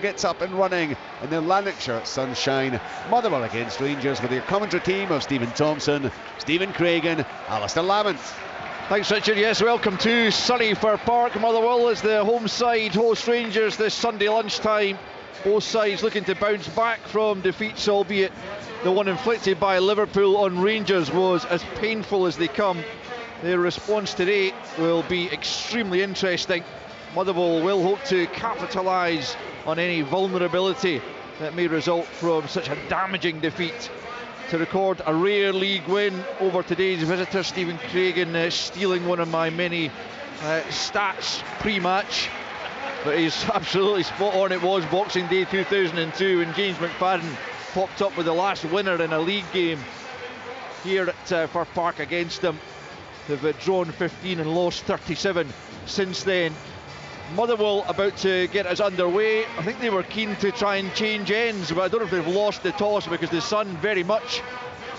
Gets up and running in the Lanarkshire sunshine. Motherwell against Rangers with your commentary team of Stephen Thompson, Stephen Craigan, Alistair Lamont. Thanks, Richard. Yes, welcome to sunny Fir Park. Motherwell as the home side host Rangers this Sunday lunchtime. Both sides looking to bounce back from defeats, albeit the one inflicted by Liverpool on Rangers was as painful as they come. Their response today will be extremely interesting. Motherwell will hope to capitalise on any vulnerability that may result from such a damaging defeat to record a rare league win over today's visitor. Stephen Craigan stealing one of my many stats pre-match, but he's absolutely spot on. It was Boxing Day 2002 when James McFadden popped up with the last winner in a league game here at Fir Park against them. They've drawn 15 and lost 37 since then. Motherwell about to get us underway. I think they were keen to try and change ends, but I don't know if they've lost the toss, because the sun very much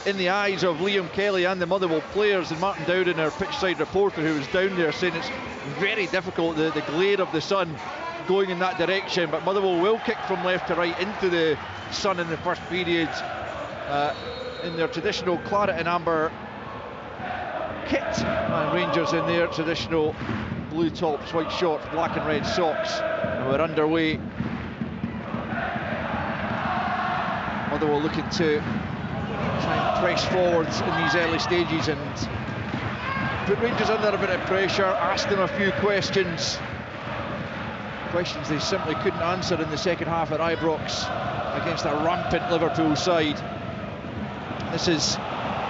in the eyes of Liam Kelly and the Motherwell players. And Martin Dowden, our pitchside reporter who was down there, saying it's very difficult, the glare of the sun going in that direction. But Motherwell will kick from left to right into the sun in the first period in their traditional claret and amber kit, and Rangers in their traditional blue tops, white shorts, black and red socks. And we're underway. Motherwell looking to try and press forwards in these early stages and put Rangers under a bit of pressure, ask them a few questions they simply couldn't answer in the second half at Ibrox against a rampant Liverpool side. This is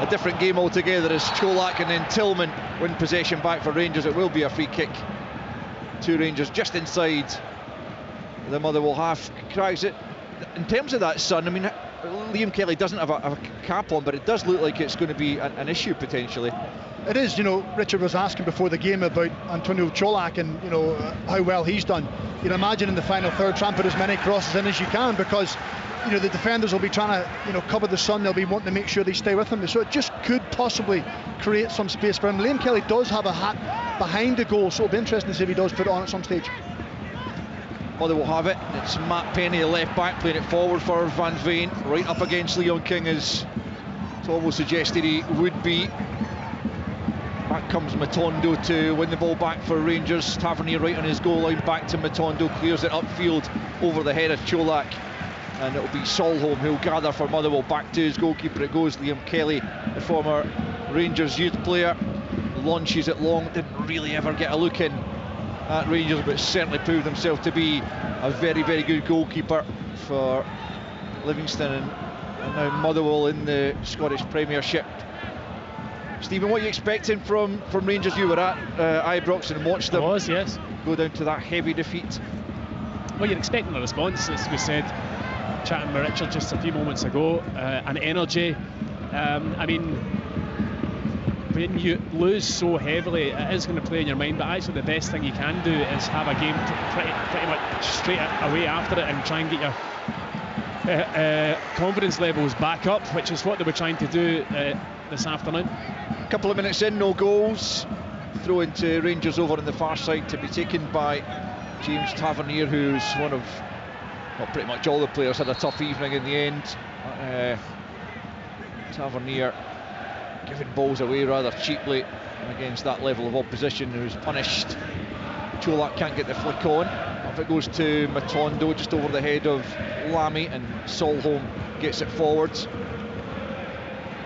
a different game altogether as Cholak and then Tillman win possession back for Rangers. It will be a free kick to Rangers just inside the Motherwell half. Crags it. In terms of that sun, I mean, Liam Kelly doesn't have a cap on, but it does look like it's going to be an issue potentially. It is. You know, Richard was asking before the game about Antonio Cholak and, you know, how well he's done. You'd imagine in the final third try and put as many crosses in as you can, because you know the defenders will be trying to, you know, cover the sun. They'll be wanting to make sure they stay with him, so it just could possibly create some space for him. Liam Kelly does have a hat behind the goal, so it'll be interesting to see if he does put it on at some stage. Motherwell have it. It's Matt Penny, the left back, playing it forward for Van Veen, right up against Leon King, as it's almost suggested he would be. Back comes Matondo to win the ball back for Rangers. Tavernier right on his goal line, back to Matondo, clears it upfield over the head of Cholak, and it'll be Solholm who'll gather for Motherwell. Back to his goalkeeper it goes, Liam Kelly, the former Rangers youth player. Launches it long, didn't really ever get a look in at Rangers, but certainly proved himself to be a very, very good goalkeeper for Livingston and now Motherwell in the Scottish Premiership. Stephen, what are you expecting from Rangers? You were at Ibrox and watched them go down to that heavy defeat. Well, you're expecting a response, as we said, chatting with Richard just a few moments ago, an energy. I mean, when you lose so heavily, it is going to play in your mind, but actually the best thing you can do is have a game pretty much straight away after it and try and get your confidence levels back up, which is what they were trying to do this afternoon. A couple of minutes in, no goals. Throw into Rangers over on the far side to be taken by James Tavernier, who's one of, well, pretty much all the players had a tough evening in the end. Tavernier giving balls away rather cheaply against that level of opposition, who's punished. Cholak can't get the flick on. Off it goes to Matondo just over the head of Lamy, and Solholm gets it forwards.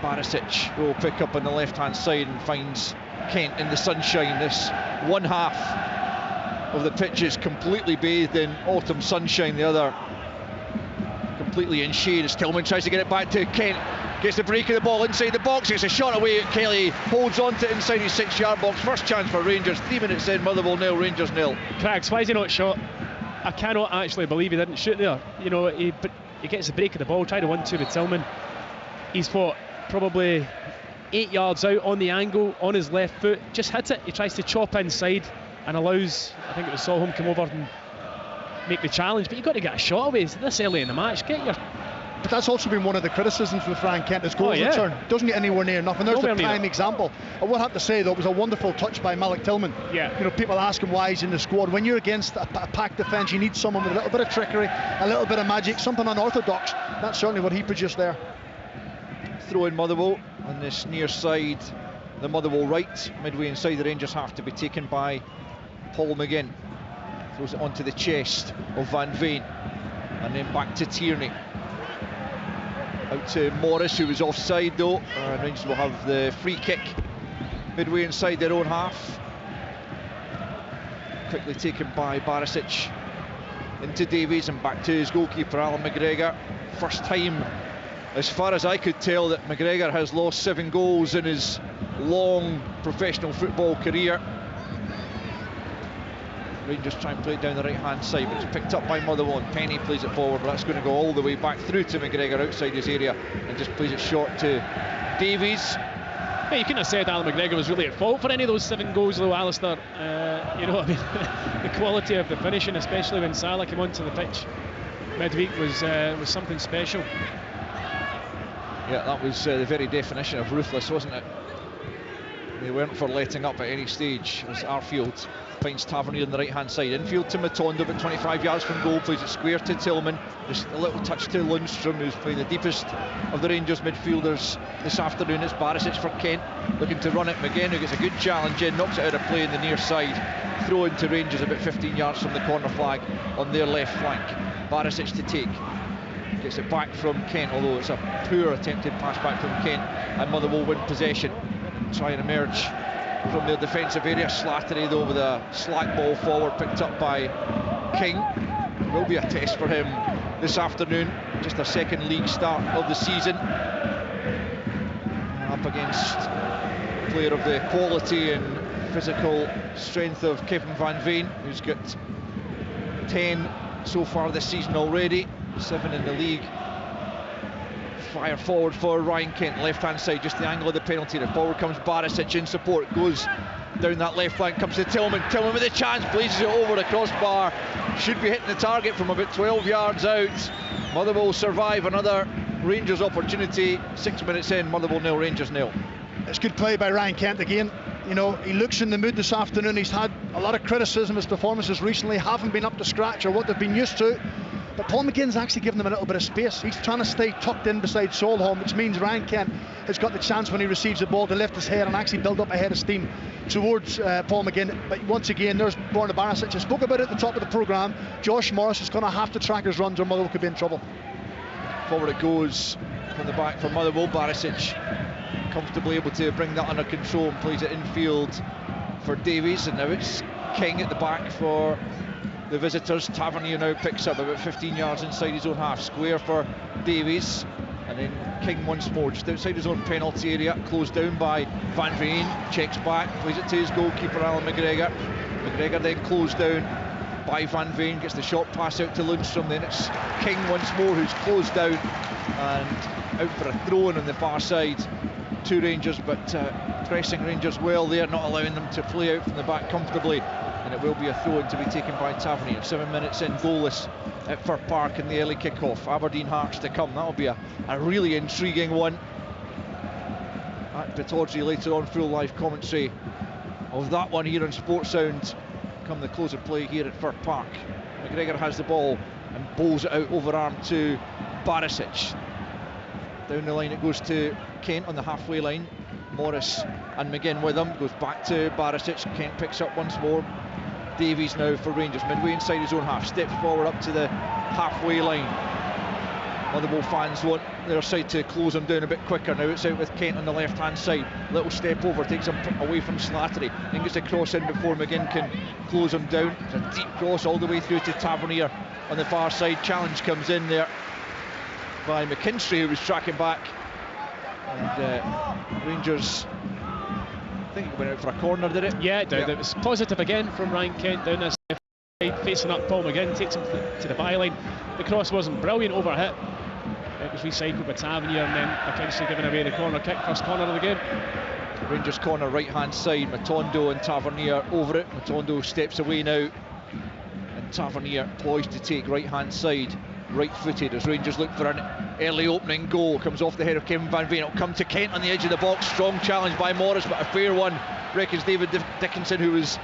Barisic will pick up on the left hand side and finds Kent in the sunshine. This one half of the pitch is completely bathed in autumn sunshine, the other completely in shade as Tillman tries to get it back to Kent. Gets the break of the ball inside the box, it's a shot away. Kelly holds on to it inside his 6-yard box. First chance for Rangers, 3 minutes in, Motherwell 0, Rangers 0. Craigs, why is he not shot? I cannot actually believe he didn't shoot there. You know, he gets the break of the ball, tried a 1-2 with Tillman. He's fought probably 8 yards out on the angle, on his left foot, just hits it. He tries to chop inside and allows, I think it was Solholm, come over and make the challenge, but you've got to get a shot away this early in the match. Get But that's also been one of the criticisms with Ryan Kent, his goals return. Doesn't get anywhere near enough, and there's a prime example. I will have to say, though, it was a wonderful touch by Malik Tillman. Yeah. You know, people ask him why he's in the squad. When you're against a packed defence, you need someone with a little bit of trickery, a little bit of magic, something unorthodox. That's certainly what he produced there. Throw in Motherwell on this near side, the Motherwell right, midway inside the Rangers half, to be taken by Paul McGinn. Throws it onto the chest of Van Veen, and then back to Tierney. Out to Morris, who was offside though, and Rangers will have the free kick midway inside their own half. Quickly taken by Barisic into Davies and back to his goalkeeper Alan McGregor. First time, as far as I could tell, that McGregor has lost 7 goals in his long professional football career. Rangers try and play it down the right hand side, but it's picked up by Motherwell, and Penny plays it forward, but that's going to go all the way back through to McGregor outside his area, and just plays it short to Davies. Yeah, you couldn't have said Alan McGregor was really at fault for any of those 7 goals though, Alistair. You know, I mean, the quality of the finishing, especially when Salah came onto the pitch midweek, was something special. Yeah, that was the very definition of ruthless, wasn't it? They weren't for letting up at any stage. As Arfield finds Tavernier on the right hand side, infield to Matondo, about 25 yards from goal, plays it square to Tillman, just a little touch to Lundstrom, who's playing the deepest of the Rangers midfielders this afternoon. It's Barisic for Kent, looking to run it. McGinn, who gets a good challenge in, knocks it out of play in the near side. Throw into Rangers about 15 yards from the corner flag on their left flank. Barisic to take, gets it back from Kent, although it's a poor attempted pass back from Kent, and Motherwell win possession. Try and emerge from their defensive area. Slattery though with a slack ball forward, picked up by King. Will be a test for him this afternoon, just a second league start of the season, up against a player of the quality and physical strength of Kevin Van Veen, who's got 10 so far this season already, 7 in the league. Fire forward for Ryan Kent, left hand side, just the angle of the penalty. And forward comes Barisic in support, goes down that left flank, comes to Tillman. Tillman with a chance, blazes it over the crossbar, should be hitting the target from about 12 yards out. Motherwell survive another Rangers opportunity. 6 minutes in, Motherwell 0, Rangers 0. It's good play by Ryan Kent again. You know, he looks in the mood this afternoon. He's had a lot of criticism. His performances recently haven't been up to scratch or what they've been used to. But Paul McGinn's actually given them a little bit of space. He's trying to stay tucked in beside Solholm, which means Ryan Kent has got the chance when he receives the ball to lift his head and actually build up a head of steam towards Paul McGinn. But once again, there's Borna Barisic. I spoke about it at the top of the programme. Josh Morris is going to have to track his runs or Motherwell could be in trouble. Forward it goes from the back for Motherwell. Barisic comfortably able to bring that under control and plays it infield for Davies, and now it's King at the back for the visitors. Tavernier now picks up about 15 yards inside his own half, square for Davies, and then King once more just outside his own penalty area, closed down by Van Veen, checks back, plays it to his goalkeeper Alan McGregor. McGregor then closed down by Van Veen, gets the short pass out to Lundstrom, then it's King once more who's closed down and out for a throw-in on the far side to Rangers, but pressing Rangers well there, not allowing them to play out from the back comfortably, and it will be a throw-in to be taken by Tavernier. 7 minutes in, goalless at Fir Park in the early kick-off. Aberdeen Hearts to come. That'll be a really intriguing one. At Pittodrie later on, full live commentary of that one here on Sports Sound come the close of play here at Fir Park. McGregor has the ball and bowls it out overarm to Barisic. Down the line it goes to Kent on the halfway line. Morris and McGinn with him, goes back to Barisic. Kent picks up once more. Davies now for Rangers, midway inside his own half, steps forward up to the halfway line. Motherwell fans want their side to close him down a bit quicker. Now it's out with Kent on the left hand side, little step over, takes him away from Slattery, then gets a cross in before McGinn can close him down. It's a deep cross all the way through to Tavernier on the far side. Challenge comes in there by McKinstry, who was tracking back, and Rangers, I think it went out for a corner, did it? Yeah, it did. It was positive again from Ryan Kent down this side, facing up Paul McGinn, takes him to the byline. The cross wasn't brilliant, overhit. It was recycled by Tavernier, and then McKinstry giving away the corner kick, first corner of the game. Rangers corner right hand side, Matondo and Tavernier over it. Matondo steps away now, and Tavernier poised to take right hand side. right-footed as Rangers look for an early opening goal. Comes off the head of Kevin Van Veen. It'll come to Kent on the edge of the box. Strong challenge by Morris, but a fair one, reckons David Dickinson, who was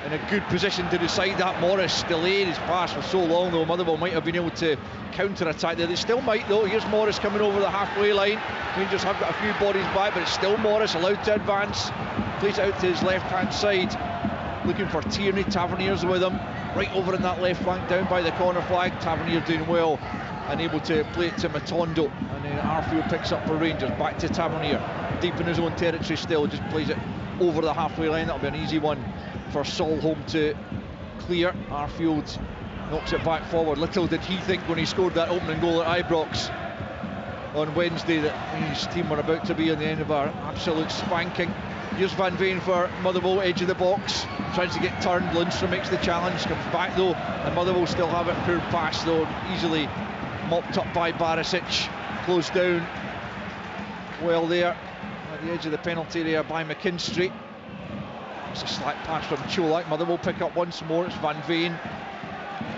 in a good position to decide that. Morris delayed his pass for so long, though Motherwell might have been able to counter-attack there. They still might, though. Here's Morris coming over the halfway line. Rangers have got a few bodies back, but it's still Morris allowed to advance. Plays it out to his left-hand side, looking for Tierney. Tavernier's with him, right over in that left flank, down by the corner flag. Tavernier doing well, and able to play it to Matondo, and then Arfield picks up for Rangers. Back to Tavernier, deep in his own territory still, just plays it over the halfway line. That'll be an easy one for Solholm to clear. Arfield knocks it back forward. Little did he think when he scored that opening goal at Ibrox on Wednesday that his team were about to be on the end of an absolute spanking. Here's Van Veen for Motherwell, edge of the box, tries to get turned. Lundstrom makes the challenge, comes back though, and Motherwell still have it. Poor pass though, easily mopped up by Barisic. Closed down well there at the edge of the penalty area by McKinstry. It's a slack pass from Cholak. Motherwell pick up once more. It's Van Veen,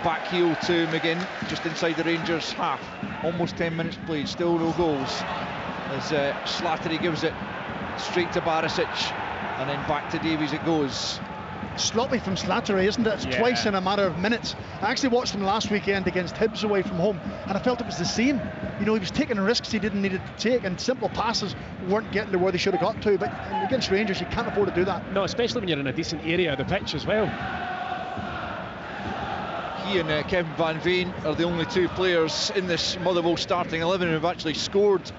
back heel to McGinn, just inside the Rangers half. Almost 10 minutes played, still no goals, as Slattery gives it straight to Barisic, and then back to Davies it goes. Sloppy from Slattery, isn't it? It's twice in a matter of minutes. I actually watched him last weekend against Hibs away from home, and I felt it was the same. You know, he was taking risks he didn't need to take, and simple passes weren't getting to where they should have got to. But against Rangers, you can't afford to do that. No, especially when you're in a decent area of the pitch as well. He and Kevin Van Veen are the only two players in this Motherwell starting 11 who have actually scored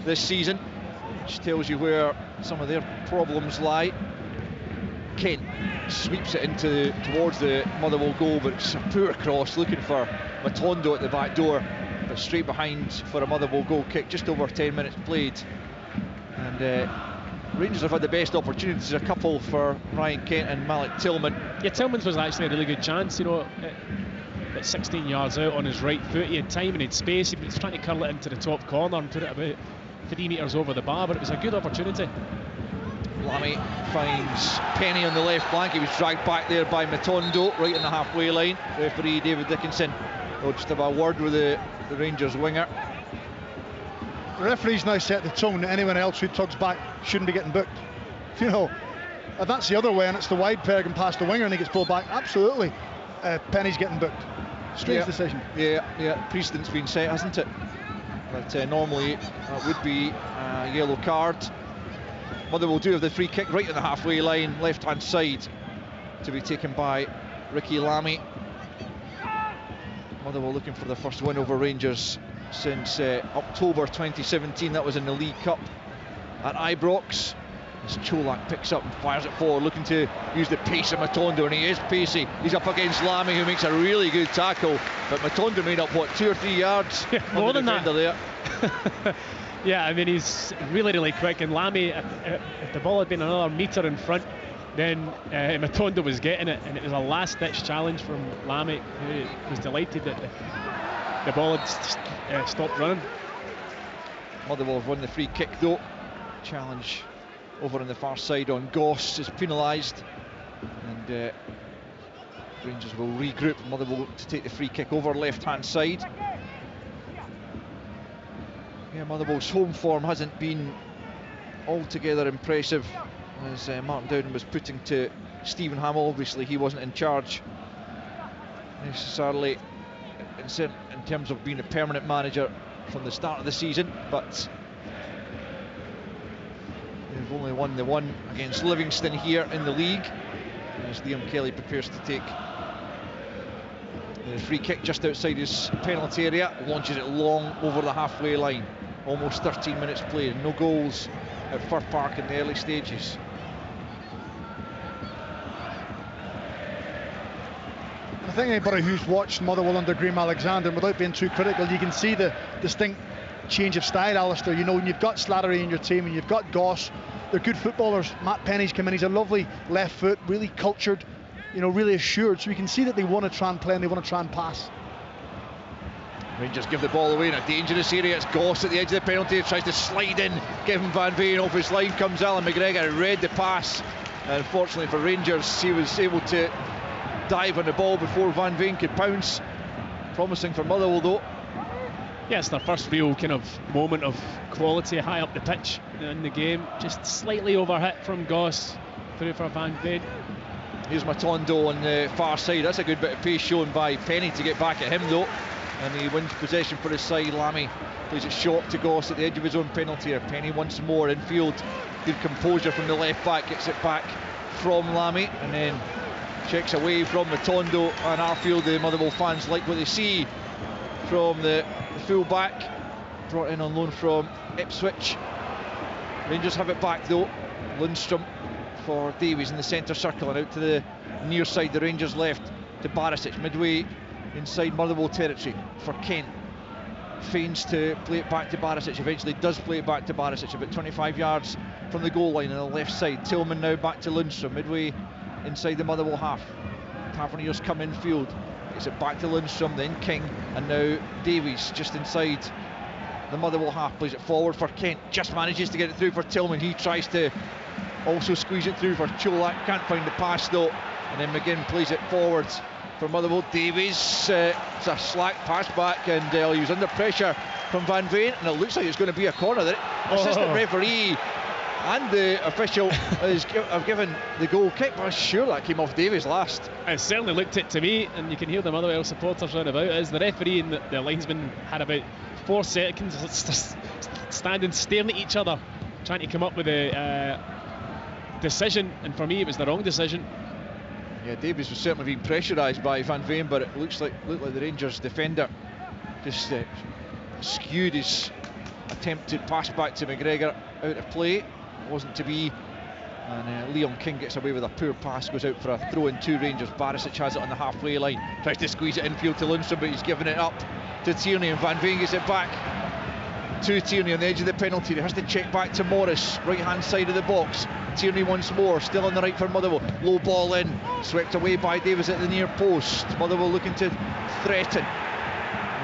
this season, which tells you where some of their problems lie. Kent sweeps it towards the Motherwell goal, but it's a poor cross, looking for Matondo at the back door, but straight behind for a Motherwell goal kick. Just over 10 minutes played, and Rangers have had the best opportunities, a couple for Ryan Kent and Malik Tillman. Yeah, Tillman's was actually a really good chance, you know, at 16 yards out on his right foot. He had time and he had space. He was trying to curl it into the top corner and put it about 3 metres over the bar, but it was a good opportunity. Lamy finds Penny on the left flank. He was dragged back there by Matondo, right in the halfway line. Referee David Dickinson will just have a word with the Rangers winger. The referee's now set the tone that anyone else who tugs back shouldn't be getting booked. You know, if that's the other way and it's the wide Pergan past the winger and he gets pulled back, absolutely, Penny's getting booked. Strange decision. Yeah, precedent's been set, hasn't it? But normally that would be a yellow card. Motherwell do have the free kick right on the halfway line, left hand side, to be taken by Ricky Lamy. Motherwell looking for their first win over Rangers since October 2017. That was in the League Cup at Ibrox. As Cholak picks up and fires it forward, looking to use the pace of Matondo, and he is pacey. He's up against Lamy, who makes a really good tackle, but Matondo made up, what, 2 or 3 yards? More than that. There. Yeah, I mean, he's really quick, and Lamy, if the ball had been another metre in front, then Matondo was getting it, and it was a last-ditch challenge from Lamy, who was delighted that the ball had stopped running. Motherwell have won the free kick though. Challenge over on the far side on Goss is penalised, and Rangers will regroup. Motherwell to take the free kick over left-hand side. Yeah, Motherwell's home form hasn't been altogether impressive, as Martin Dowden was putting to Stephen Hamill. Obviously he wasn't in charge necessarily in terms of being a permanent manager from the start of the season, but they've only won the one against Livingston here in the league, as Liam Kelly prepares to take the free kick just outside his penalty area, launches it long over the halfway line. Almost 13 minutes played, no goals at Fir Park in the early stages. I think anybody who's watched Motherwell under Graham Alexander, without being too critical, you can see the distinct change of style, Alistair. You know, when you've got Slattery in your team and you've got Goss, they're good footballers. Matt Penny's come in, he's a lovely left foot, really cultured, you know, really assured. So you can see that they want to try and play and they want to try and pass. Rangers give the ball away in a dangerous area. It's Goss at the edge of the penalty, tries to slide in. Kevin Van Veen off his line comes Alan McGregor, read the pass. Unfortunately for Rangers, he was able to dive on the ball before Van Veen could pounce. Promising for Motherwell though. Yeah, it's their first real kind of moment of quality high up the pitch in the game. Just slightly overhit from Goss through for Van Veen. Here's Matondo on the far side. That's a good bit of pace shown by Penny to get back at him though, and he wins possession for his side. Lammy plays it short to Goss at the edge of his own penalty area. Penny once more infield. Good composure from the left back, gets it back from Lammy and then checks away from Matondo. And Arfield, the Motherwell fans like what they see from the full back, brought in on loan from Ipswich. Rangers have it back though. Lundstrom for Davies in the centre circle and out to the near side. The Rangers left to Barisic midway inside Motherwell territory for Kent. Feigns to play it back to Barisic, eventually does play it back to Barisic about 25 yards from the goal line on the left side. Tillman now back to Lundstrom midway inside the Motherwell half. Taverniers come infield, gets it back to Lundstrom, then King, and now Davies just inside the Motherwell half, plays it forward for Kent, just manages to get it through for Tillman. He tries to also squeeze it through for Cholak, can't find the pass though, and then McGinn plays it forward for Motherwell. Davies, it's a slack pass back, and he was under pressure from Van Veen, and it looks like it's going to be a corner. The assistant referee and the official have given the goal kick, but I'm sure that came off Davies last. It certainly looked it to me, and you can hear the Motherwell supporters round about as the referee and the linesman had about 4 seconds standing staring at each other, trying to come up with a decision, and for me it was the wrong decision. Yeah, Davies was certainly being pressurised by Van Veen, but it looked like the Rangers defender just skewed his attempted pass back to McGregor out of play. It wasn't to be, and Leon King gets away with a poor pass, goes out for a throw in to Rangers. Barisic has it on the halfway line, tries to squeeze it infield to Lundstrom, but he's given it up to Tierney, and Van Veen gets it back to Tierney on the edge of the penalty. He has to check back to Morris, right hand side of the box. Tierney once more, still on the right for Motherwell. Low ball in, swept away by Davies at the near post. Motherwell looking to threaten.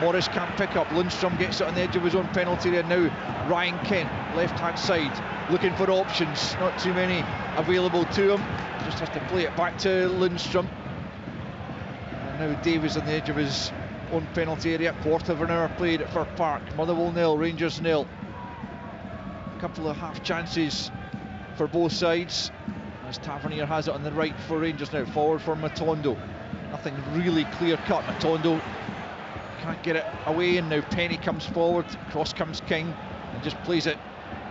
Morris can't pick up. Lundstrom gets it on the edge of his own penalty area. Now Ryan Kent, left hand side, looking for options. Not too many available to him. Just has to play it back to Lundstrom. And now Davies on the edge of his own penalty area. Quarter of an hour played at Fir Park. Motherwell 0, Rangers 0. A couple of half chances for both sides, as Tavernier has it on the right for Rangers now. Forward for Matondo. Nothing really clear cut. Matondo can't get it away, and now Penny comes forward. Cross comes King and just plays it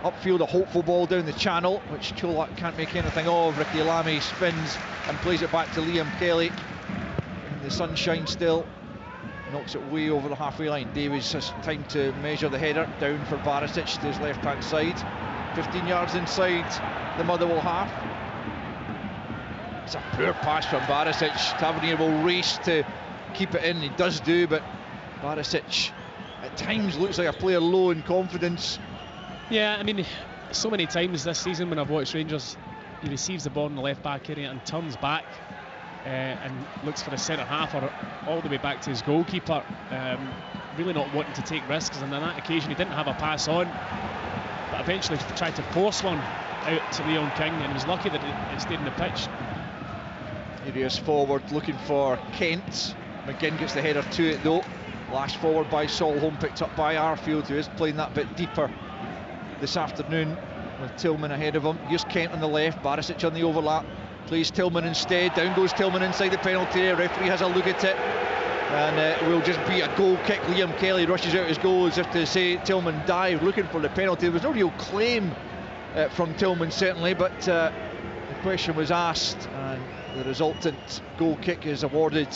upfield, a hopeful ball down the channel, which Cholak can't make anything of. Ricky Lammy spins and plays it back to Liam Kelly in the sunshine still. Knocks it way over the halfway line. Davies has time to measure the header down for Barisic to his left hand side. 15 yards inside the Motherwell half. It's a poor pass from Barisic. Tavernier will race to keep it in. He does do, but Barisic at times looks like a player low in confidence. Yeah, I mean, so many times this season when I've watched Rangers, he receives the ball in the left back area and turns back and looks for the centre half or all the way back to his goalkeeper, really not wanting to take risks, and on that occasion he didn't have a pass on, but eventually tried to force one out to Leon King, and he was lucky that it stayed in the pitch. Here he is forward looking for Kent. McGinn gets the header to it though. Lashed forward by Solholm, picked up by Arfield, who is playing that bit deeper this afternoon with Tillman ahead of him. Here's Kent on the left, Barisic on the overlap, plays Tillman instead. Down goes Tillman inside the penalty area. Referee has a look at it, and it will just be a goal kick. Liam Kelly rushes out his goal as if to say Tillman dived looking for the penalty. There was no real claim from Tillman certainly, but the question was asked, and the resultant goal kick is awarded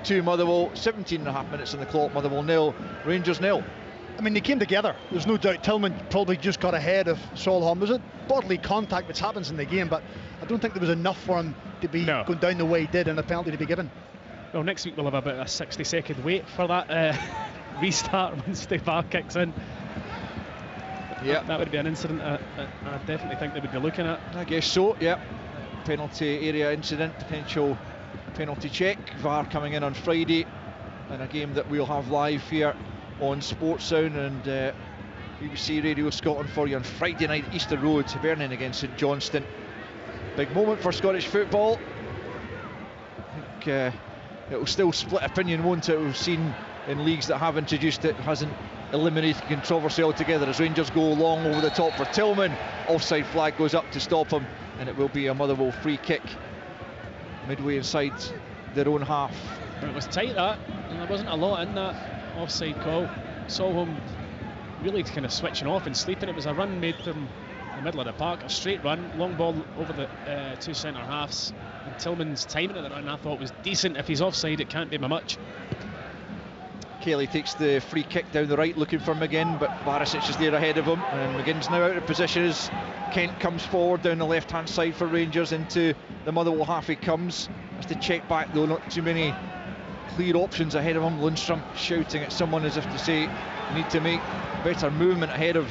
to Motherwell. 17.5 minutes on the clock. Motherwell 0, Rangers 0. I mean, they came together, there's no doubt. Tillman probably just got ahead of Solholm. There's a bodily contact which happens in the game, but I don't think there was enough for him to be going down the way he did and a penalty to be given. Well, next week we'll have about a 60-second wait for that restart once the VAR kicks in. Yeah, that would be an incident I definitely think they would be looking at. I guess so, yeah. Penalty area incident, potential penalty check. VAR coming in on Friday in a game that we'll have live here on Sports Sound and BBC Radio Scotland for you on Friday night, Easter Road, Hibernian against St Johnstone. Big moment for Scottish football. I think it will still split opinion, won't it? We've seen in leagues that have introduced it. Hasn't eliminated controversy altogether as Rangers go long over the top for Tillman. Offside flag goes up to stop him, and it will be a Motherwell free kick midway inside their own half. It was tight, that, and there wasn't a lot in that offside call. Solholm really kind of switching off and sleeping. It was a run made from the middle of the park, a straight run, long ball over the two centre halves, and Tillman's timing of the run I thought was decent. If he's offside, it can't be by much. Kelly takes the free kick down the right, looking for McGinn, but Barisic is there ahead of him, and McGinn's now out of position as Kent comes forward down the left hand side for Rangers into the Motherwell half. He comes, has to check back though, not too many clear options ahead of him. Lundstrom shouting at someone as if to say need to make better movement ahead of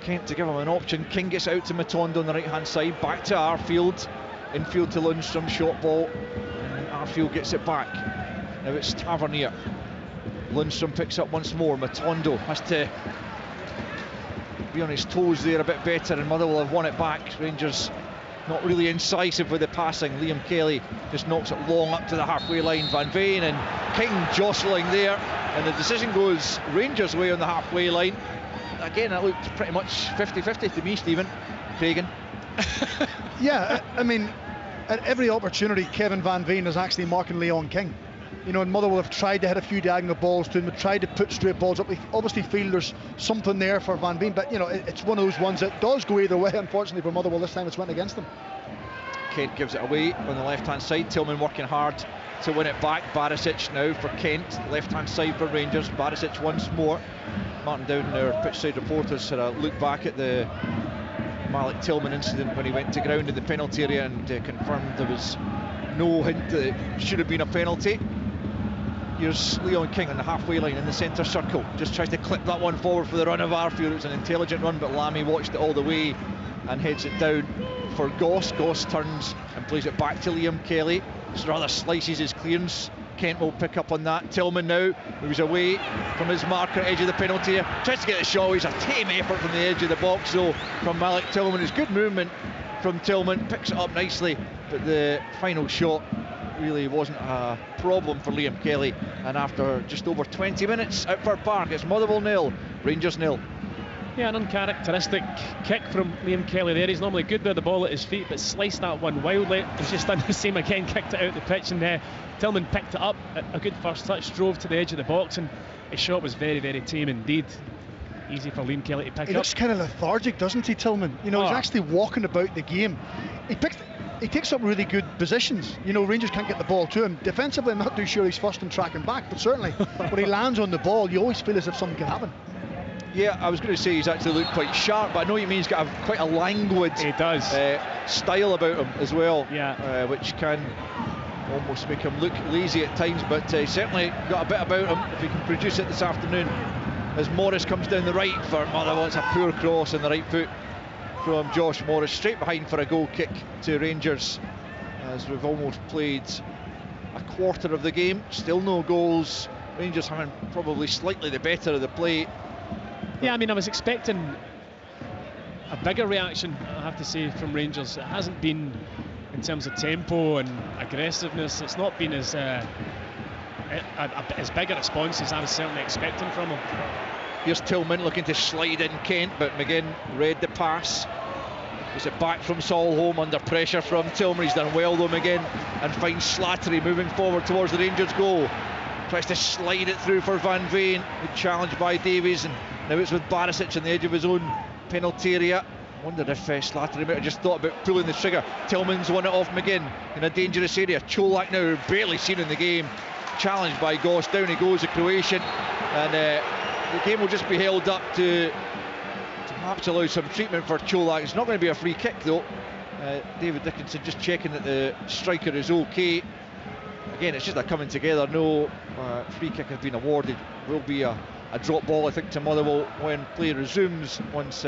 Kent to give him an option. King gets out to Matondo on the right hand side, back to Arfield, infield to Lundstrom, short ball, and Arfield gets it back. Now it's Tavernier. Lundstrom picks up once more. Matondo has to be on his toes there a bit better, and Motherwell have won it back. Rangers not really incisive with the passing. Liam Kelly just knocks it long up to the halfway line. Van Veen and King jostling there, and the decision goes Rangers' way on the halfway line. Again, it looked pretty much 50-50 to me, Stephen. Cragen. Yeah, I mean, at every opportunity, Kevin Van Veen is actually marking Leon King. You know, and Motherwell have tried to hit a few diagonal balls to him, have tried to put straight balls up. They obviously feel there's something there for Van Veen, but you know, it's one of those ones that does go either way. Unfortunately for Motherwell, this time it's went against them. Kent gives it away on the left hand side. Tillman working hard to win it back. Barisic now for Kent, left hand side for Rangers. Barisic once more. Martin Dowden, our pitch side reporters, had a look back at the Malik Tillman incident when he went to ground in the penalty area and confirmed there was no hint that it should have been a penalty. Here's Leon King on the halfway line in the centre circle, just tries to clip that one forward for the run of Arfield. It was an intelligent run, but Lamy watched it all the way and heads it down for Goss. Goss turns and plays it back to Liam Kelly. Just rather slices his clearance. Kent will pick up on that. Tillman now moves away from his marker, edge of the penalty area, tries to get the shot. He's a tame effort from the edge of the box though from Malik Tillman. It's good movement from Tillman, picks it up nicely, but the final shot really wasn't a problem for Liam Kelly. And after just over 20 minutes out for Park, it's Motherwell 0, Rangers 0. Yeah, an uncharacteristic kick from Liam Kelly there. He's normally good with the ball at his feet, but sliced that one wildly. He's just done the same again, kicked it out the pitch, and Tillman picked it up. A good first touch, drove to the edge of the box, and his shot was very, very tame indeed. Easy for Liam Kelly to pick up. He looks kind of lethargic, doesn't he, Tillman? You know, he's actually walking about the game. He takes up really good positions. You know, Rangers can't get the ball to him. Defensively, I'm not too sure he's first in tracking back, but certainly when he lands on the ball, you always feel as if something can happen. Yeah, I was going to say he's actually looked quite sharp, but I know you mean he's got quite a languid style about him as well, which can almost make him look lazy at times, but he's certainly got a bit about him if he can produce it this afternoon. As Morris comes down the right for Motherwell, it's a poor cross on the right foot from Josh Morris, straight behind for a goal kick to Rangers, as we've almost played a quarter of the game, still no goals. Rangers having probably slightly the better of the play. Yeah, I mean, I was expecting a bigger reaction, I have to say, from Rangers. It hasn't been, in terms of tempo and aggressiveness, it's not been as big a response as I was certainly expecting from him. Here's Tillman looking to slide in Kent, but McGinn read the pass. Is it back from Solholm under pressure from Tillman? He's done well though, McGinn, and finds Slattery moving forward towards the Rangers goal. Tries to slide it through for Van Veen, challenged by Davies, and now it's with Barisic on the edge of his own penalty area. Wondered if Slattery might have just thought about pulling the trigger. Tillman's won it off McGinn in a dangerous area. Cholak now barely seen in the game, challenged by Goss. Down he goes, the Croatian, and the game will just be held up to perhaps allow some treatment for Cholak. It's not going to be a free kick though. David Dickinson just checking that the striker is okay. Again, it's just a coming together. No free kick has been awarded. Will be a drop ball, I think, to Motherwell when play resumes, once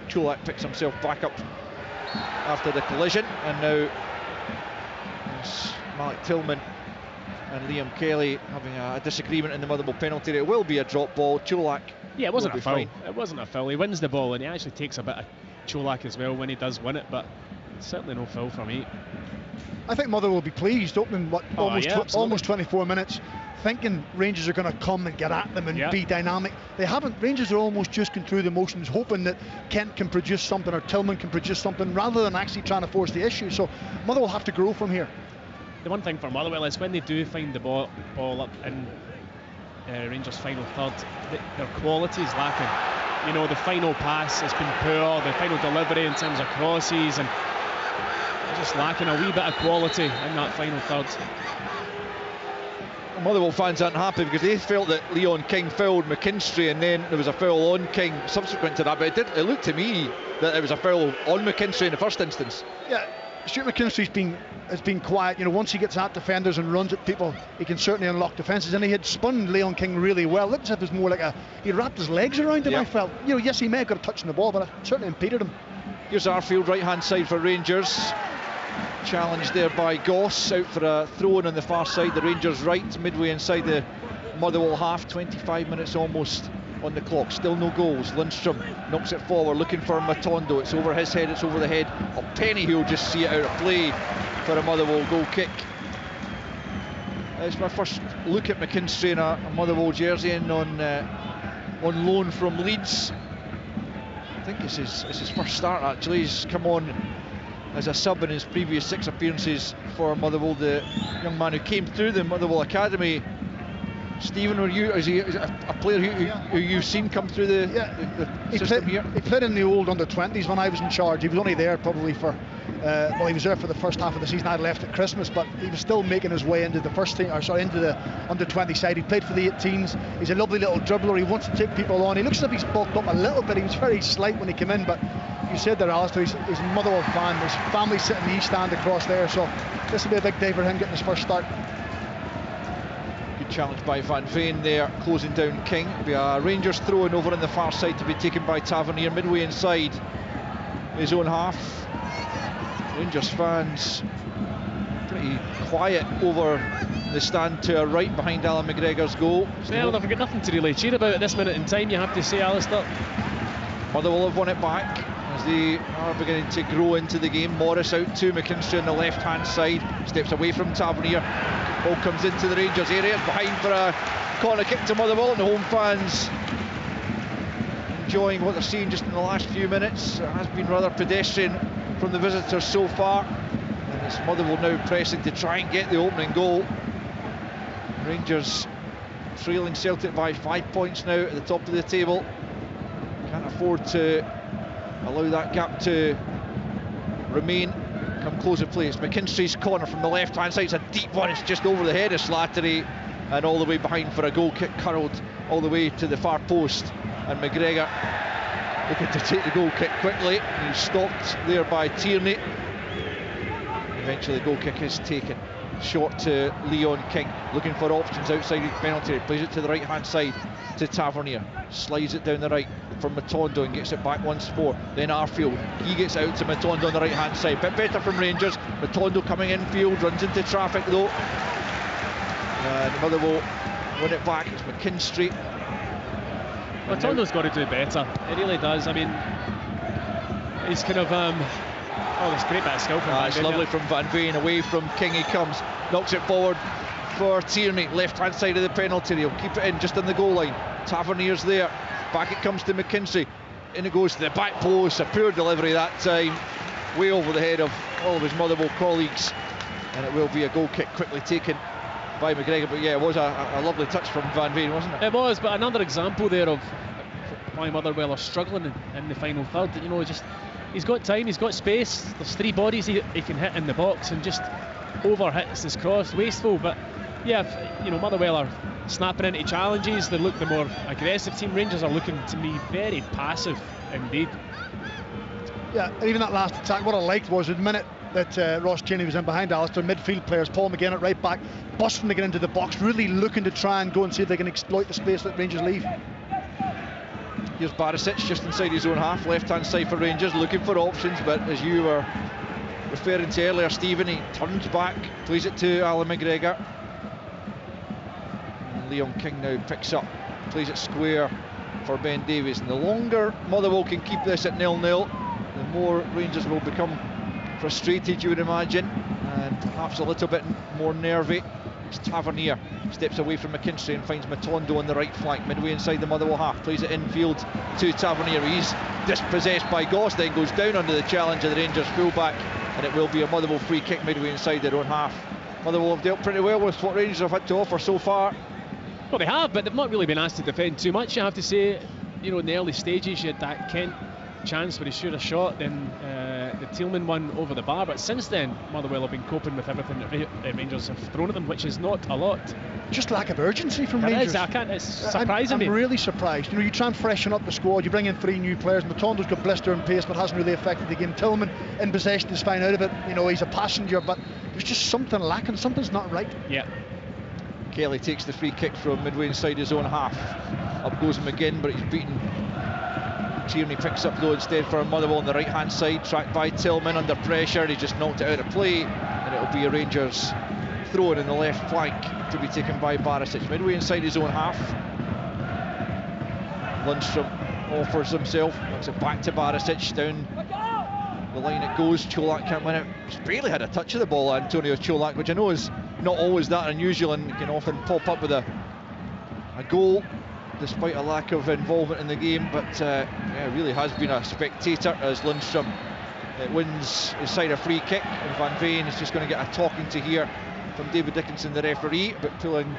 Cholak picks himself back up after the collision. And now it's Malik Tillman and Liam Kelly having a disagreement in the Motherwell penalty area. It will be a drop ball. Cholak, yeah, it wasn't a foul. Fine. It wasn't a foul. He wins the ball and he actually takes a bit of Cholak as well when he does win it, but certainly no foul for me. I think Motherwell will be pleased, opening almost 24 minutes thinking Rangers are going to come and get at them and be dynamic. They haven't. Rangers are almost just going through the motions, hoping that Kent can produce something or Tillman can produce something, rather than actually trying to force the issue. So Motherwell will have to grow from here. The one thing for Motherwell is when they do find the ball up in Rangers' final third, their quality is lacking. You know, the final pass has been poor, the final delivery in terms of crosses, and they're just lacking a wee bit of quality in that final third. Motherwell fans aren't happy because they felt that Leon King fouled McKinstry, and then there was a foul on King subsequent to that, but it looked to me that it was a foul on McKinstry in the first instance. Yeah, Stuart McKinstry has been quiet. You know, once he gets at defenders and runs at people, he can certainly unlock defences, and he had spun Leon King really well. It looked as if it was more like he wrapped his legs around him. I felt, you know, yes, he may have got a touch on the ball, but it certainly impeded him. Here's Arfield, right hand side for Rangers. Challenged there by Goss, out for a throw-in on the far side, the Rangers right, midway inside the Motherwell half, 25 minutes almost on the clock, still no goals. Lundstrom knocks it forward, looking for Matondo. It's over his head, it's over the head of Penny, who'll just see it out of play for a Motherwell goal kick. It's my first look at McKinstry in a Motherwell jersey, and on loan from Leeds. I think it's his first start actually. He's come on as a sub in his previous 6 appearances for Motherwell, the young man who came through the Motherwell Academy. Stephen, is he a player who you've seen come through the system here? He played in the old under-20s when I was in charge. He was only there probably for, he was there for the first half of the season. I'd left at Christmas, but he was still making his way into the first team, into the under-20 side. He played for the 18s. He's a lovely little dribbler. He wants to take people on. He looks as if he's bulked up a little bit. He was very slight when he came in, but you said there, Alistair, he's a Motherwell fan. His family sitting in the East Stand across there, so this will be a big day for him getting his first start. Good challenge by Van Veen there, closing down King. It'll be a Rangers throw-in over on the far side to be taken by Tavernier, midway inside his own half. Rangers fans pretty quiet over the stand to our right behind Alan McGregor's goal. Well, they've got nothing to really cheer about at this minute in time, you have to say, Alistair. Motherwell have won it back as they are beginning to grow into the game. Morris out to McKinstry on the left hand side, steps away from Tavernier. Ball comes into the Rangers area, behind for a corner kick to Motherwell, and the home fans enjoying what they're seeing just in the last few minutes. It has been rather pedestrian from the visitors so far, and it's Motherwell now pressing to try and get the opening goal. Rangers trailing Celtic by 5 points now at the top of the table. Can't afford to allow that gap to remain. Come close at play. It's McKinstry's corner from the left hand side. It's a deep one, it's just over the head of Slattery, and all the way behind for a goal kick, curled all the way to the far post, and McGregor looking to take the goal kick quickly. He's stopped there by Tierney. Eventually the goal kick is taken. Short to Leon King, looking for options outside his penalty. Plays it to the right hand side to Tavernier, slides it down the right for Matondo and gets it back once more. Then Arfield, he gets out to Matondo on the right hand side. Bit better from Rangers. Matondo coming infield, runs into traffic though, and Motherwell win it back. It's McKinstry. Matondo's got to do better, it really does. I mean, he's kind of this great bit of skill from Van Veen. It's lovely from Van Veen. Away from King he comes, knocks it forward for Tierney, left hand side of the penalty. He'll keep it in just on the goal line. Tavernier's there, back it comes to McKinstry, in it goes to the back post. A poor delivery that time, way over the head of all of his Motherwell colleagues, and it will be a goal kick quickly taken by McGregor. But yeah, it was a lovely touch from Van Veen, wasn't it? It was, but another example there of why Motherwell are struggling in the final third. You know, just he's got time, he's got space, there's 3 bodies he can hit in the box, and just over hits his cross, wasteful. But yeah, you know, Motherwell are snapping into challenges, they look the more aggressive team. Rangers are looking to me very passive indeed. Yeah, and even that last attack, what I liked was the minute that Ross Cheney was in behind Alistair, midfield players, Paul McGinn at right back, busting to get into the box, really looking to try and go and see if they can exploit the space that Rangers leave. Here's Barisic just inside his own half, left hand side for Rangers, looking for options, but as you were referring to earlier, Stephen, he turns back, plays it to Alan McGregor. And Leon King now picks up, plays it square for Ben Davies. And the longer Motherwell can keep this at 0-0, the more Rangers will become frustrated, you would imagine, and perhaps a little bit more nervy. It's Tavernier steps away from McKinstry and finds Matondo on the right flank, midway inside the Motherwell half, plays it infield to Tavernier. He's dispossessed by Goss, then goes down under the challenge of the Rangers fullback, and it will be a Motherwell free kick midway inside their own half. Motherwell have dealt pretty well with what Rangers have had to offer so far. Well, they have, but they've not really been asked to defend too much, I have to say. You know, in the early stages, you had that Kent chance where he shoot a shot, then the Tillman one over the bar, but since then Motherwell have been coping with everything that Rangers have thrown at them, which is not a lot. Just lack of urgency from It Rangers. is, it's surprising me. I'm really surprised. You know, you try and freshen up the squad, you bring in 3 new players. Matondo's got blister and pace, but hasn't really affected the game. Tillman in possession is fine out of it. You know, he's a passenger, but there's just something lacking. Something's not right. Yeah. Kelly takes the free kick from midway inside his own half. Up goes McGinn, but he's beaten. Tierney picks up though instead for Motherwell on the right hand side, tracked by Tillman under pressure. He just knocked it out of play, and it'll be a Rangers throw in the left flank to be taken by Barisic. Midway inside his own half. Lundstrom offers himself, knocks it back to Barisic, down the line it goes. Cholak can't win it. He's barely had a touch of the ball, Antonio Cholak, which I know is not always that unusual and can often pop up with a goal despite a lack of involvement in the game, but yeah, really has been a spectator as Lundstrom wins his side a free kick, and Van Veen is just going to get a talking to here from David Dickinson, the referee, but pulling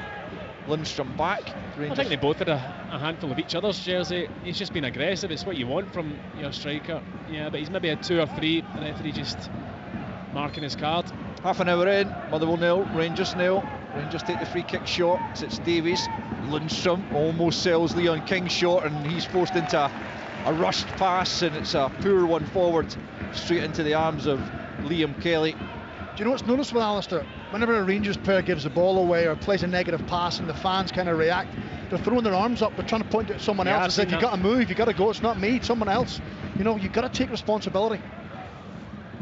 Lundstrom back. I think they both had a handful of each other's jersey. He's just been aggressive. It's what you want from your striker. Yeah, but he's maybe had 2 or 3. The referee just marking his card. Half an hour in, Motherwell nil, Rangers nil. Rangers take the free kick short. It's Davies. Lundstrom almost sells Leon King short, and he's forced into a rushed pass, and it's a poor one forward, straight into the arms of Liam Kelly. Do you know what's noticeable, Alistair? Whenever a Rangers player gives the ball away or plays a negative pass and the fans kind of react, they're throwing their arms up, they're trying to point it at someone else and saying, you've got to move, you've got to go, it's not me, it's someone else. You know, you've got to take responsibility.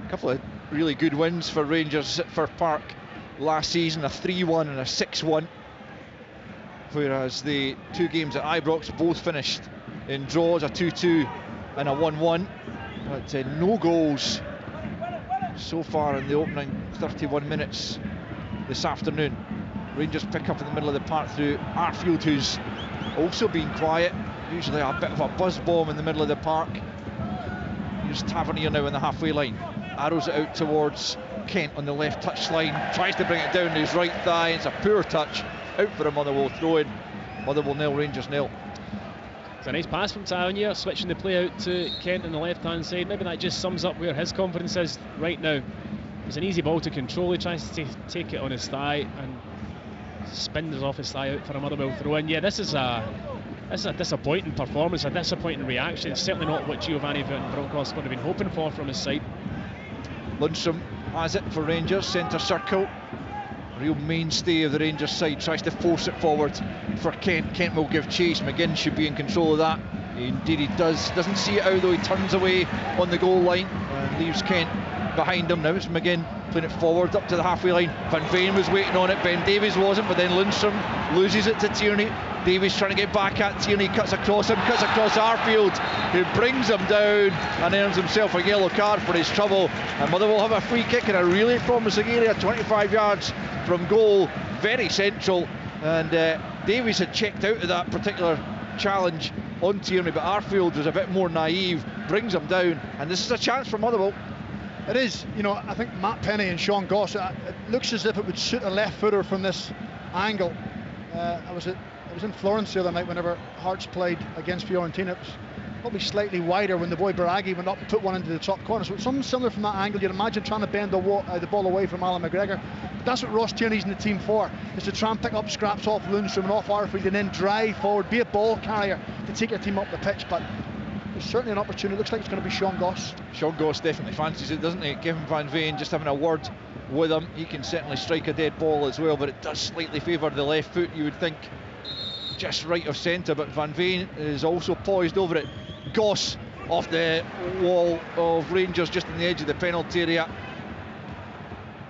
A couple of really good wins for Rangers at Fir Park last season, a 3-1 and a 6-1, whereas the 2 games at Ibrox both finished in draws, a 2-2 and a 1-1, but no goals so far in the opening 31 minutes this afternoon. Rangers pick up in the middle of the park through Arfield, who's also been quiet, usually a bit of a buzz bomb in the middle of the park. Here's Tavernier now in the halfway line, arrows it out towards Kent on the left touch line, tries to bring it down to his right thigh. It's a poor touch, out for a Motherwell throw-in. Motherwell nil, Rangers nil. It's a nice pass from Tavernier, switching the play out to Kent on the left hand side. Maybe that just sums up where his confidence is right now. It's an easy ball to control. He tries to take it on his thigh and spins off his thigh out for a Motherwell throw-in. Yeah, this is a disappointing performance, a disappointing reaction. It's certainly not what Giovanni Van Bronckhorst would have been hoping for from his side. Lundstrom has it for Rangers, centre circle. Real mainstay of the Rangers side, tries to force it forward for Kent. Kent will give chase. McGinn should be in control of that. Indeed he does. Doesn't see it out though. He turns away on the goal line and leaves Kent behind him. Now it's McGinn playing it forward up to the halfway line. Van Veen was waiting on it. Ben Davies wasn't, but then Lundstrom loses it to Tierney. Davies trying to get back at Tierney, cuts across Arfield, who brings him down and earns himself a yellow card for his trouble. And Motherwell have a free kick in a really promising area, 25 yards from goal, very central. And Davies had checked out of that particular challenge on Tierney, but Arfield was a bit more naive, brings him down, and this is a chance for Motherwell. It is. You know, I think Matt Penny and Sean Goss, it looks as if it would suit a left footer from this angle. I was in Florence the other night whenever Hearts played against Fiorentina. It was probably slightly wider when the boy Baraghi went up and put one into the top corner. So it's something similar from that angle. You'd imagine trying to bend the ball away from Alan McGregor. But that's what Ross Tierney's in the team for, is to try and pick up scraps off Lundstrom and off Arfield and then drive forward, be a ball carrier to take your team up the pitch. But there's certainly an opportunity. It looks like it's going to be Sean Goss. Sean Goss definitely fancies it, doesn't he? Kevin Van Veen just having a word with him. He can certainly strike a dead ball as well, but it does slightly favour the left foot, you would think. Just right of centre, but Van Veen is also poised over it. Goss off the wall of Rangers, just in the edge of the penalty area,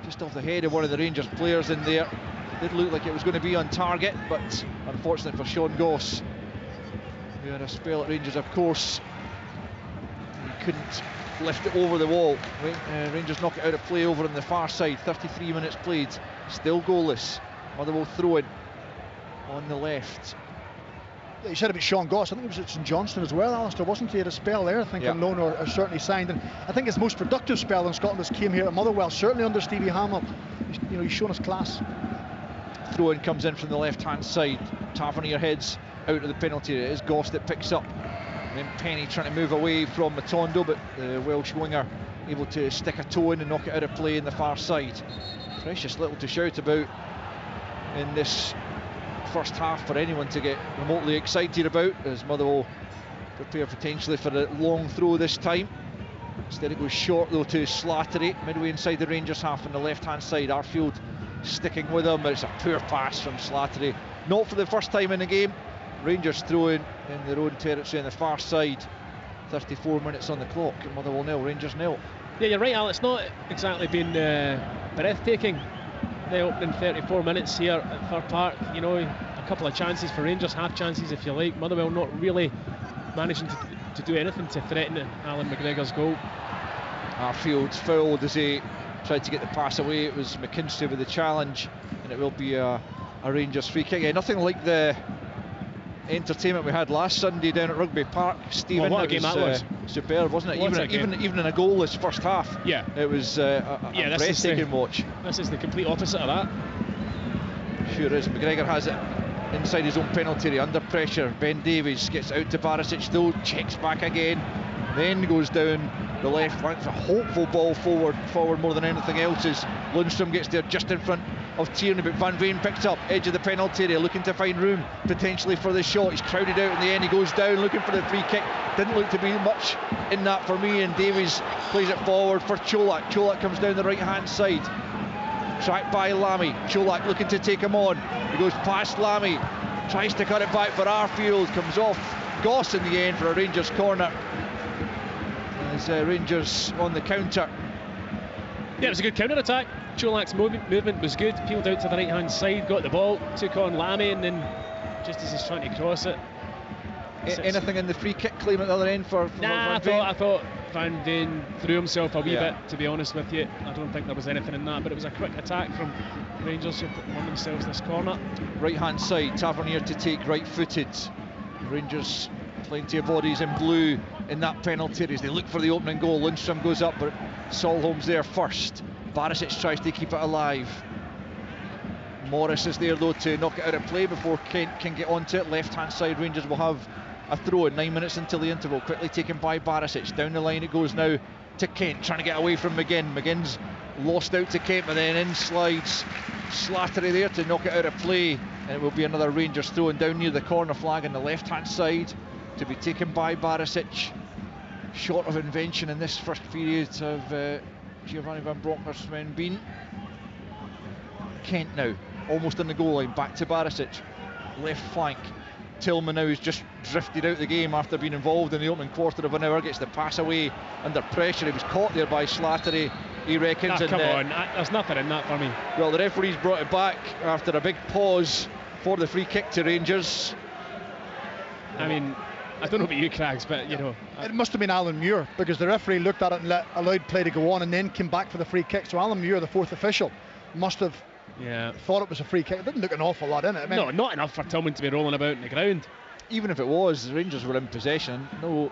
just off the head of one of the Rangers players in there. It did look like it was going to be on target, but unfortunately for Sean Goss, who had a spell at Rangers, of course, he couldn't lift it over the wall. Rangers knock it out of play over on the far side. 33 minutes played, still goalless. Motherwell throw in. on the left. You said about Sean Goss. I think it was at St Johnstone as well, Alistair, wasn't he? He had a spell there, I think, on loan, or certainly signed. And I think his most productive spell in Scotland has came here at Motherwell, certainly under Stevie Hamill. He's shown us class. Throw in comes in from the left-hand side. Tavernier heads out of the penalty area. It is Goss that picks up. And then Penny trying to move away from Matondo, but the Welsh winger able to stick a toe in and knock it out of play in the far side. Precious little to shout about in this first half for anyone to get remotely excited about, as Motherwell prepare potentially for a long throw this time. Instead it goes short though to Slattery, midway inside the Rangers half on the left hand side. Arfield sticking with him, but it's a poor pass from Slattery. Not for the first time in the game. Rangers throwing in their own territory on the far side. 34 minutes on the clock. Motherwell 0, Rangers 0. Yeah, you're right, Al. It's not exactly been breathtaking, the opening 34 minutes here at Fir Park. You know, a couple of chances for Rangers, half chances if you like. Motherwell not really managing to do anything to threaten Alan McGregor's goal. Arfield fouled as he tried to get the pass away. It was McKinstry with the challenge, and it will be a Rangers free kick. Yeah, nothing like the entertainment we had last Sunday down at Rugby Park, Stephen. Well, what a game that was. Superb, wasn't it? Even in a goalless first half. Yeah, it was a breathtaking watch. This is the complete opposite of that. Sure is. McGregor has it inside his own penalty area, under pressure. Ben Davies gets out to Barisic though, checks back again, then goes down the left flank. It's a hopeful ball forward more than anything else, as Lundstrom gets there just in front of Tierney, but Van Veen picks up edge of the penalty area, looking to find room potentially for the shot. He's crowded out in the end. He goes down looking for the free kick. Didn't look to be much in that for me, and Davies plays it forward for Cholak. Cholak comes down the right hand side, tracked by Lamy. Cholak looking to take him on. He goes past Lamy, tries to cut it back for Arfield, comes off Goss in the end for a Rangers corner. As Rangers on the counter. Yeah, it was a good counter attack. Cholak's movement was good, peeled out to the right hand side, got the ball, took on Lamy, and then just as he's trying to cross it. Anything in the free kick claim at the other end for Nah, I thought Van Veen threw himself a wee bit, to be honest with you. I don't think there was anything in that, but it was a quick attack from Rangers who won themselves this corner. Right hand side, Tavernier to take, right footed. Rangers plenty of bodies in blue in that penalty as they look for the opening goal. Lundstrom goes up, but Solholm's there first. Barisic tries to keep it alive. Morris is there though to knock it out of play before Kent can get onto it. Left hand side, Rangers will have a throw in 9 minutes until the interval, quickly taken by Barisic. Down the line it goes now to Kent, trying to get away from McGinn. McGinn's lost out to Kent, but then in slides Slattery there to knock it out of play, and it will be another Rangers throw in down near the corner flag on the left hand side, to be taken by Barisic. Short of invention in this first period of Giovanni Van Bronckhorst's men been. Kent now almost on the goal line, back to Barisic, left flank. Tillman now has just drifted out the game after being involved in the opening quarter of an hour, gets the pass away under pressure. He was caught there by Slattery, he reckons. Come on, there's nothing in that for me. Well, the referee's brought it back after a big pause for the free kick to Rangers. I mean, I don't know about you, Craigs, but you know, it must have been Alan Muir, because the referee looked at it and allowed play to go on and then came back for the free kick. So Alan Muir, the fourth official, must have thought it was a free kick. It didn't look an awful lot in it. No, not enough for Tillman to be rolling about in the ground. Even if it was, the Rangers were in possession. No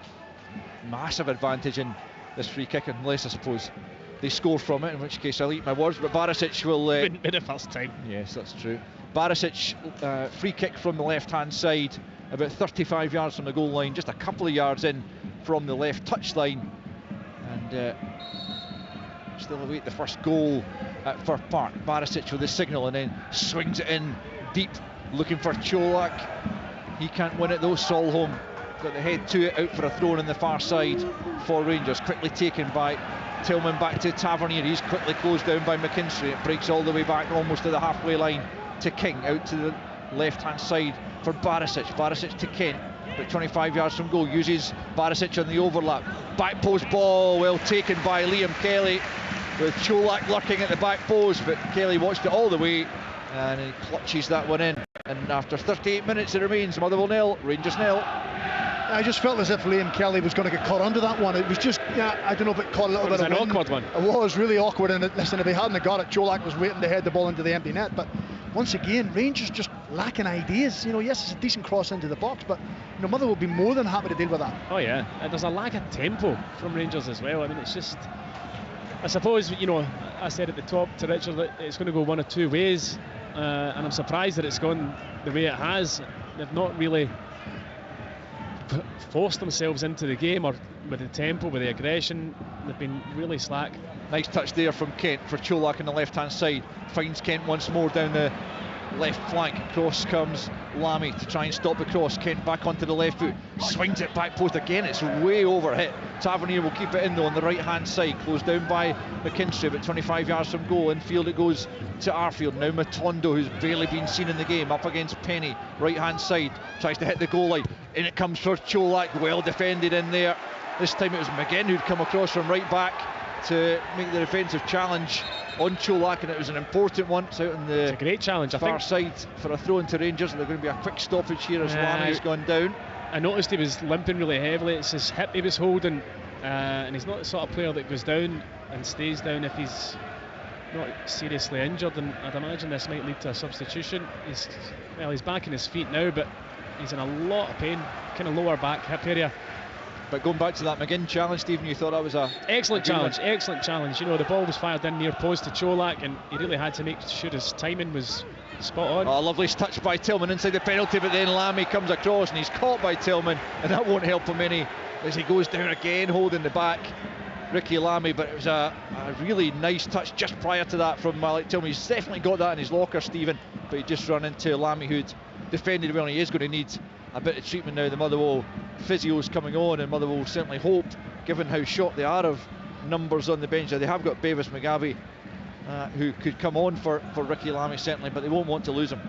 massive advantage in this free kick, unless I suppose they score from it, in which case I'll eat my words. But Barisic will... Wouldn't be the first time. Yes, that's true. Barisic, free kick from the left-hand side, about 35 yards from the goal line, just a couple of yards in from the left touchline. And still await the first goal at Fir Park. Barisic with the signal and then swings it in deep, looking for Cholak. He can't win it though. Solholm got the head to it, out for a throw in the far side for Rangers. Quickly taken by Tillman, back to Tavernier. He's quickly closed down by McKinstry. It breaks all the way back almost to the halfway line to King, out to the left hand side for Barisic. Barisic to Kent, about 25 yards from goal, uses Barisic on the overlap. Back post ball, well taken by Liam Kelly, with Cholak lurking at the back post, but Kelly watched it all the way and he clutches that one in. And after 38 minutes it remains Motherwell 0, Rangers 0. I just felt as if Liam Kelly was going to get caught under that one. It was just, I don't know if it caught a little bit of wind. It was an awkward one. It was really awkward, and listen, if he hadn't got it, Cholak was waiting to head the ball into the empty net. But once again, Rangers just lacking ideas. You know, yes, it's a decent cross into the box, but you know, Motherwell will be more than happy to deal with that. Oh yeah, and there's a lack of tempo from Rangers as well. I mean, it's just, I suppose, you know, I said at the top to Richard that it's going to go one of two ways, and I'm surprised that it's gone the way it has. They've not really forced themselves into the game, or with the tempo, with the aggression. They've been really slack. Nice touch there from Kent for Cholak on the left hand side. Finds Kent once more down the left flank. Cross comes Lamy to try and stop the cross. Kent back onto the left foot, swings it back post again. It's way over hit. Tavernier will keep it in though on the right hand side, closed down by McKinstry, about 25 yards from goal. Infield it goes to Arfield. Now Matondo, who's barely been seen in the game, up against Penny, right hand side, tries to hit the goal line, and it comes for Cholak, well defended in there. This time it was McGinn who'd come across from right back to make the defensive challenge on Cholak, and it was an important one. It's out on the It's a great challenge, far side for a throw into Rangers, and they're going to be a quick stoppage here as Lamy's gone down. I noticed he was limping really heavily. It's his hip he was holding, and he's not the sort of player that goes down and stays down if he's not seriously injured, and I'd imagine this might lead to a substitution. He's back on his feet now, but he's in a lot of pain, kind of lower back hip area. But going back to that McGinn challenge, Stephen, you thought that was excellent challenge. You know, the ball was fired in near post to Cholak, and he really had to make sure his timing was spot on. Oh, lovely touch by Tillman inside the penalty, but then Lamy comes across and he's caught by Tillman, and that won't help him any as he goes down again holding the back, Ricky Lamy. But it was a really nice touch just prior to that from Malik Tillman. He's definitely got that in his locker, Stephen, but he just run into Lamy, who'd defended well, and he is going to need a bit of treatment now. The Motherwell physio's coming on, and Motherwell certainly hope, given how short they are of numbers on the bench. They have got Bevis McGavie, who could come on for Ricky Lamy certainly, but they won't want to lose him.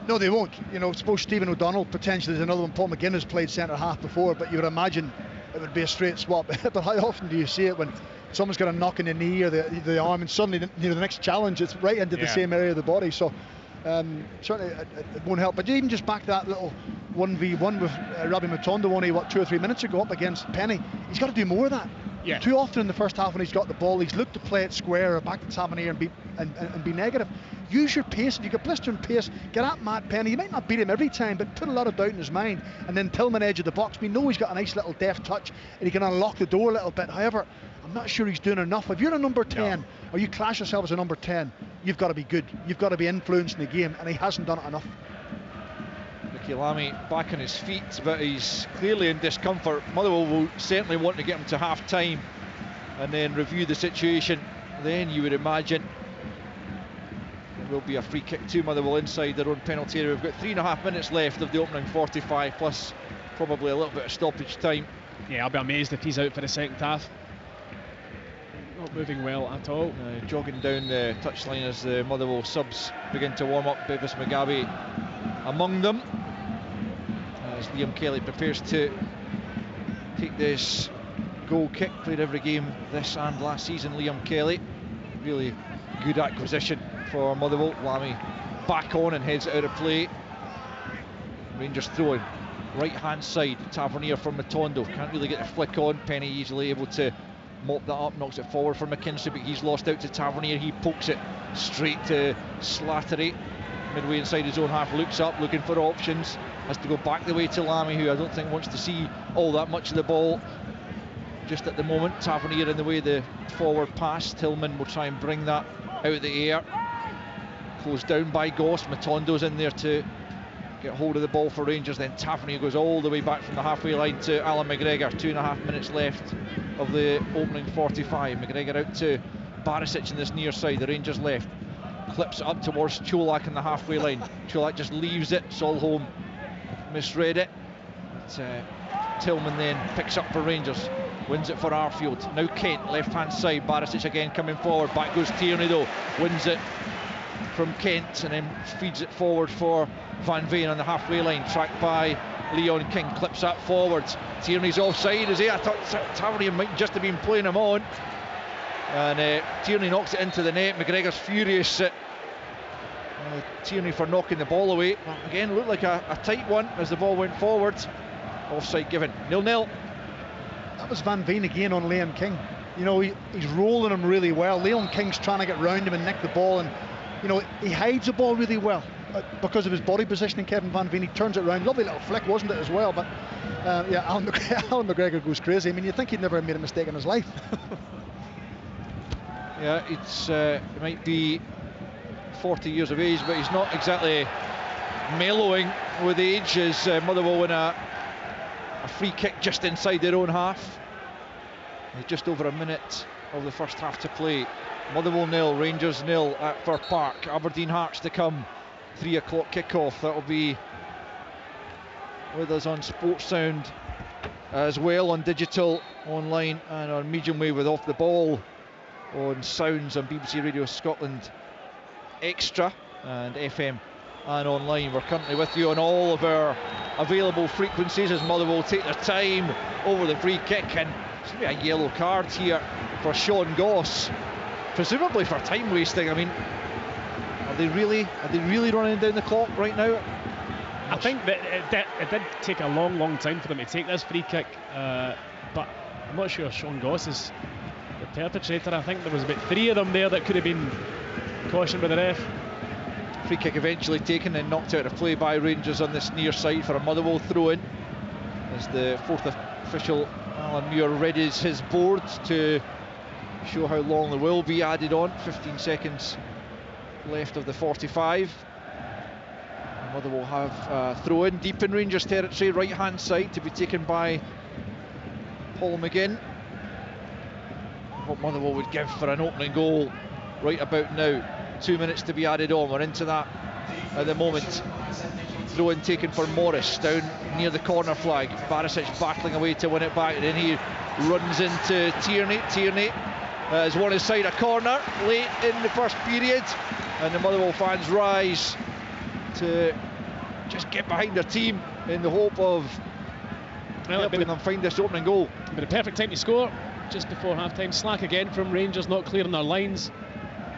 No, they won't. You know, suppose Stephen O'Donnell potentially is another one. Paul McGinn has played centre half before, but you would imagine it would be a straight swap. But how often do you see it when someone's got a knock in the knee or the arm, and suddenly, you know, the next challenge it's right into the same area of the body? So certainly it won't help. But even just back to that little 1v1 with Robbie Matondo only 2 or 3 minutes ago up against Penny, he's got to do more of that. Yeah. Too often in the first half when he's got the ball, he's looked to play it square or back to Tavernier and be negative. Use your pace. If you've got blistering pace, get at Matt Penny. You might not beat him every time, but put a lot of doubt in his mind. And then Tillman edge of the box. We know he's got a nice little deft touch and he can unlock the door a little bit. However, I'm not sure he's doing enough. If you're a number 10 or you class yourself as a number 10, you've got to be good. You've got to be influencing the game, and he hasn't done it enough. Ricky Lamy back on his feet, but he's clearly in discomfort. Motherwell will certainly want to get him to half time and then review the situation. Then you would imagine there will be a free kick to Motherwell inside their own penalty area. We've got 3.5 minutes left of the opening 45, plus probably a little bit of stoppage time. Yeah, I'll be amazed if he's out for the second half. Not moving well at all. Jogging down the touchline as the Motherwell subs begin to warm up. Bevis McGavie among them, as Liam Kelly prepares to take this goal kick. Played every game this and last season, Liam Kelly. Really good acquisition for Motherwell. Lamy back on and heads it out of play. Rangers throwing right hand side. Tavernier from Matondo, can't really get the flick on. Penny easily able to mop that up, knocks it forward for McKinstry, but he's lost out to Tavernier. He pokes it straight to Slattery, midway inside his own half, looks up looking for options, has to go back the way to Lamy, who I don't think wants to see all that much of the ball just at the moment. Tavernier in the way, the forward pass. Tillman will try and bring that out of the air, closed down by Goss. Matondo's in there to get hold of the ball for Rangers. Then Tavernier goes all the way back from the halfway line to Alan McGregor. 2.5 minutes left of the opening 45. McGregor out to Barisic in this near side. The Rangers left, clips it up towards Cholak in the halfway line. Cholak just leaves it. Solholm misread it, but Tillman then picks up for Rangers, wins it for Arfield. Now Kent, left hand side. Barisic again coming forward. Back goes Tierney though, wins it from Kent and then feeds it forward for Van Veen on the halfway line, tracked by Leon King. Clips that forward. Tierney's offside, is he? I thought Tavernier might just have been playing him on, and Tierney knocks it into the net. McGregor's furious at Tierney for knocking the ball away. Again, looked like a tight one as the ball went forward. Offside given. 0-0. That was Van Veen again on Leon King. You know, he's rolling him really well. Leon King's trying to get round him and nick the ball, and you know, he hides the ball really well. because of his body positioning, Kevin Van Veen, he turns it around. Lovely little flick, wasn't it, as well? But yeah, Alan McGregor goes crazy. I mean, you'd think he'd never made a mistake in his life. Yeah, it might be 40 years of age, but he's not exactly mellowing with age as Motherwell win a free kick just inside their own half. Just over a minute of the first half to play. Motherwell 0, Rangers 0 at Fir Park. Aberdeen Hearts to come. 3 o'clock kickoff. That'll be with us on Sports Sound as well, on digital, online, and on medium wave with Off the Ball on Sounds on BBC Radio Scotland Extra and FM and online. We're currently with you on all of our available frequencies as Motherwell take their time over the free kick, and there's going to be a yellow card here for Sean Goss, presumably for time wasting. I mean, are they really running down the clock right now? I think that it did take a long time for them to take this free kick, but I'm not sure Sean Goss is the perpetrator. I think there was about 3 of them there that could have been cautioned by the ref. Free kick eventually taken and knocked out of play by Rangers on this near side for a Motherwell throw-in as the 4th official, Alan Muir, readies his board to show how long there will be added on. 15 seconds left of the 45. Motherwell have a throw-in deep in Rangers territory, right hand side, to be taken by Paul McGinn. What Motherwell would give for an opening goal right about now. 2 minutes to be added on. We're into that at the moment. Throw-in taken for Morris down near the corner flag. Barisic battling away to win it back, and then he runs into Tierney. Tierney has won his side a corner late in the first period, and the Motherwell fans rise to just get behind their team in the hope of helping them find this opening goal. But a perfect time to score just before half-time. Slack again from Rangers, not clearing their lines.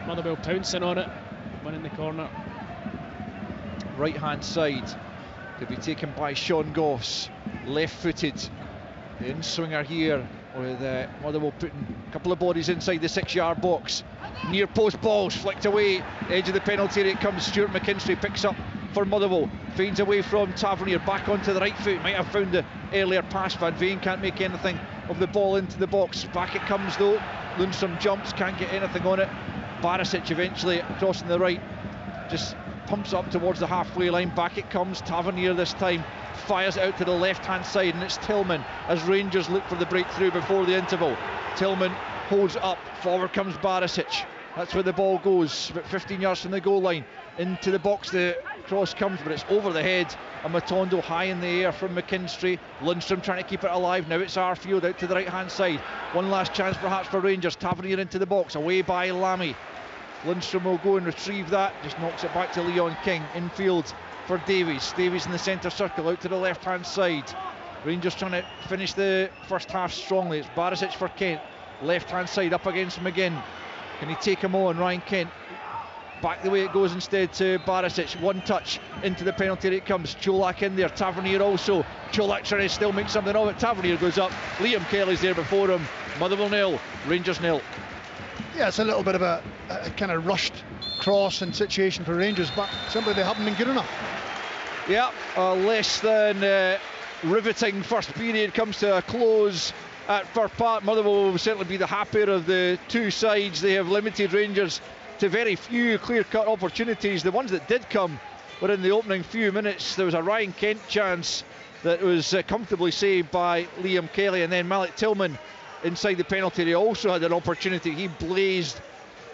Motherwell pouncing on it, one in the corner. Right hand side could be taken by Sean Goss, left-footed in swinger here, with Motherwell putting a couple of bodies inside the 6-yard box. Near post balls flicked away, edge of the penalty area it comes. Stuart McKinstry picks up for Motherwell, feeds away from Tavernier, back onto the right foot, might have found the earlier pass. Van Veen can't make anything of the ball into the box. Back it comes though, Lundstrom jumps, can't get anything on it. Barisic eventually crossing the right, just pumps up towards the halfway line. Back it comes, Tavernier this time fires it out to the left hand side, and it's Tillman as Rangers look for the breakthrough before the interval. Tillman holds up, forward comes Barisic. That's where the ball goes, about 15 yards from the goal line. Into the box the cross comes, but it's over the head. A Matondo high in the air from McKinstry. Lundstrom trying to keep it alive. Now it's Arfield out to the right hand side. One last chance perhaps for Rangers. Tavernier into the box, away by Lamy. Lundstrom will go and retrieve that, just knocks it back to Leon King. Infield for Davies. Davies in the centre circle, out to the left hand side. Rangers trying to finish the first half strongly. It's Barisic for Kent, left hand side up against McGinn. Can he take him on? Ryan Kent back the way it goes instead to Barisic. One touch into the penalty area it comes. Cholak in there, Tavernier also. Cholak trying to still make something of it. Tavernier goes up, Liam Kelly's there before him. Motherwell 0, Rangers 0. Yeah, it's a little bit of a kind of rushed cross and situation for Rangers, but simply they haven't been good enough. Yeah, less than riveting first period comes to a close at Fir Park. Motherwell will certainly be the happier of the two sides. They have limited Rangers to very few clear-cut opportunities. The ones that did come were in the opening few minutes. There was a Ryan Kent chance that was comfortably saved by Liam Kelly, and then Malik Tillman inside the penalty area also had an opportunity. He blazed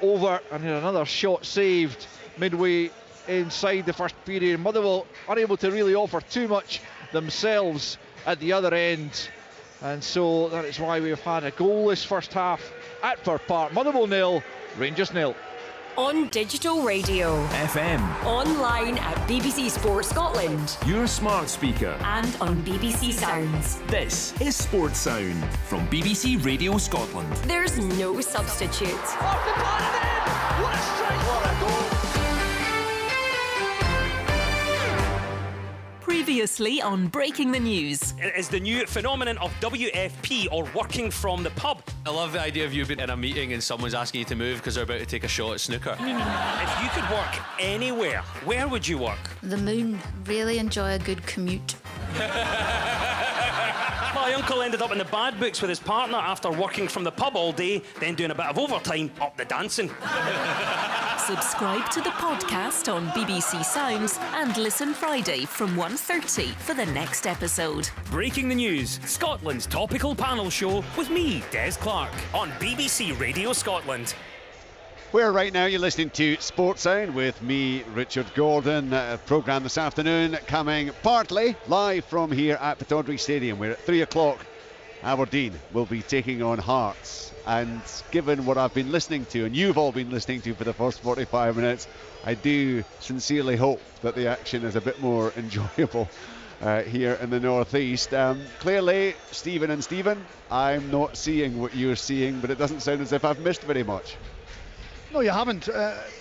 over, and then another shot saved midway inside the first period. Motherwell unable to really offer too much themselves at the other end, and so that is why we've had a goalless first half at Fir Park. Motherwell 0, Rangers 0. On digital radio, FM, online at BBC Sports Scotland, your smart speaker, and on BBC Sounds. This is Sports Sound from BBC Radio Scotland. There's no substitute. Off the ball and in! What a strike! What a goal! Previously on Breaking the News, is the new phenomenon of WFP, or working from the pub. I love the idea of you being in a meeting and someone's asking you to move because they're about to take a shot at snooker. If you could work anywhere, where would you work? The moon. Really enjoy a good commute. My uncle ended up in the bad books with his partner after working from the pub all day, then doing a bit of overtime up the dancing. Subscribe to the podcast on BBC Sounds and listen Friday from 1:30 for the next episode. Breaking the news, Scotland's topical panel show with me, Des Clark, on BBC Radio Scotland. Where right now you're listening to Sports Sound with me, Richard Gordon. A programme this afternoon coming partly live from here at Pittodrie Stadium, where at 3 o'clock Aberdeen will be taking on Hearts. And given what I've been listening to, and you've all been listening to for the first 45 minutes, I do sincerely hope that the action is a bit more enjoyable here in the northeast. Clearly, Stephen and Stephen, I'm not seeing what you're seeing, but it doesn't sound as if I've missed very much. No, you haven't,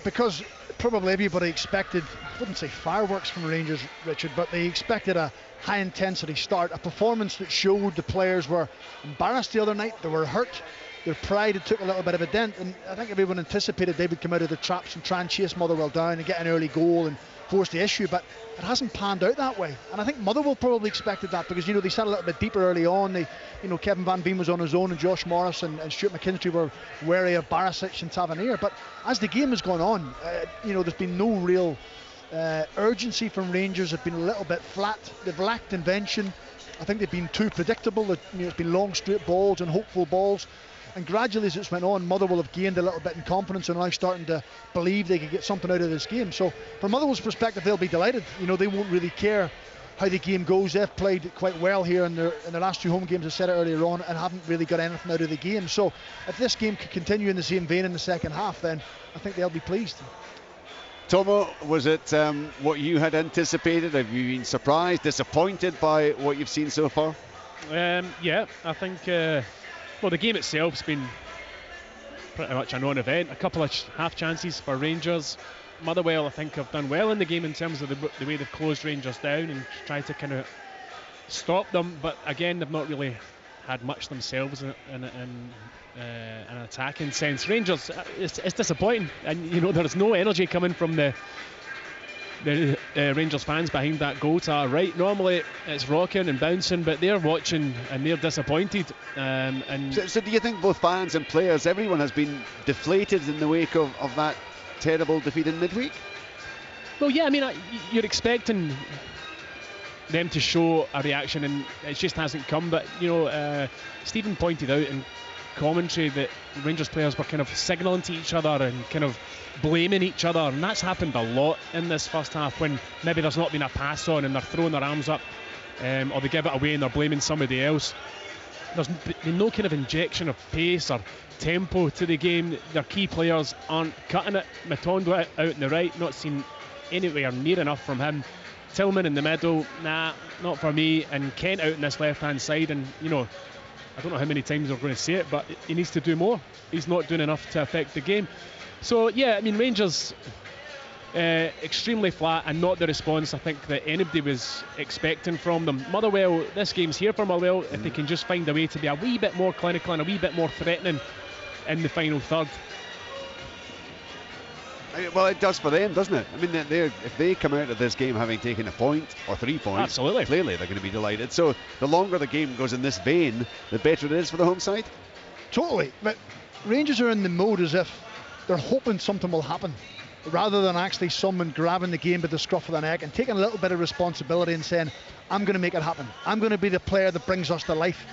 because probably everybody expected, I wouldn't say fireworks from Rangers, Richard, but they expected a high-intensity start, a performance that showed the players were embarrassed the other night, they were hurt, their pride had took a little bit of a dent, and I think everyone anticipated they would come out of the traps and try and chase Motherwell down and get an early goal and force the issue, but it hasn't panned out that way. And I think Motherwell probably expected that, because they sat a little bit deeper early on. They, Kevin Van Veen was on his own, and Josh Morris and Stuart McKinstry were wary of Barisic and Tavernier. But as the game has gone on, there's been no real urgency from Rangers. They've been a little bit flat. They've lacked invention. I think they've been too predictable. It's been long straight balls and hopeful balls. And gradually, as it's went on, Motherwell have gained a little bit in confidence and are now starting to believe they could get something out of this game. So from Motherwell's perspective, they'll be delighted. They won't really care how the game goes. They've played quite well here in their last two home games, I said it earlier on, and haven't really got anything out of the game. So if this game could continue in the same vein in the second half, then I think they'll be pleased. Tomo, was it what you had anticipated? Have you been surprised, disappointed by what you've seen so far? Yeah, I think... Well, the game itself's been pretty much a non-event. A couple of half chances for Rangers. Motherwell, I think, have done well in the game in terms of the way they've closed Rangers down and tried to kind of stop them. But again, they've not really had much themselves in an attacking sense. Rangers, it's disappointing, and there's no energy coming from the Rangers fans behind that goal tower. Right, normally it's rocking and bouncing, but they're watching and they're disappointed. So do you think both fans and players, everyone has been deflated in the wake of that terrible defeat in midweek? Well, yeah, I mean, you're expecting them to show a reaction, and it just hasn't come. But Stephen pointed out in commentary that Rangers players were kind of signalling to each other and kind of blaming each other, and that's happened a lot in this first half, when maybe there's not been a pass on and they're throwing their arms up, or they give it away and they're blaming somebody else. There's been no kind of injection of pace or tempo to the game. Their key players aren't cutting it. Matondo out in the right, not seen anywhere near enough from him. Tillman in the middle, nah, not for me. And Kent out in this left hand side, and I don't know how many times we're going to say it, but he needs to do more. He's not doing enough to affect the game. So yeah, I mean, Rangers extremely flat, and not the response I think that anybody was expecting from them. Motherwell, this game's here for Motherwell if they can just find a way to be a wee bit more clinical and a wee bit more threatening in the final third. Well, it does for them, doesn't it? I mean, if they come out of this game having taken a point or 3 points, absolutely, clearly they're going to be delighted. So the longer the game goes in this vein, the better it is for the home side. Totally, but Rangers are in the mode as if they're hoping something will happen, rather than actually someone grabbing the game by the scruff of the neck and taking a little bit of responsibility and saying, I'm going to make it happen. I'm going to be the player that brings us to life.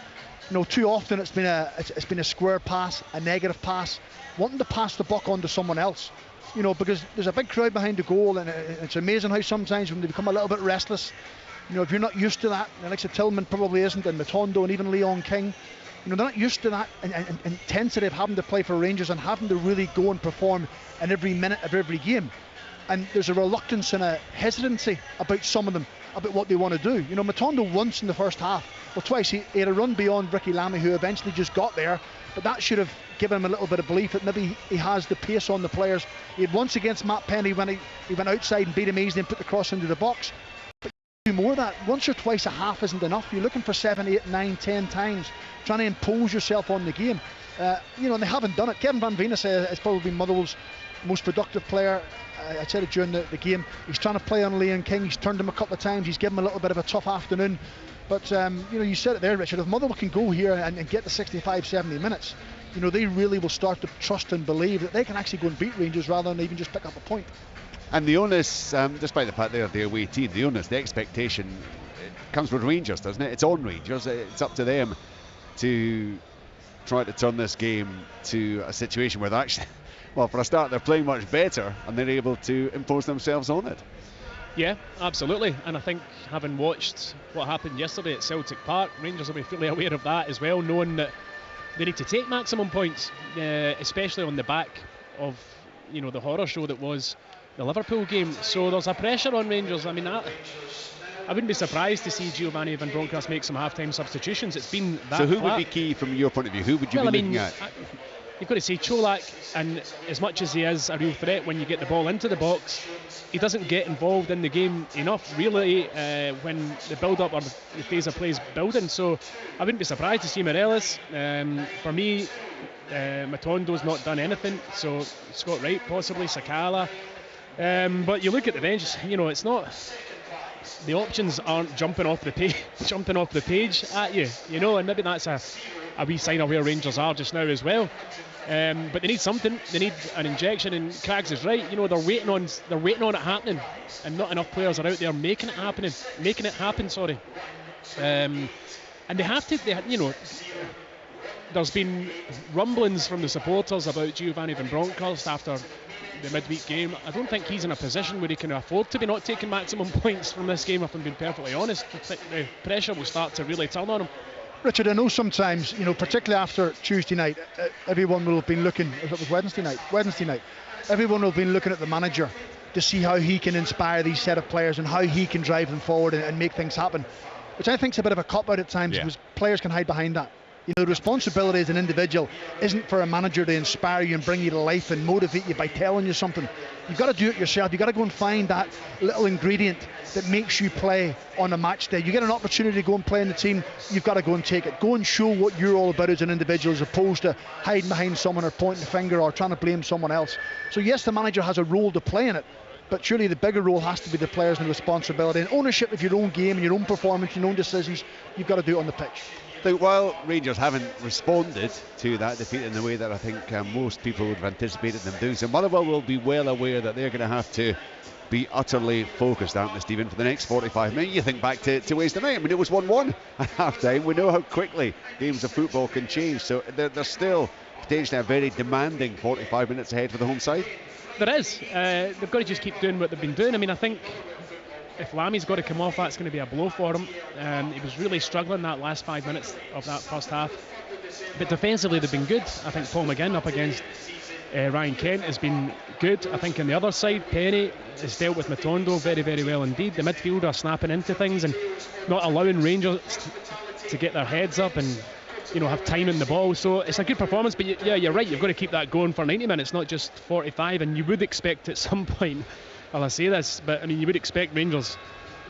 Too often it's been a square pass, a negative pass, wanting to pass the buck on to someone else. Because there's a big crowd behind the goal, and it's amazing how sometimes when they become a little bit restless, if you're not used to that, and like I said, Tillman probably isn't, and Matondo and even Leon King, they're not used to that intensity of having to play for Rangers and having to really go and perform in every minute of every game. And there's a reluctance and a hesitancy about some of them, about what they want to do. Matondo once in the first half, or twice, he had a run beyond Ricky Lamy, who eventually just got there, but that should have given him a little bit of belief that maybe he has the pace on the players. He had once against Matt Penny when he went outside and beat him easily and put the cross into the box. But too more of that. Once or twice a half isn't enough. You're looking for 7, 8, 9, 10 times, trying to impose yourself on the game. And they haven't done it. Kevin Van Venus has probably been Motherwell's most productive player. I said it during the game. He's trying to play on Liam King. He's turned him a couple of times. He's given him a little bit of a tough afternoon. But, you said it there, Richard. If Motherwell can go here and get the 65, 70 minutes, they really will start to trust and believe that they can actually go and beat Rangers rather than even just pick up a point. And the onus, despite the fact they're the away team, the onus, the expectation, it comes with Rangers, doesn't it? It's on Rangers. It's up to them to try to turn this game to a situation where they're actually, well, for a start, they're playing much better and they're able to impose themselves on it. Yeah, absolutely. And I think having watched what happened yesterday at Celtic Park, Rangers will be fully aware of that as well, knowing that they need to take maximum points, especially on the back of the horror show that was the Liverpool game. So there's a pressure on Rangers. I mean, I wouldn't be surprised to see Giovanni Van Bronckhorst make some half-time substitutions. It's been that. So who flat. would be key from your point of view? Who would you be looking at? You've got to say Čolak, and as much as he is a real threat when you get the ball into the box, he doesn't get involved in the game enough really when the build-up or the phase of play is building. So I wouldn't be surprised to see Morelos. For me, Matondo's not done anything, so Scott Wright possibly, Sakala. But you look at the bench, it's not. The options aren't jumping off the page at you, and maybe that's a wee sign of where Rangers are just now as well. But they need something. They need an injection, and Craggs is right. They're waiting on it happening, and not enough players are out there making it happen. Sorry, and they have to. There's been rumblings from the supporters about Giovanni Van Bronckhorst after the midweek game. I don't think he's in a position where he can afford to be not taking maximum points from this game, if I'm being perfectly honest. I think the pressure will start to really turn on him. Richard, I know sometimes, particularly after Tuesday night, everyone will have been looking, if it was Wednesday night, everyone will have been looking at the manager to see how he can inspire these set of players and how he can drive them forward and make things happen, which I think is a bit of a cop-out at times, because players can hide behind that. The responsibility as an individual isn't for a manager to inspire you and bring you to life and motivate you by telling you something. You've got to do it yourself. You've got to go and find that little ingredient that makes you play on a match day. You get an opportunity to go and play in the team, you've got to go and take it. Go and show what you're all about as an individual, as opposed to hiding behind someone or pointing the finger or trying to blame someone else. So yes, the manager has a role to play in it, but surely the bigger role has to be the players and the responsibility and ownership of your own game and your own performance, your own decisions. You've got to do it on the pitch. Look, while Rangers haven't responded to that defeat in the way that I think most people would have anticipated them doing, so Motherwell will be well aware that they're going to have to be utterly focused, aren't they, Stephen, for the next 45 minutes? You think back to Wednesday night. I mean, it was 1-1 at half-time. We know how quickly games of football can change, so there's still potentially a very demanding 45 minutes ahead for the home side. There is. They've got to just keep doing what they've been doing. I mean, I think if Lammy's got to come off, that's going to be a blow for him. He was really struggling that last 5 minutes of that first half. But defensively, they've been good. I think Paul McGinn up against Ryan Kent has been good. I think on the other side, Penny has dealt with Matondo very, very well indeed. The midfield are snapping into things and not allowing Rangers to get their heads up and have time in the ball. So it's a good performance, but you're right, you've got to keep that going for 90 minutes, not just 45. And you would expect at some point, well, I say this, but I mean, you would expect Rangers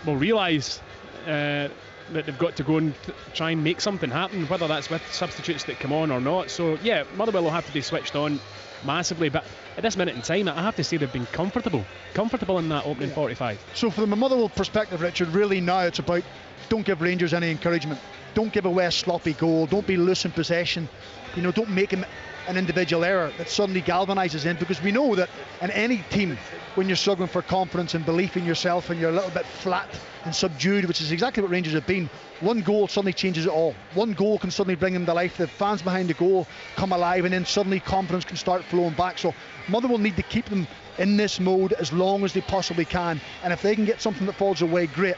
will realise that they've got to go and try and make something happen, whether that's with substitutes that come on or not. So yeah, Motherwell will have to be switched on massively, but at this minute in time, I have to say they've been comfortable in that opening 45. So from a Motherwell perspective, Richard, really now it's about don't give Rangers any encouragement. Don't give away a sloppy goal. Don't be loose in possession. Don't make him an individual error that suddenly galvanises him, because we know that in any team, when you're struggling for confidence and belief in yourself and you're a little bit flat and subdued, which is exactly what Rangers have been, one goal suddenly changes it all. One goal can suddenly bring them to life. The fans behind the goal come alive, and then suddenly confidence can start flowing back. So Motherwell need to keep them in this mode as long as they possibly can, and if they can get something that falls away, great.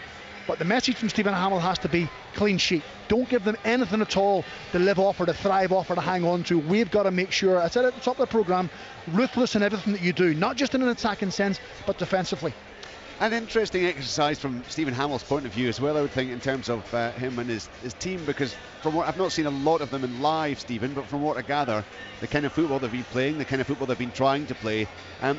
But the message from Stephen Hamill has to be clean sheet. Don't give them anything at all to live off or to thrive off or to hang on to. We've got to make sure, I said at the top of the programme, ruthless in everything that you do, not just in an attacking sense, but defensively. An interesting exercise from Stephen Hamill's point of view as well, I would think, in terms of him and his team, because from what I've not seen a lot of them in live, Stephen, but from what I gather, the kind of football they've been playing, the kind of football they've been trying to play,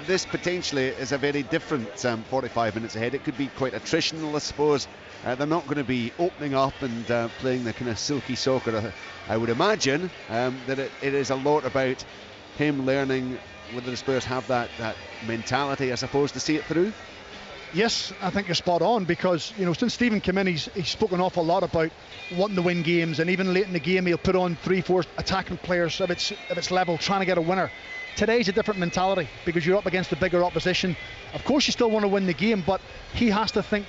this potentially is a very different 45 minutes ahead. It could be quite attritional, I suppose, they're not going to be opening up and playing the kind of silky soccer. I would imagine that it is a lot about him learning whether the Spurs have that mentality, I suppose, to see it through. Yes, I think you're spot on, because since Stephen came in, he's spoken an awful lot about wanting to win games, and even late in the game he'll put on 3-4 attacking players of its level, trying to get a winner. Today's a different mentality, because you're up against the bigger opposition. Of course you still want to win the game, but he has to think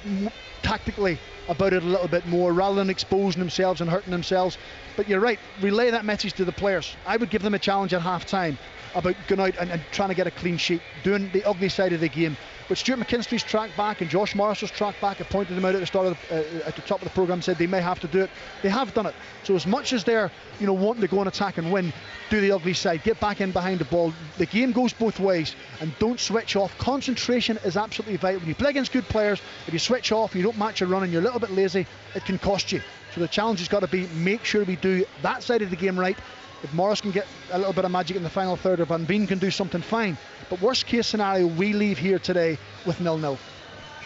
tactically about it a little bit more, rather than exposing themselves and hurting themselves. But you're right, relay that message to the players. I would give them a challenge at half time about going out and trying to get a clean sheet, doing the ugly side of the game. But Stuart McKinstry's track back and Josh Morris's track back have pointed them out at the start of at the top of the programme, said they may have to do it. They have done it. So as much as they're wanting to go and attack and win, do the ugly side, get back in behind the ball. The game goes both ways, and don't switch off. Concentration is absolutely vital. When you play against good players, if you switch off, you don't match your run and you're a little bit lazy, it can cost you. So the challenge has got to be, make sure we do that side of the game right. If Morris can get a little bit of magic in the final third, or Van Veen can do something, fine. But worst case scenario, we leave here today with 0-0.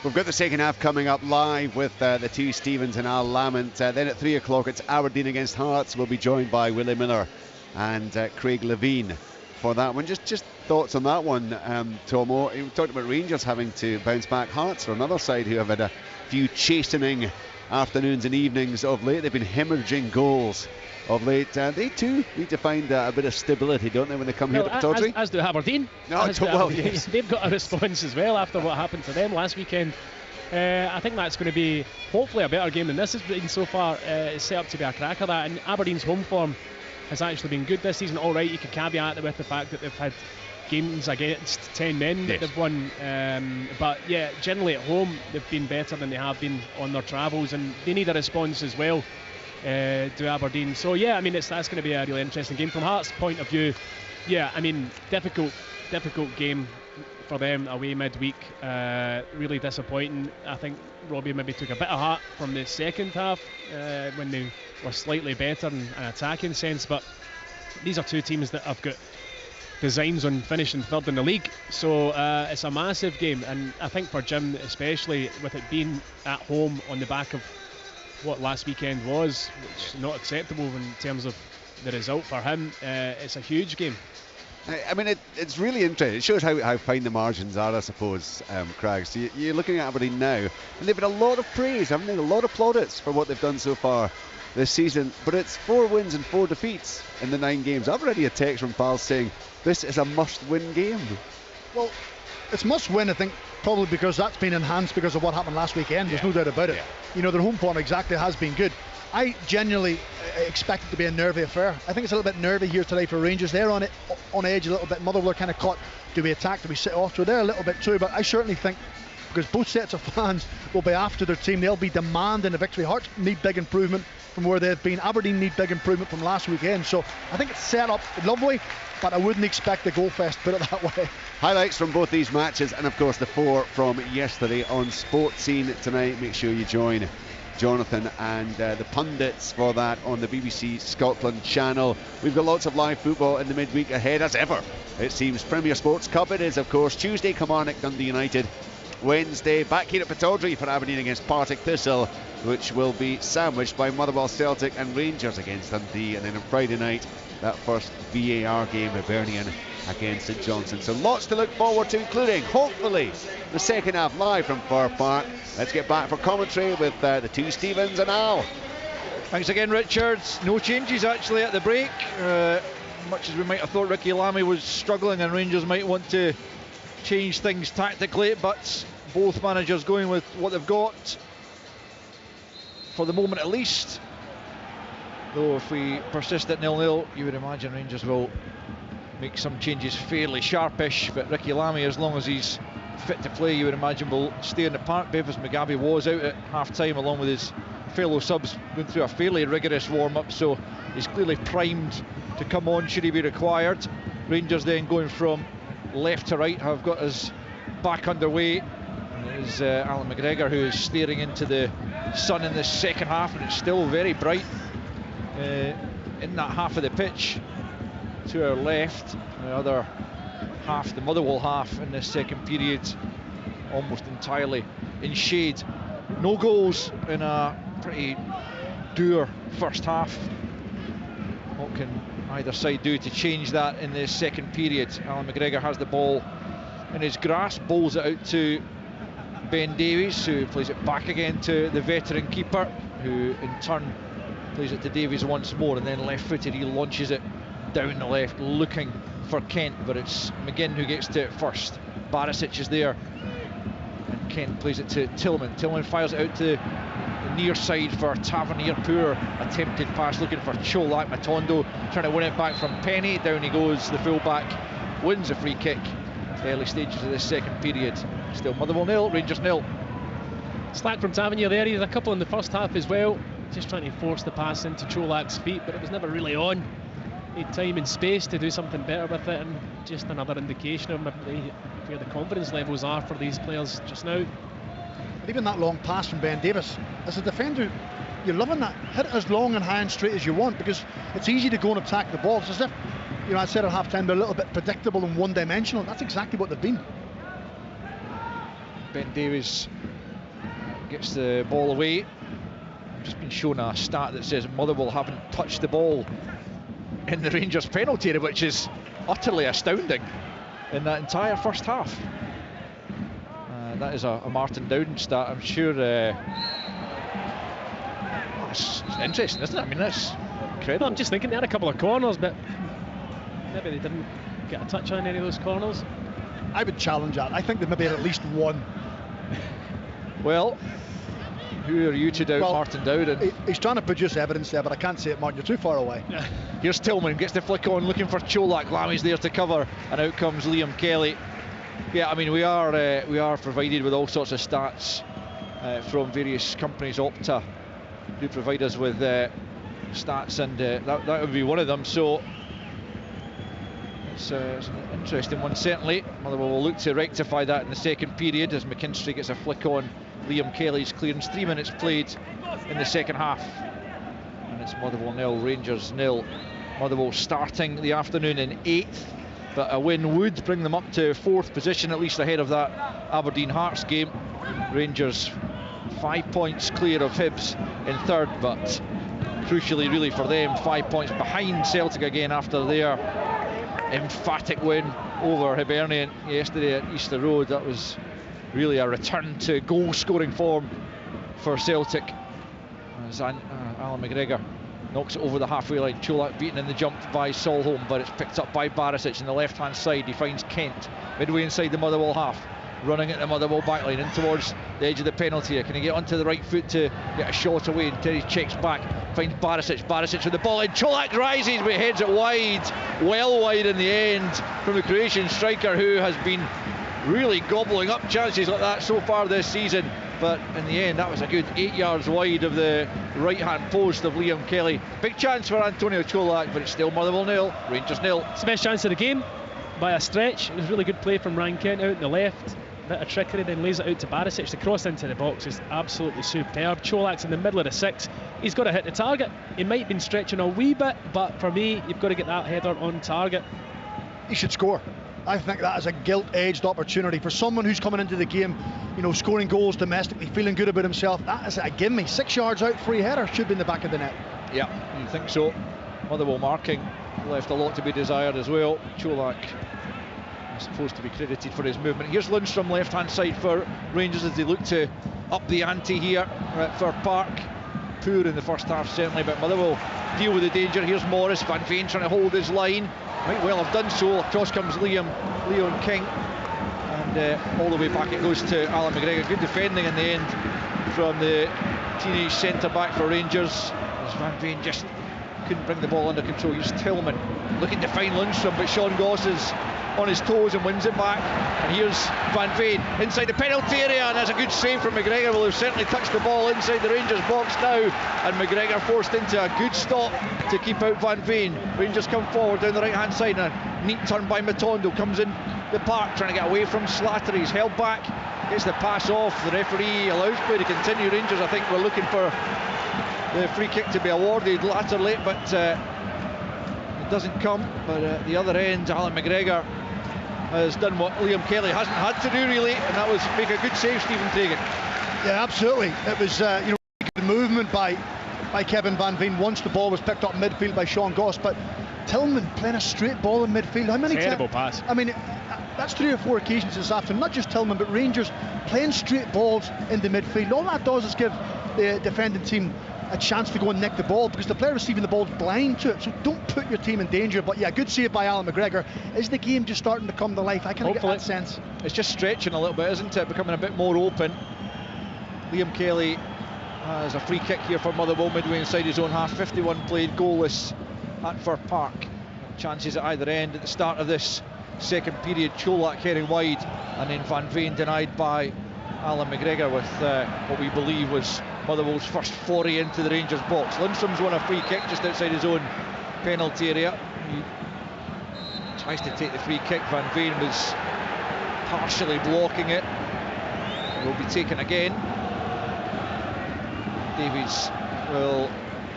We've got the second half coming up live with the two Stevens and Al Lamont. Then at 3 o'clock it's Aberdeen against Hearts. We'll be joined by Willie Miller and Craig Levine for that one. Just thoughts on that one, Tomo. We talked about Rangers having to bounce back. Hearts are another side who have had a few chastening afternoons and evenings of late. They've been hemorrhaging goals of late. They too need to find a bit of stability, don't they, when they come here to Pittodrie? As do Aberdeen. Yes. They've got a response as well after what happened to them last weekend. I think that's going to be hopefully a better game than this has been so far. It's set up to be a cracker, that, and Aberdeen's home form has actually been good this season. All right, you could caveat it with the fact that they've had games against 10 men that they've won, but yeah, generally at home they've been better than they have been on their travels, and they need a response as well to Aberdeen. So yeah, I mean that's going to be a really interesting game from Hearts' point of view. Yeah, I mean difficult game for them away midweek. Really disappointing. I think Robbie maybe took a bit of heart from the second half when they were slightly better in an attacking sense, but these are two teams that have got designs on finishing third in the league, so it's a massive game, and I think for Jim especially, with it being at home on the back of what last weekend was, which is not acceptable in terms of the result for him, it's a huge game. I mean, it's really interesting. It shows how fine the margins are, I suppose, Craig. So you're looking at Aberdeen now, and they've had a lot of praise, haven't they? A lot of plaudits for what they've done so far this season, but it's 4 wins and 4 defeats in the 9 games. I've already a text from pals saying this is a must-win game. Well, it's must-win, I think, probably because that's been enhanced because of what happened last weekend. There's no doubt about it. Their home form exactly has been good. I genuinely expect it to be a nervy affair. I think it's a little bit nervy here today for Rangers. They're on edge a little bit. Motherwell are kind of caught. Do we attack? Do we sit off? So they're a little bit too. But I certainly think, because both sets of fans will be after their team, they'll be demanding a victory. Hearts need big improvement from where they've been. Aberdeen need big improvement from last weekend. So I think it's set up lovely, but I wouldn't expect a goal fest, put it that way. Highlights from both these matches, and of course the 4 from yesterday on Sports Scene tonight. Make sure you join Jonathan and the pundits for that on the BBC Scotland channel. We've got lots of live football in the midweek ahead, as ever. It seems Premier Sports Cup. It is, of course, Tuesday Kilmarnock Dundee United, Wednesday back here at Pittodrie for Aberdeen against Partick Thistle, which will be sandwiched by Motherwell Celtic and Rangers against Dundee, and then on Friday night that first VAR game, Hibernian against St Johnstone. So lots to look forward to, including hopefully the second half live from Fir Park. Let's get back for commentary with the two Stevens and Al. Thanks again, Richard. No changes actually at the break, much as we might have thought Ricky Lamy was struggling and Rangers might want to change things tactically, but both managers going with what they've got for the moment at least. Though if we persist at 0-0, you would imagine Rangers will make some changes fairly sharpish, but Ricky Lamy, as long as he's fit to play, you would imagine will stay in the park. Bevis Mugabe was out at half-time along with his fellow subs, going through a fairly rigorous warm-up, so he's clearly primed to come on should he be required. Rangers then going from left to right have got us back underway. It is Alan McGregor who is staring into the sun in the second half, and it's still very bright in that half of the pitch to our left. The other half, the Motherwell half in this second period, almost entirely in shade. No goals in a pretty dour first half. What can either side do to change that in the second period? Alan McGregor has the ball in his grasp, bowls it out to Ben Davies, who plays it back again to the veteran keeper, who in turn plays it to Davies once more, and then left-footed he launches it down the left looking for Kent, but it's McGinn who gets to it first. Barisic is there and Kent plays it to Tillman. Tillman fires it out to the near side for Tavernier. Poor attempted pass looking for Cholak. Matondo trying to win it back from Penny. Down he goes, the full-back wins a free kick at the early stages of this second period. Still Motherwell 0, Rangers 0. Slack from Tavernier there. He had a couple in the first half as well, just trying to force the pass into Cholak's feet, but it was never really on. He had time and space to do something better with it, and just another indication of where the confidence levels are for these players just now. But even that long pass from Ben Davies, as a defender, you're loving that. Hit it as long and high and straight as you want, because it's easy to go and attack the ball. It's as if, I said at half time, they're a little bit predictable and one-dimensional. That's exactly what they've been. Ben Davies gets the ball away. I've just been shown a stat that says Motherwell haven't touched the ball in the Rangers penalty area, which is utterly astounding in that entire first half. That is a Martin Dowden stat. I'm sure it's interesting, isn't it? I mean, that's incredible. Well, I'm just thinking they had a couple of corners, but maybe they didn't get a touch on any of those corners. I would challenge that. I think they maybe had at least one. Well, who are you to doubt Martin Dowden? He's trying to produce evidence there, but I can't say it, Martin. You're too far away. Here's Tillman, gets the flick on, looking for Cholak. Lammy's there to cover, and out comes Liam Kelly. Yeah, I mean, we are provided with all sorts of stats from various companies. Opta do provide us with stats, and that would be one of them. So it's an interesting one, certainly. Motherwell will look to rectify that in the second period as McKinstry gets a flick on Liam Kelly's clearance. 3 minutes played in the second half, and it's Motherwell 0, Rangers 0. Motherwell starting the afternoon in 8th, but a win would bring them up to 4th position, at least ahead of that Aberdeen Hearts game. Rangers 5 points clear of Hibs in 3rd, but crucially really for them, 5 points behind Celtic again after their emphatic win over Hibernian yesterday at Easter Road. That was really a return to goal scoring form for Celtic as Alan McGregor knocks it over the halfway line. Cholak beaten in the jump by Solholm, but it's picked up by Barisic on the left hand side. He finds Kent midway inside the Motherwell half, running at the Motherwell backline in towards the edge of the penalty area. Can he get onto the right foot to get a shot away? And Terry checks back, finds Barisic with the ball in. Cholak rises but heads it wide, well wide in the end from the Croatian striker, who has been really gobbling up chances like that so far this season, but in the end that was a good 8 yards wide of the right hand post of Liam Kelly. Big chance for Antonio Cholak, but it's still Motherwell 0, Rangers 0. It's the best chance of the game by a stretch. It was really good play from Ryan Kent out in the left, bit of trickery, then lays it out to Barisic. The cross into the box is absolutely superb. Cholak's in the middle of the 6. He's got to hit the target. He might have been stretching a wee bit, but for me, you've got to get that header on target. He should score. I think that is a gilt-edged opportunity for someone who's coming into the game, scoring goals domestically, feeling good about himself. That is a gimme. 6 yards out, free header, should be in the back of the net. Yeah, you think so. Motherwell marking left a lot to be desired as well. Cholak is supposed to be credited for his movement. Here's Lundstrom left hand side for Rangers as they look to up the ante here for Park. Poor in the first half certainly, but Motherwell deal with the danger. Here's Morris, Van Veen trying to hold his line. Might well have done so. Across comes Leon King, and all the way back it goes to Alan McGregor. Good defending in the end from the teenage centre back for Rangers, as Van Veen just couldn't bring the ball under control. Here's Tillman looking to find Lundstrom, but Sean Goss is on his toes and wins it back. And here's Van Veen inside the penalty area, and there's a good save from McGregor. Well, they've certainly touched the ball inside the Rangers box now, and McGregor forced into a good stop to keep out Van Veen. Rangers come forward down the right hand side, and a neat turn by Matondo comes in the park trying to get away from Slattery. He's held back, gets the pass off. The referee allows play to continue. Rangers, I think, were looking for the free kick to be awarded latterly, but it doesn't come. But at the other end, Alan McGregor has done what Liam Kelly hasn't had to do really, and that was make a good save, Stephen Tragan. Yeah, absolutely. It was good movement by Kevin Van Veen once the ball was picked up midfield by Sean Goss, but Tillman playing a straight ball in midfield. How many terrible pass? I mean, that's 3 or 4 occasions this afternoon. Not just Tillman, but Rangers playing straight balls into midfield. All that does is give the defending team a chance to go and nick the ball, because the player receiving the ball is blind to it. So don't put your team in danger. But yeah, good save by Alan McGregor. Is the game just starting to come to life? I kind of get that sense. It's just stretching a little bit, isn't it? Becoming a bit more open. Liam Kelly has a free kick here for Motherwell, midway inside his own half. 51 played, goalless at Fir Park. Chances at either end at the start of this second period. Cholak heading wide, and then Van Veen denied by Alan McGregor with what we believe was Motherwell's first foray into the Rangers box. Lindstrom's won a free kick just outside his own penalty area. He tries to take the free kick. Van Veen was partially blocking it. It will be taken again. Davies will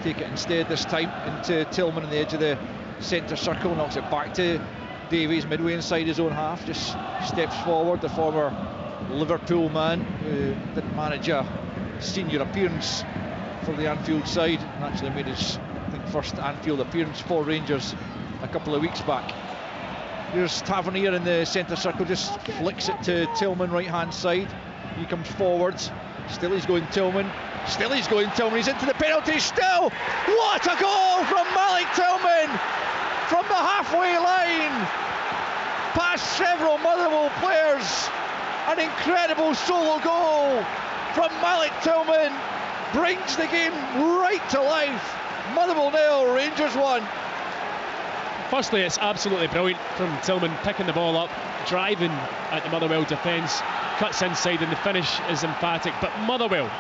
take it instead this time into Tillman on the edge of the centre circle, knocks it back to Davies midway inside his own half, just steps forward. The former Liverpool man who didn't manage a senior appearance for the Anfield side and actually made his, I think, first Anfield appearance for Rangers a couple of weeks back. Here's Tavernier in the centre circle, just flicks it to Tillman right hand side. He comes forwards, still he's going Tillman. Still he's going Tillman, he's into the penalty still! What a goal from Malik Tillman! From the halfway line! Past several Motherwell players! An incredible solo goal from Malik Tillman! Brings the game right to life! Motherwell 0, Rangers 1. Firstly, it's absolutely brilliant from Tillman, picking the ball up, driving at the Motherwell defence, cuts inside, and the finish is emphatic. But Motherwell,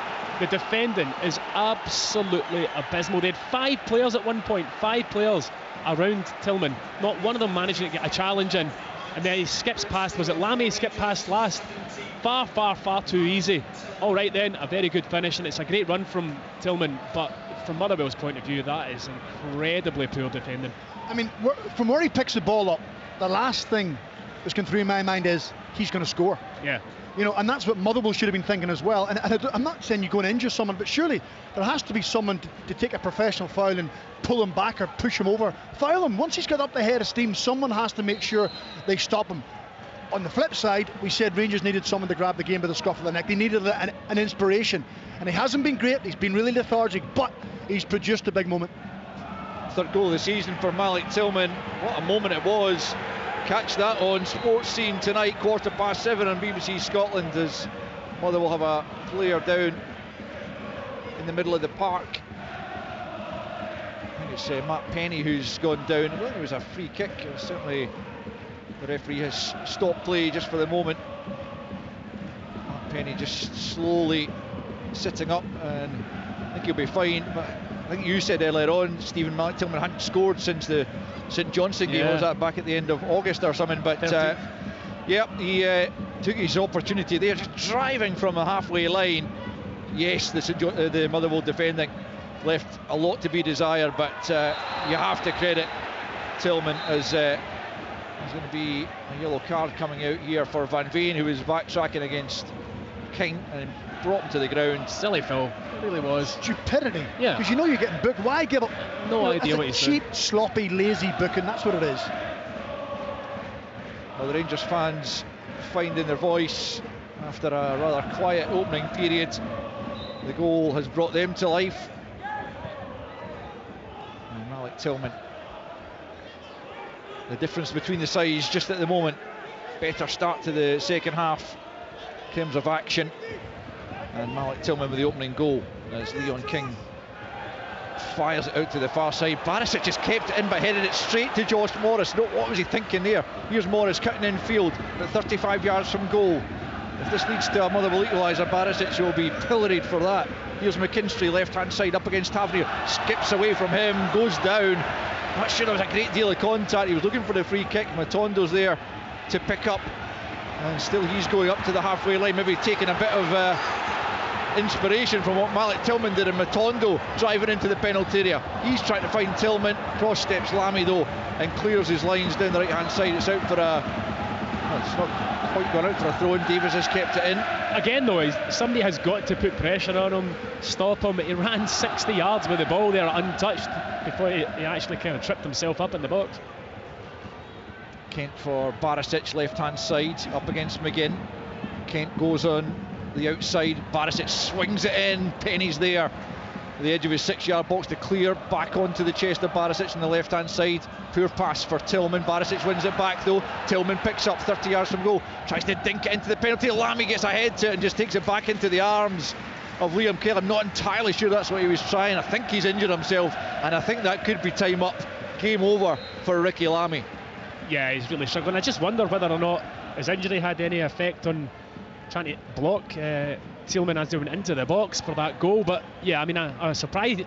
the defending is absolutely abysmal. They had 5 players at one point, 5 players around Tillman. Not one of them managing to get a challenge in. And then he skips past, was it Lamy skipped past last? Far too easy. All right then, a very good finish, and it's a great run from Tillman, but from Motherwell's point of view, that is incredibly poor defending. I mean, from where he picks the ball up, the last thing that's going through my mind is he's going to score. Yeah. You know, and that's what Motherwell should have been thinking as well. And I'm not saying you're going to injure someone, but surely there has to be someone to take a professional foul and pull him back or push him over. Foul him. Once he's got up the head of steam, someone has to make sure they stop him. On the flip side, we said Rangers needed someone to grab the game by the scruff of the neck. They needed an inspiration. And he hasn't been great. He's been really lethargic, but he's produced a big moment. Third goal of the season for Malik Tillman. What a moment it was. Catch that on Sports Scene tonight, 7:15 on BBC Scotland, as Motherwell have a player down in the middle of the park. I think it's Matt Penny who's gone down. I think it was a free kick. Certainly the referee has stopped play just for the moment. Matt Penny just slowly sitting up, and I think he'll be fine. But I think you said earlier on, Stephen, Malik Tillman hadn't scored since the St Johnstone game. Was that back at the end of August or something? But yeah, he took his opportunity there, just driving from the halfway line. Yes, the Motherwell defending left a lot to be desired, but you have to credit Tillman, as there's going to be a yellow card coming out here for Van Veen, who was backtracking against King and brought him to the ground. Silly foul. It really was. Stupidity. Yeah. Because you know you're getting booked. Why give up? No idea what he's doing. Cheap, sloppy, lazy booking. That's what it is. Well, the Rangers fans finding their voice after a rather quiet opening period. The goal has brought them to life. And Malik Tillman. The difference between the sides just at the moment. Better start to the second half in terms of action. And Malik Tillman with the opening goal as Leon King fires it out to the far side. Barisic just kept it in but headed it straight to Josh Morris. No, what was he thinking there? Here's Morris cutting in field but 35 yards from goal. If this leads to a Motherwell equaliser, Barisic will be pilloried for that. Here's McKinstry, left hand side up against Tavernier, skips away from him, goes down. Not sure there was a great deal of contact. He was looking for the free kick. Matondo's there to pick up, and still he's going up to the halfway line, maybe taking a bit of inspiration from what Malik Tillman did, and Matondo driving into the penalty area. He's trying to find Tillman. Cross steps Lamy though and clears his lines down the right hand side. It's out for It's not quite gone out for a throw-in. Davies has kept it in. Again though, somebody has got to put pressure on him, stop him. He ran 60 yards with the ball there untouched before he actually kind of tripped himself up in the box. Kent for Barisic, left-hand side, up against McGinn. Kent goes on the outside, Barisic swings it in, Penny's there. The edge of his 6-yard box to clear, back onto the chest of Barisic on the left-hand side. Poor pass for Tillman. Barisic wins it back though. Tillman picks up 30 yards from goal, tries to dink it into the penalty. Lammy gets ahead to it and just takes it back into the arms of Liam Kelly. I'm not entirely sure that's what he was trying. I think he's injured himself, and I think that could be time up. Game over for Ricky Lammy. Yeah, he's really struggling. I just wonder whether or not his injury had any effect on trying to block Tillman as they went into the box for that goal. But yeah, I mean, I was surprised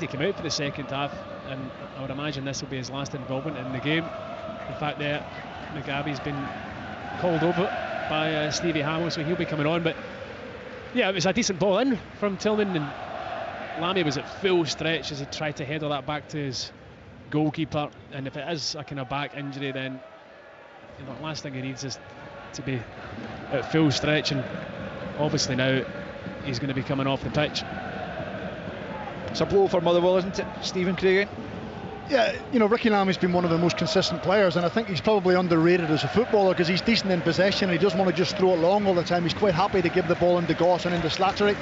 he came out for the second half, and I would imagine this will be his last involvement in the game. In fact, Mugabe's been called over by Stevie Hamill, so he'll be coming on. But yeah, it was a decent ball in from Tillman, and Lammy was at full stretch as he tried to header that back to his goalkeeper. And if it is a kind of back injury, then the last thing he needs is to be at full stretch, and obviously now he's going to be coming off the pitch. It's a blow for Motherwell, isn't it, Stephen Craigie? Yeah, Ricky Lammy's been one of the most consistent players, and I think he's probably underrated as a footballer because he's decent in possession and he doesn't want to just throw it long all the time. He's quite happy to give the ball into Goss and into Slattery.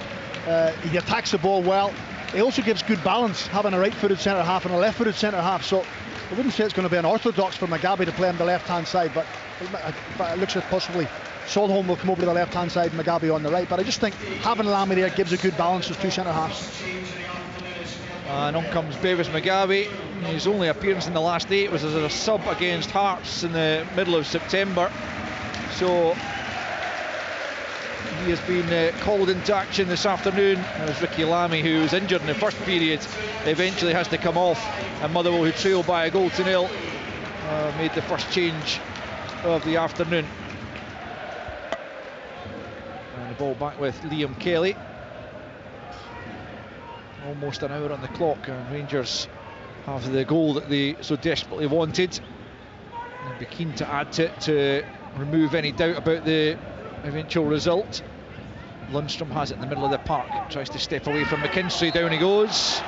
He attacks the ball well. He also gives good balance, having a right-footed centre-half and a left-footed centre-half, so I wouldn't say it's going to be unorthodox for Mugabe to play on the left-hand side, but it looks like possibly Solholm will come over to the left-hand side, Mugabe on the right. But I just think having Lammy there gives a good balance as two centre-halves. And on comes Bevis Mugabe. His only appearance in the last 8 was as a sub against Hearts in the middle of September. So he has been called into action this afternoon as Ricky Lammy, who was injured in the first period, eventually has to come off, and Motherwell, who trail by a goal to nil, made the first change of the afternoon. And the ball back with Liam Kelly. Almost an hour on the clock, and Rangers have the goal that they so desperately wanted. They'd be keen to add to it to remove any doubt about the eventual result. Lundstrom has it in the middle of the park, tries to step away from McKinstry, down he goes.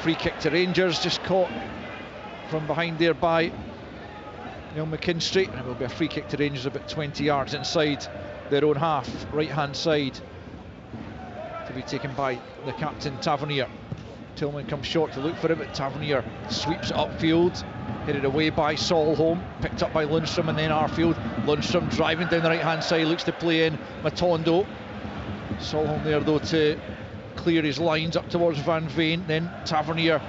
Free kick to Rangers, just caught from behind there by Neil McKinstry, and it will be a free kick to Rangers about 20 yards inside their own half, right hand side, to be taken by the captain Tavernier. Tillman comes short to look for it, but Tavernier sweeps it upfield, headed away by Solholm, picked up by Lundstrom and then Arfield. Lundstrom driving down the right hand side, looks to play in Matondo. Solholm there though to clear his lines up towards Van Veen. Then Tavernier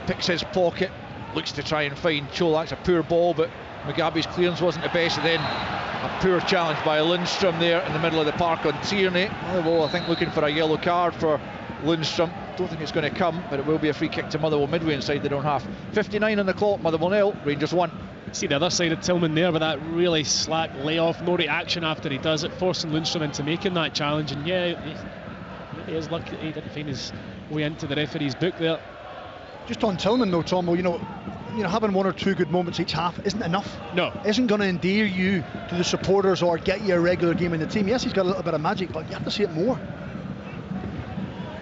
picks his pocket, looks to try and find Cholak's. A poor ball, but Mugabe's clearance wasn't the best. And then a poor challenge by Lundstrom there in the middle of the park on Tierney. Motherwell, I think, looking for a yellow card for Lundstrom. Don't think it's going to come, but it will be a free kick to Motherwell midway inside their own half. 59 on the clock, Motherwell 0, Rangers 1. See the other side of Tillman there with that really slack layoff, no reaction after he does it, forcing Lundstrom into making that challenge. And yeah, he is lucky that he didn't find his way into the referee's book there. Just on Tillman though, Tom, having one or two good moments each half isn't enough. No. Isn't going to endear you to the supporters or get you a regular game in the team. Yes, he's got a little bit of magic, but you have to see it more.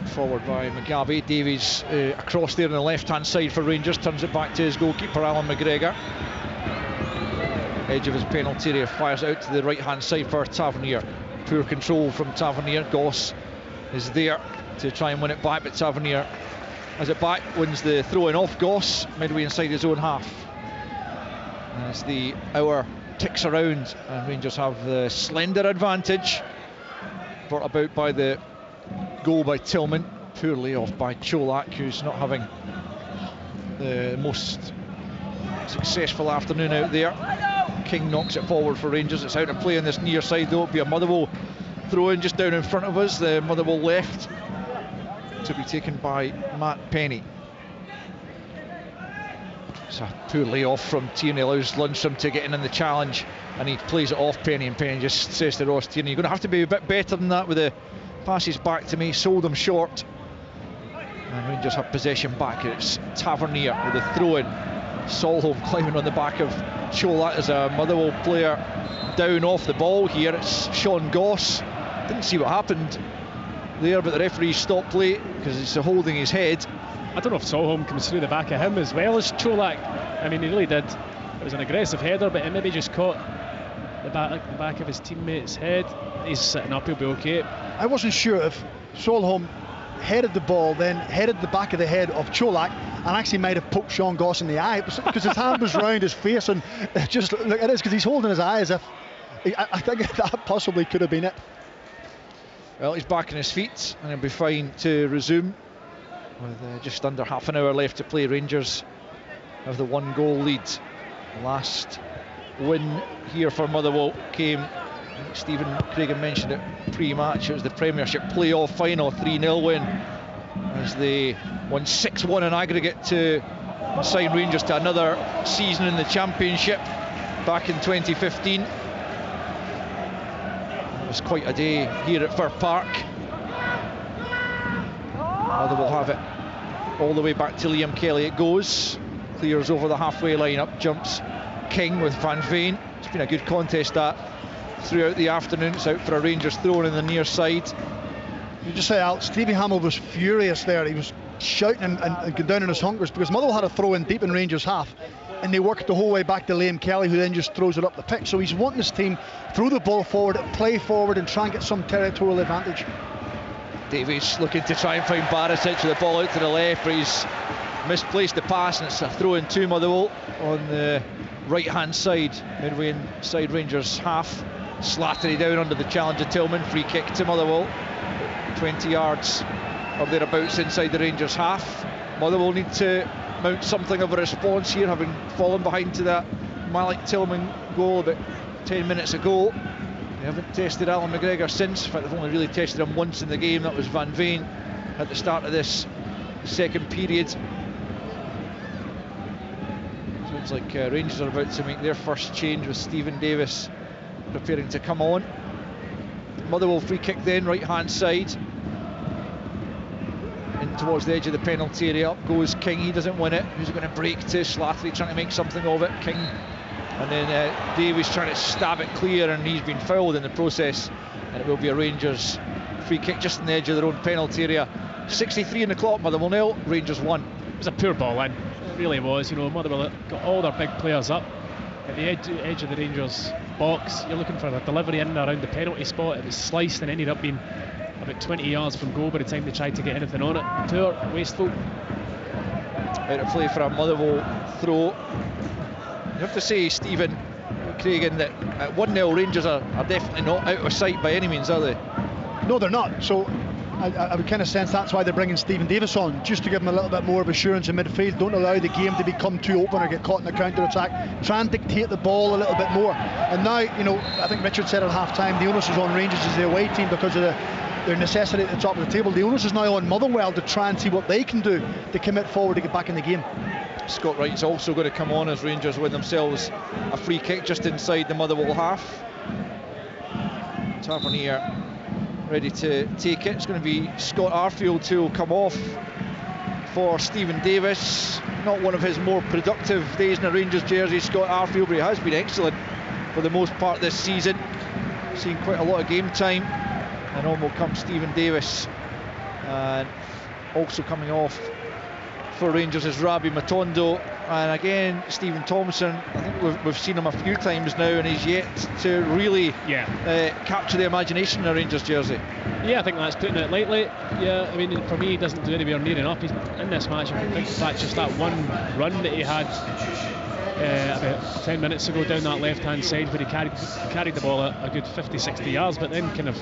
Forward by Mugabe. Davies across there on the left hand side for Rangers, turns it back to his goalkeeper Alan McGregor. Edge of his penalty area, fires out to the right hand side for Tavernier. Poor control from Tavernier. Goss is there to try and win it back, but Tavernier has it back, wins the throw in off Goss midway inside his own half. As the hour ticks around and Rangers have the slender advantage, brought about by the goal by Tillman, poorly off by Cholak, who's not having the most successful afternoon out there. King knocks it forward for Rangers. It's out of play on this near side though. It'll be a Motherwell throw in just down in front of us. The Motherwell left to be taken by Matt Penny. It's a poor layoff from Tierney, allows Lundstrom to get in the challenge, and he plays it off Penny, and Penny just says to Ross Tierney, you're going to have to be a bit better than that with the passes back to me. Sold him short, and Rangers have possession back. It's Tavernier with the throw in Solholm climbing on the back of Cholak as a Motherwell player down off the ball here. It's Sean Goss. Didn't see what happened there, but the referee stopped play because he's holding his head. I don't know if Solholm comes through the back of him as well as Cholak. I mean, he really did. It was an aggressive header, but it maybe just caught the back of his teammate's head. He's sitting up, he'll be okay. I wasn't sure if Solholm headed the ball, then headed the back of the head of Cholak, and actually might have poked Sean Goss in the eye, because his hand was round his face, and just look at this, because he's holding his eye as if, I think that possibly could have been it. Well, he's back on his feet, and he'll be fine to resume with just under half an hour left to play. Rangers have the 1-goal lead. The last win here for Motherwell came, I think Stephen Craigan mentioned it pre-match, it was the Premiership playoff final, 3-0 win, as they won 6-1 in aggregate to sign Rangers to another season in the Championship back in 2015. It was quite a day here at Fir Park. Motherwell have it all the way back to Liam Kelly. It goes, clears over the halfway line, up jumps King with Van Veen. It's been a good contest that throughout the afternoon. It's out for a Rangers throw in the near side. You just say, Al, Stevie Hamill was furious there. He was shouting and going down on his hunkers, because Motherwell had a throw in deep in Rangers half, and they worked the whole way back to Liam Kelly, who then just throws it up the pitch. So he's wanting his team throw the ball forward, play forward, and try and get some territorial advantage. Davies looking to try and find Barisic with the ball out to the left, but he's misplaced the pass, and it's a throw in to Motherwell on the right hand side, midway inside Rangers half. Slattery down under the challenge of Tillman, free kick to Motherwell, 20 yards or thereabouts inside the Rangers half. Motherwell need to mount something of a response here, having fallen behind to that Malik Tillman goal about 10 minutes ago. They haven't tested Alan McGregor since. In fact, they've only really tested him once in the game. That was Van Veen at the start of this second period. Sounds like Rangers are about to make their first change with Stephen Davis preparing to come on. Motherwell free kick then, right hand side, in towards the edge of the penalty area. Up goes King, he doesn't win it. Who's going to break to? Slattery trying to make something of it. King, and then Davies trying to stab it clear, and he's been fouled in the process, and it will be a Rangers free kick just on the edge of their own penalty area. 63 in the clock. Motherwell 0, Rangers 1. It was a poor ball in, it really was. You know, Motherwell got all their big players up at the edge of the Rangers box. You're looking for a delivery in and around the penalty spot. It was sliced and ended up being about 20 yards from goal by the time they tried to get anything on it. Poor, wasteful. Out of play for a Motherwell throw. You have to say, Stephen Craigan, that at 1-0 Rangers are definitely not out of sight by any means, are they? No, they're not. So I would kind of sense that's why they're bringing Stephen Davis on, just to give him a little bit more of assurance in midfield. Don't allow the game to become too open or get caught in the counter-attack. Try and dictate the ball a little bit more. And now, you know, I think Richard said at half-time, the onus is on Rangers as the away team because of their necessity at the top of the table. The onus is now on Motherwell to try and see what they can do to commit forward to get back in the game. Scott Wright's also going to come on as Rangers win themselves a free kick just inside the Motherwell half. Tavernier ready to take it. It's going to be Scott Arfield who will come off for Stephen Davis. Not one of his more productive days in a Rangers jersey, Scott Arfield, but he has been excellent for the most part this season. Seen quite a lot of game time. And on will come Stephen Davis. And also coming off for Rangers is Rabi Matondo, and again Stephen Thompson. I think we've seen him a few times now, and he's yet to really capture the imagination in a Rangers jersey. Yeah, I think that's putting it lightly. Yeah, I mean, for me, he doesn't do anywhere near enough. He's in this match. I think that's just that one run that he had about 10 minutes ago down that left-hand side, where he carried the ball a good 50-60 yards, but then kind of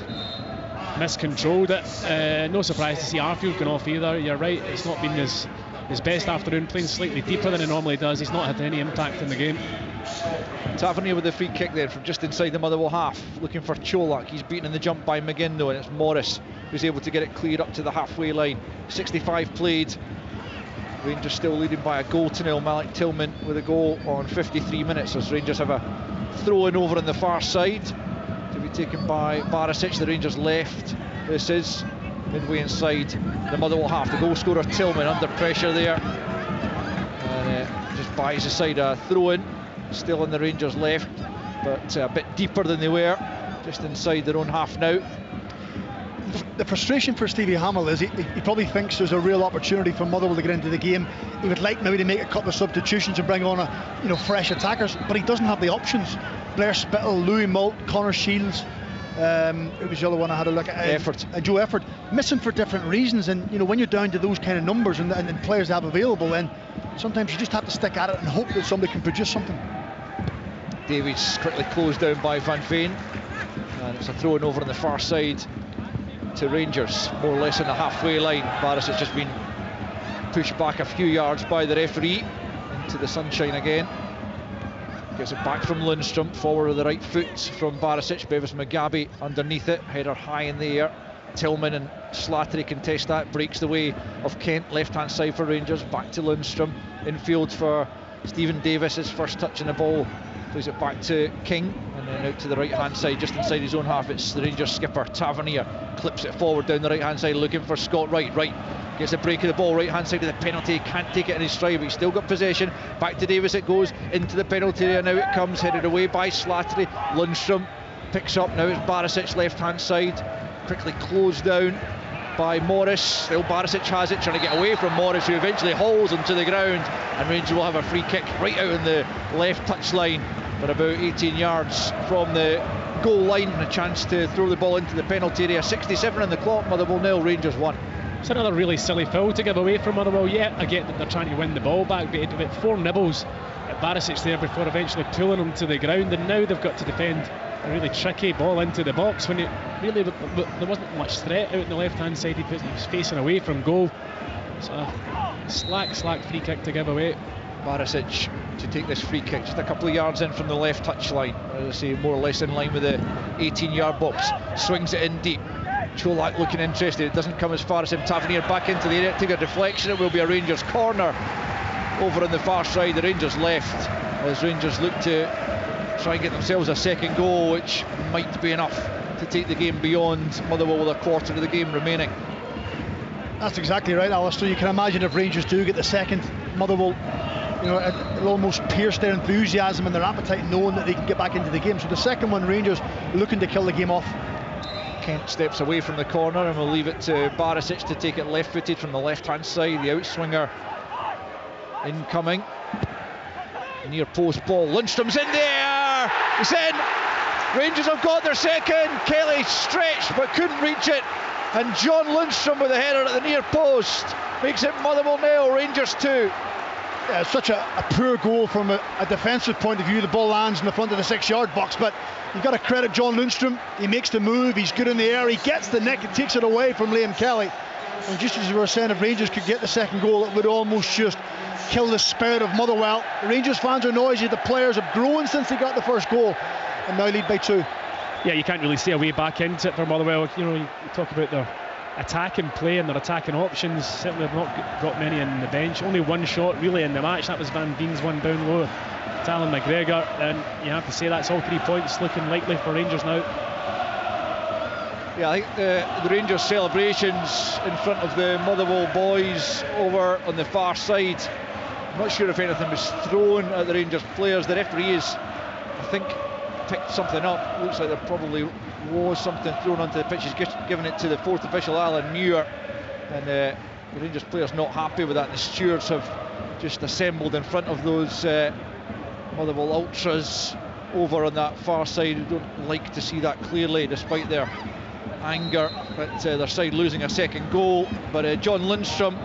miscontrolled it. No surprise to see Arfield going off either. You're right, it's not been his best afternoon, playing slightly deeper than he normally does. He's not had any impact in the game. Tavernier with the free kick there from just inside the Motherwell half, looking for Cholak. He's beaten in the jump by McGinn though, and it's Morris who's able to get it cleared up to the halfway line. 65 played. Rangers still leading by a goal to nil. Malik Tillman with a goal on 53 minutes as Rangers have a throw in over on the far side to be taken by Barisic, the Rangers left. This is midway inside the Motherwell half. The goal scorer Tillman under pressure there, and just buys aside a throw-in, still on the Rangers left, but a bit deeper than they were, just inside their own half now. The frustration for Stevie Hamill is he probably thinks there's a real opportunity for Motherwell to get into the game. He would like maybe to make a couple of substitutions and bring on fresh attackers, but he doesn't have the options. Blair Spittle, Louis Moult, Connor Shields, it was the other one I had a look at, Joe Efford, missing for different reasons. And when you're down to those kind of numbers and players they have available, then sometimes you just have to stick at it and hope that somebody can produce something. Davies quickly closed down by Van Veen, and it's a throw-in over on the far side to Rangers, more or less in the halfway line. Barisic has been pushed back a few yards by the referee into the sunshine again. Gets it back from Lundstrom, forward with the right foot from Barisic. Bevis Mugabe underneath it, header high in the air. Tillman and Slattery contest that, breaks the way of Kent, left hand side for Rangers, back to Lundstrom, infield for Stephen Davis, his first touch in the ball, plays it back to King, and then out to the right hand side, just inside his own half. It's the Rangers skipper Tavernier, clips it forward down the right hand side, looking for Scott Wright. Gets a break of the ball, right hand side of the penalty, can't take it in his stride, but he's still got possession. Back to Davis it goes, into the penalty area, now it comes, headed away by Slattery. Lundstrom picks up, now it's Barisic left hand side, quickly closed down by Morris. Still Barisic has it, trying to get away from Morris, who eventually hauls him to the ground, and Rangers will have a free kick right out on the left touch line, but about 18 yards from the goal line, and a chance to throw the ball into the penalty area. 67 on the clock, Motherwell 0, Rangers 1. It's another really silly foul to give away from Motherwell. Yeah, I get that they're trying to win the ball back, but about 4 nibbles at Barisic there before eventually pulling him to the ground, and now they've got to defend a really tricky ball into the box when there wasn't much threat out on the left hand side. He was facing away from goal. It's a slack free kick to give away. Barisic to take this free kick just a couple of yards in from the left touch line, as I say, more or less in line with the 18-yard box. Swings it in deep, Cholak looking interested, it doesn't come as far as him. Tavernier back into the area, take a deflection, it will be a Rangers corner over on the far side, the Rangers left, as Rangers look to try and get themselves a second goal, which might be enough to take the game beyond Motherwell with a quarter of the game remaining. That's exactly right, Alistair. You can imagine if Rangers do get the second, Motherwell it'll almost pierce their enthusiasm and their appetite, knowing that they can get back into the game. So the second one, Rangers looking to kill the game off. Kent steps away from the corner and we'll leave it to Barisic to take it left-footed from the left-hand side. The outswinger incoming. Near post ball. Lundstrom's in there. It's in. Rangers have got their second. Kelly stretched but couldn't reach it. And John Lundstrom with a header at the near post makes it Motherwell 0, Rangers 2. Yeah, it's such a poor goal from a defensive point of view. The ball lands in the front of the 6-yard box, but you've got to credit John Lundstrom. He makes the move, he's good in the air, he gets the neck and takes it away from Liam Kelly. And just as we were saying, if Rangers could get the second goal, it would almost just kill the spirit of Motherwell. Rangers fans are noisy, the players have grown since they got the first goal and now lead by 2. Yeah, you can't really see a way back into it for Motherwell. You talk about their attacking play and their attacking options. Certainly they've not got many in the bench. Only one shot really in the match, that was Van Veen's one down low to Alan McGregor, and you have to say that's all 3 points looking likely for Rangers now. Yeah, I think the Rangers celebrations in front of the Motherwell boys over on the far side, I'm not sure if anything was thrown at the Rangers players. The referee is, I think, picked something up. Looks like there probably was something thrown onto the pitch. He's given it to the 4th official, Alan Muir, and the Rangers players not happy with that. The stewards have just assembled in front of those Motherwell ultras over on that far side, who don't like to see that clearly despite their anger at their side losing a second goal. But John Lundstrom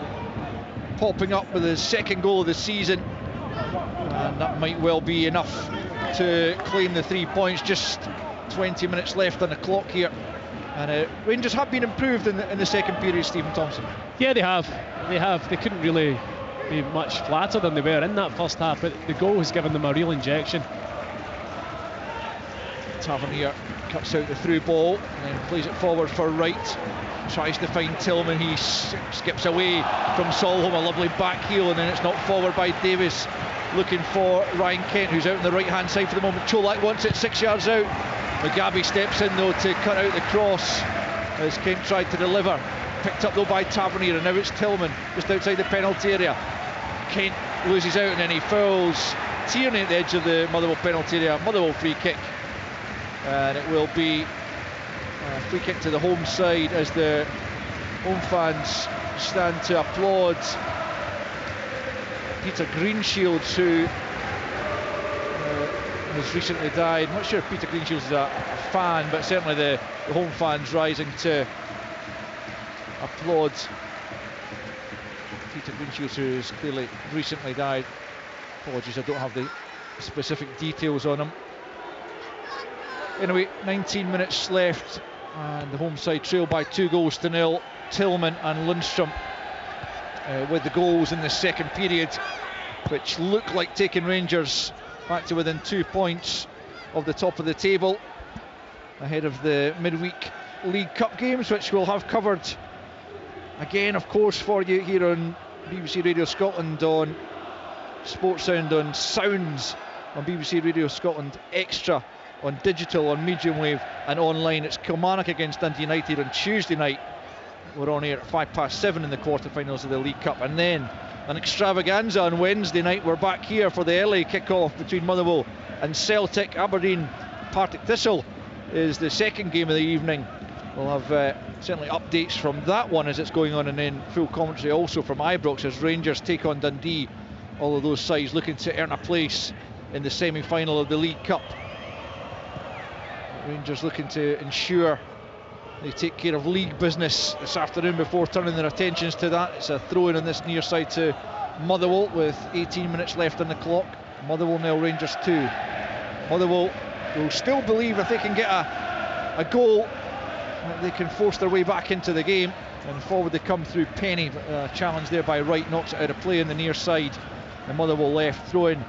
popping up with his second goal of the season, and that might well be enough to claim the 3 points. Just 20 minutes left on the clock here, and Rangers have been improved in the second period, Stephen Thompson. Yeah, they have. They couldn't really be much flatter than they were in that first half, but the goal has given them a real injection. Tavernier cuts out the through ball and then plays it forward for Wright. Tries to find Tillman, he skips away from Solholm, a lovely back heel, and then it's knocked forward by Davis, looking for Ryan Kent, who's out on the right hand side for the moment. Cholak wants it 6 yards out. Mugabe steps in though to cut out the cross as Kent tried to deliver. Picked up though by Tavernier, and now it's Tillman just outside the penalty area. Kent loses out and then he fouls Tierney at the edge of the Motherwell penalty area. Motherwell free kick, and it will be a free kick to the home side as the home fans stand to applaud Peter Greenshields, who has recently died. I'm not sure if Peter Greenshields is a fan, but certainly the home fans rising to applaud Peter Greenshields, who has clearly recently died. Apologies, I don't have the specific details on him. Anyway, 19 minutes left and the home side trail by 2-0. Tillman and Lundstrom with the goals in the second period, which look like taking Rangers back to within 2 points of the top of the table ahead of the midweek League Cup games, which we'll have covered again, of course, for you here on BBC Radio Scotland, on Sports Sound, on Sounds, on BBC Radio Scotland Extra, on digital, on medium wave and online. It's Kilmarnock against Dundee United on Tuesday night. We're on air at 7:05 in the quarterfinals of the League Cup, and then an extravaganza on Wednesday night. We're back here for the early kick-off between Motherwell and Celtic. Aberdeen Partick Thistle is the second game of the evening. We'll have certainly updates from that one as it's going on, and then full commentary also from Ibrox as Rangers take on Dundee. All of those sides looking to earn a place in the semi-final of the League Cup. Rangers looking to ensure they take care of league business this afternoon before turning their attentions to that. It's a throw-in on this near side to Motherwell with 18 minutes left on the clock. Motherwell 0, Rangers 2. Motherwell will still believe if they can get a goal, they can force their way back into the game, and forward they come through Penny. Challenge there by Wright, knocks it out of play on the near side, and Motherwell left, throw-in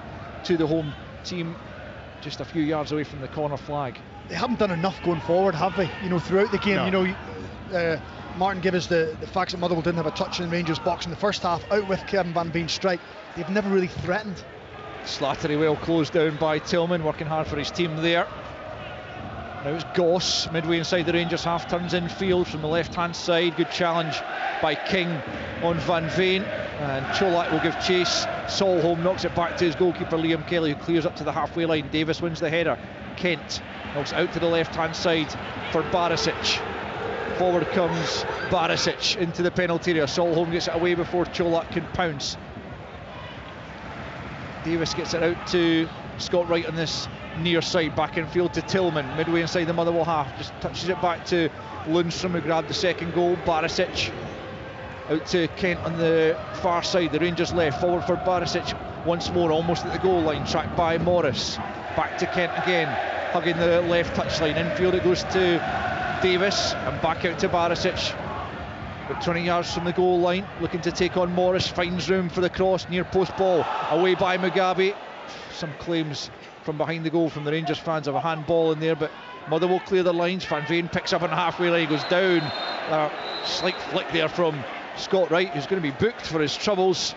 to the home team just a few yards away from the corner flag. They haven't done enough going forward, have they? Throughout the game. No. Martin gave us the facts that Motherwell didn't have a touch in Rangers' box in the first half, out with Kevin Van Veen's strike. They've never really threatened. Slattery well closed down by Tillman, working hard for his team there. Now it's Goss, midway inside the Rangers half, turns infield from the left-hand side. Good challenge by King on Van Veen, and Cholak will give chase. Solholm knocks it back to his goalkeeper Liam Kelly, who clears up to the halfway line. Davis wins the header. Kent knocks out to the left-hand side for Barisic. Forward comes Barisic into the penalty area. Solholm gets it away before Cholak can pounce. Davis gets it out to Scott Wright on this near side, back in field to Tillman, midway inside the Motherwell half, just touches it back to Lundstrom, who grabbed the second goal. Barisic out to Kent on the far side, the Rangers left, forward for Barisic once more, almost at the goal line, tracked by Morris. Back to Kent again, hugging the left touchline. Infield it goes to Davis and back out to Barisic. About 20 yards from the goal line, looking to take on Morris, finds room for the cross, near post ball, away by Mugabe. Some claims from behind the goal from the Rangers fans of a handball in there, but Motherwell clear the lines. Van Veen picks up on the halfway line, goes down. A slight flick there from Scott Wright, who's going to be booked for his troubles.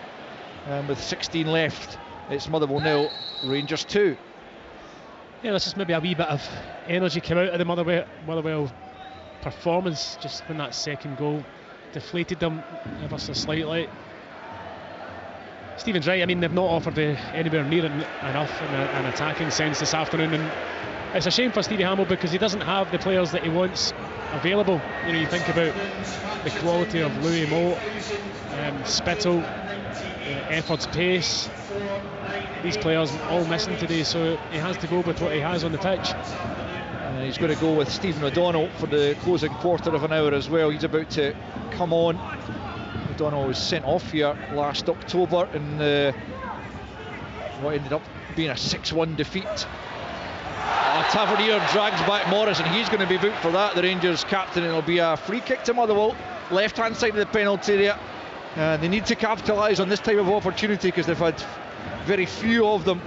With 16 left, it's Motherwell 0, Rangers 2. Yeah, this is maybe a wee bit of energy came out of the Motherwell performance just when that second goal deflated them ever so slightly. Stephen's right, I mean, they've not offered anywhere near enough in an attacking sense this afternoon, and it's a shame for Stevie Hammell because he doesn't have the players that he wants available. You think about the quality of Louis Moe, Spittle, Efford's pace. These players all missing today, so he has to go with what he has on the pitch. He's going to go with Stephen O'Donnell for the closing quarter of an hour as well. He's about to come on. O'Donnell was sent off here last October in what ended up being a 6-1 defeat. Tavernier drags back Morris, and he's going to be booked for that, the Rangers captain. It'll be a free kick to Motherwell, left-hand side of the penalty area. They need to capitalise on this type of opportunity because they've had very few of them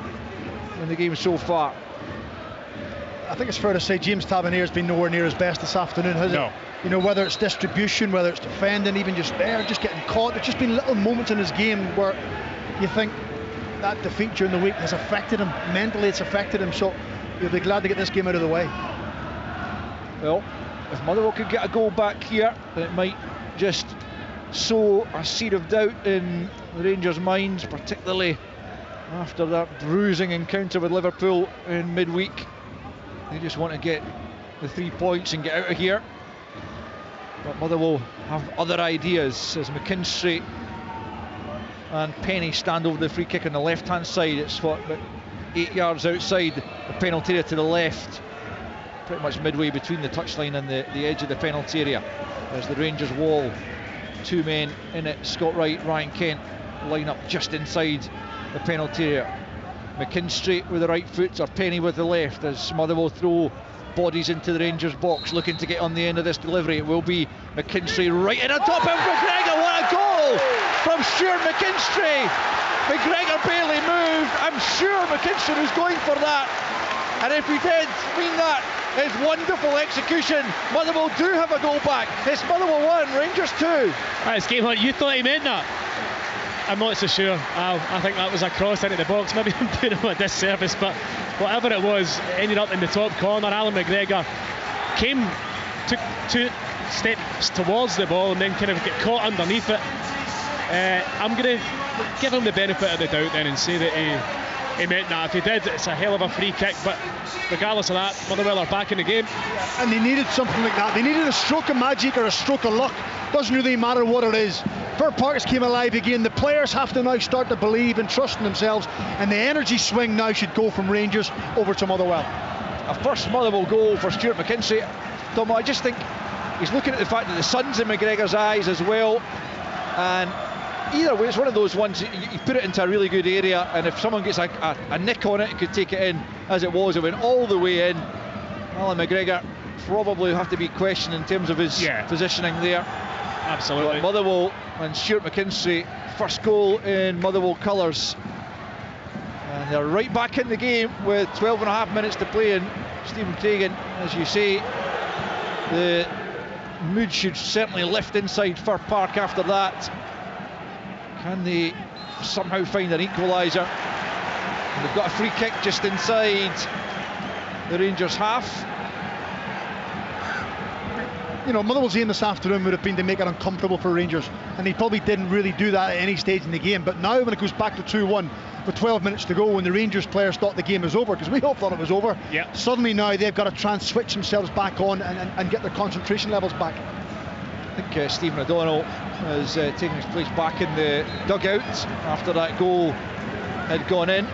in the game so far. I think it's fair to say James Tavernier's been nowhere near his best this afternoon, has it? Whether it's distribution, whether it's defending, even just getting caught. There's just been little moments in his game where you think that defeat during the week has affected him. Mentally it's affected him, so you'll be glad to get this game out of the way. Well, if Motherwell could get a goal back here, then it might just sow a seed of doubt in the Rangers' minds, particularly after that bruising encounter with Liverpool in midweek. They just want to get the 3 points and get out of here. But Motherwell have other ideas as McKinstry and Penny stand over the free kick on the left hand side. It's about 8 yards outside the penalty area to the left, pretty much midway between the touchline and the edge of the penalty area. There's the Rangers wall, 2 men in it, Scott Wright, Ryan Kent line up just inside the penalty area. McKinstry with the right foot, or Penny with the left, as Motherwell throw bodies into the Rangers box, looking to get on the end of this delivery. It will be McKinstry right in on top of McGregor. What a goal from Stuart McKinstry! McGregor barely moved. I'm sure McKinstry was going for that, and if he did, mean that is wonderful execution. Motherwell do have a goal back. It's Motherwell 1, Rangers 2. That's game on. You thought he meant that? I'm not so sure. I think that was a cross into the box. Maybe I'm doing him a disservice, but whatever it was, it ended up in the top corner. Alan McGregor took 2 steps towards the ball and then kind of get caught underneath it. I'm going to give him the benefit of the doubt then and say that he meant that. If he did, it's a hell of a free kick, but regardless of that, Motherwell are back in the game. And they needed something like that. They needed a stroke of magic or a stroke of luck. Doesn't really matter what it is. Fir Park has came alive again. The players have to now start to believe and trust in themselves, and the energy swing now should go from Rangers over to Motherwell. A first Motherwell goal for Stuart McKinstry. Tom, I just think he's looking at the fact that the sun's in McGregor's eyes as well, and either way, it's one of those ones you put it into a really good area, and if someone gets a nick on it, it could take it in. As it was, it went all the way in. Alan McGregor probably have to be questioned in terms of his positioning there. Absolutely. But Motherwell and Stuart McKinstry, first goal in Motherwell colours, and they're right back in the game with 12.5 minutes to play. And Stephen Craigan, as you say, the mood should certainly lift inside Fir Park after that. Can they somehow find an equaliser? And they've got a free kick just inside the Rangers half. You know, Motherwell's aim this afternoon would have been to make it uncomfortable for Rangers, and he probably didn't really do that at any stage in the game. But now when it goes back to 2-1 with 12 minutes to go, when the Rangers players thought the game was over, because we all thought it was over, suddenly now they've got to try and switch themselves back on and get their concentration levels back. I think Stephen O'Donnell is taking his place back in the dugout after that goal had gone in.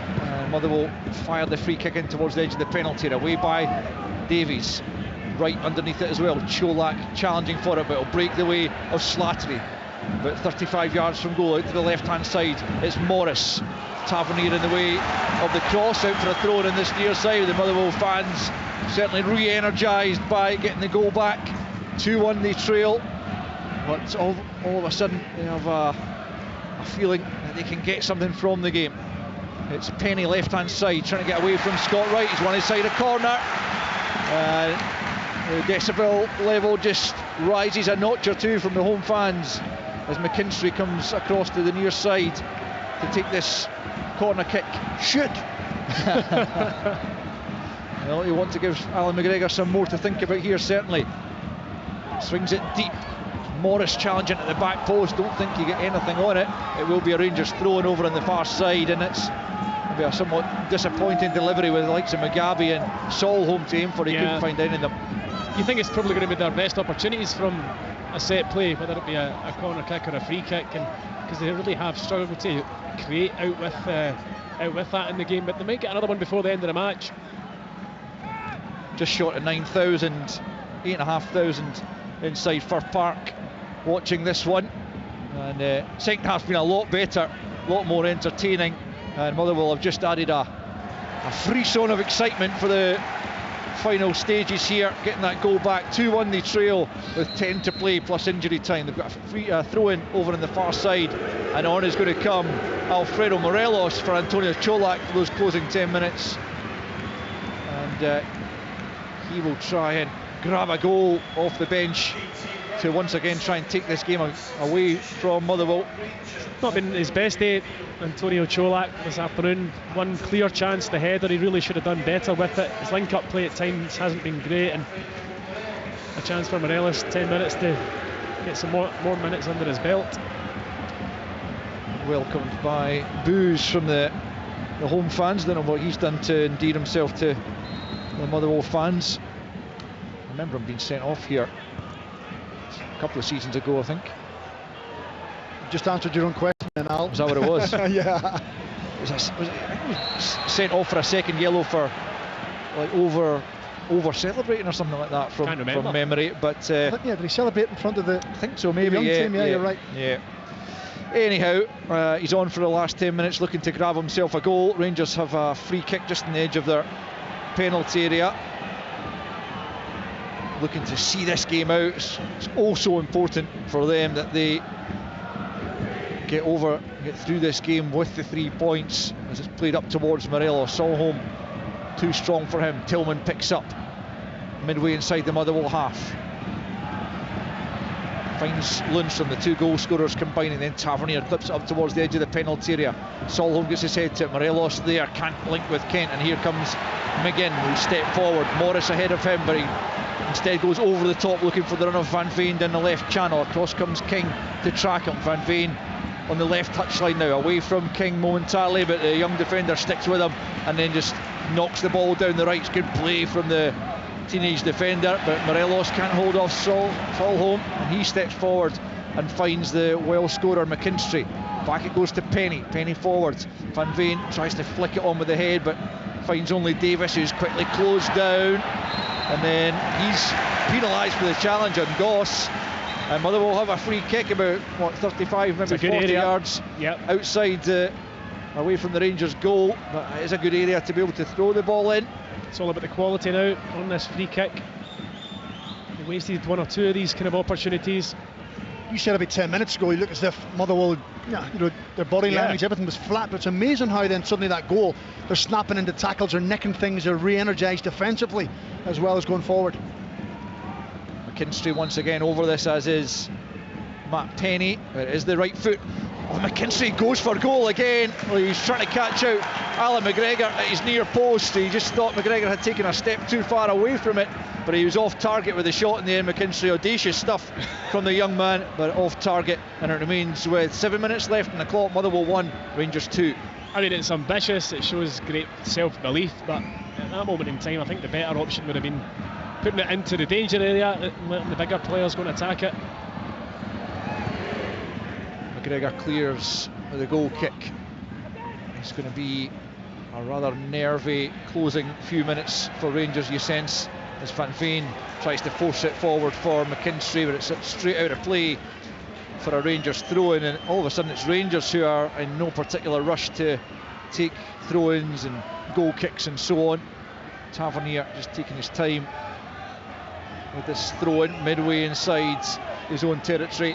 Motherwell fired the free kick in towards the edge of the penalty area, away by Davies. Right underneath it as well. Cholak challenging for it, but it'll break the way of Slattery. About 35 yards from goal, out to the left hand side, it's Morris. Tavernier in the way of the cross, out for a throw in this near side. The Motherwell fans certainly re-energised by getting the goal back. 2-1 they trail, but all of a sudden they have a feeling that they can get something from the game. It's Penny left hand side trying to get away from Scott Wright. He's one inside a corner. The decibel level just rises a notch or two from the home fans as McKinstry comes across to the near side to take this corner kick. Shoot! Well, you want to give Alan McGregor some more to think about here, certainly. Swings it deep. Morris challenging at the back post. Don't think you get anything on it. It will be a Rangers throw-in over on the far side, and it's maybe a somewhat disappointing delivery with the likes of Mugabe and Solholm to aim for. He couldn't find any of them. You think it's probably going to be their best opportunities from a set play, whether it be a corner kick or a free kick, and because they really have struggled to create out with that in the game, but they might get another one before the end of the match. Just short of 9,000, 8,500 inside Fir Park watching this one, and second half's been a lot better, a lot more entertaining, and Motherwell have just added a frisson of excitement for the final stages here, getting that goal back. 2-1 they trail with 10 to play plus injury time. They've got a free throw-in over on the far side, and on is going to come Alfredo Morelos for Antonio Cholak for those closing 10 minutes, and he will try and grab a goal off the bench to once again try and take this game away from Motherwell. Not been his best day, Antonio Cholak, this afternoon. One clear chance, the header, he really should have done better with it. His link-up play at times hasn't been great, and a chance for Morelos, 10 minutes to get some more minutes under his belt. Welcomed by boos from the home fans. Don't know what he's done to endear himself to the Motherwell fans. I remember him being sent off here a couple of seasons ago, I think. Just answered your own question, Al. Was that what it was? Yeah. I think he was sent off for a second yellow for like over celebrating or something like that from memory. But did he celebrate in front of the? I think so, maybe. Young team? Yeah, you're right. Yeah. Anyhow, he's on for the last 10 minutes, looking to grab himself a goal. Rangers have a free kick just on the edge of their penalty area. Looking to see this game out. It's also important for them that they get through this game with the 3 points as it's played up towards Morelos. Solholm too strong for him. Tillman picks up midway inside the Motherwell half. Finds Lundstrom, the 2 goal scorers combining, then Tavernier clips it up towards the edge of the penalty area. Solholm gets his head to it. Morelos there, can't link with Kent, and here comes McGinn, who step forward. Morris ahead of him, but he instead goes over the top looking for the run of Van Veen down the left channel. Across comes King to track him. Van Veen on the left touchline now, away from King momentarily, but the young defender sticks with him and then just knocks the ball down the right. It's good play from the teenage defender, but Morelos can't hold off Solholm, and he steps forward and finds the well scorer McKinstry. Back it goes to Penny forward. Van Veen tries to flick it on with the head, but finds only Davis, who's quickly closed down, and then he's penalised for the challenge on Goss. And Motherwell have a free kick about 35, maybe 40 yards outside, away from the Rangers goal, but it is a good area to be able to throw the ball in. It's all about the quality now on this free kick. They wasted 1 or 2 of these kind of opportunities. You said about 10 minutes ago, you look as if Motherwell, their body language, everything was flat, but it's amazing how then suddenly that goal, they're snapping into tackles, they're nicking things, they're re-energised defensively as well as going forward. McKinstry once again over this, as is Matt Penny. It is the right foot. McKinstry goes for goal again. Well, he's trying to catch out Alan McGregor at his near post. He just thought McGregor had taken a step too far away from it, but he was off target with the shot in the end. McKinstry, audacious stuff from the young man, but off target, and it remains with 7 minutes left in the clock. Motherwell 1, Rangers 2. I mean, it's ambitious, it shows great self-belief, but at that moment in time I think the better option would have been putting it into the danger area, letting the bigger players go and attack it. McGregor clears with a goal kick. It's going to be a rather nervy closing few minutes for Rangers, you sense, as Van Veen tries to force it forward for McKinstry, but it's straight out of play for a Rangers throw-in, and all of a sudden it's Rangers who are in no particular rush to take throw-ins and goal kicks and so on. Tavernier just taking his time with this throw-in midway inside his own territory.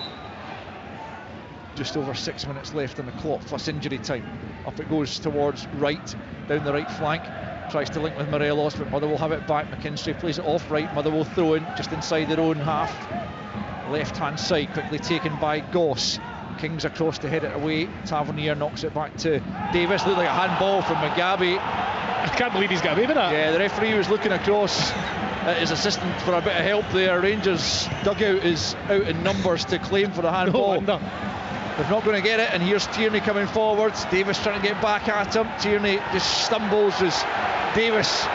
Just over 6 minutes left on the clock plus injury time. Up it goes towards right, down the right flank. Tries to link with Morelos, but Motherwell have it back. McKinstry plays it off right. Motherwell throw in just inside their own half. Left hand side quickly taken by Goss. King's across to head it away. Tavernier knocks it back to Davis. Looked like a handball from Mugabe. I can't believe he's got away with that. Yeah, the referee was looking across at his assistant for a bit of help there. Rangers dugout is out in numbers to claim for the handball. No wonder. They're not going to get it, and here's Tierney coming forward. Davis trying to get back at him. Tierney just stumbles as Davis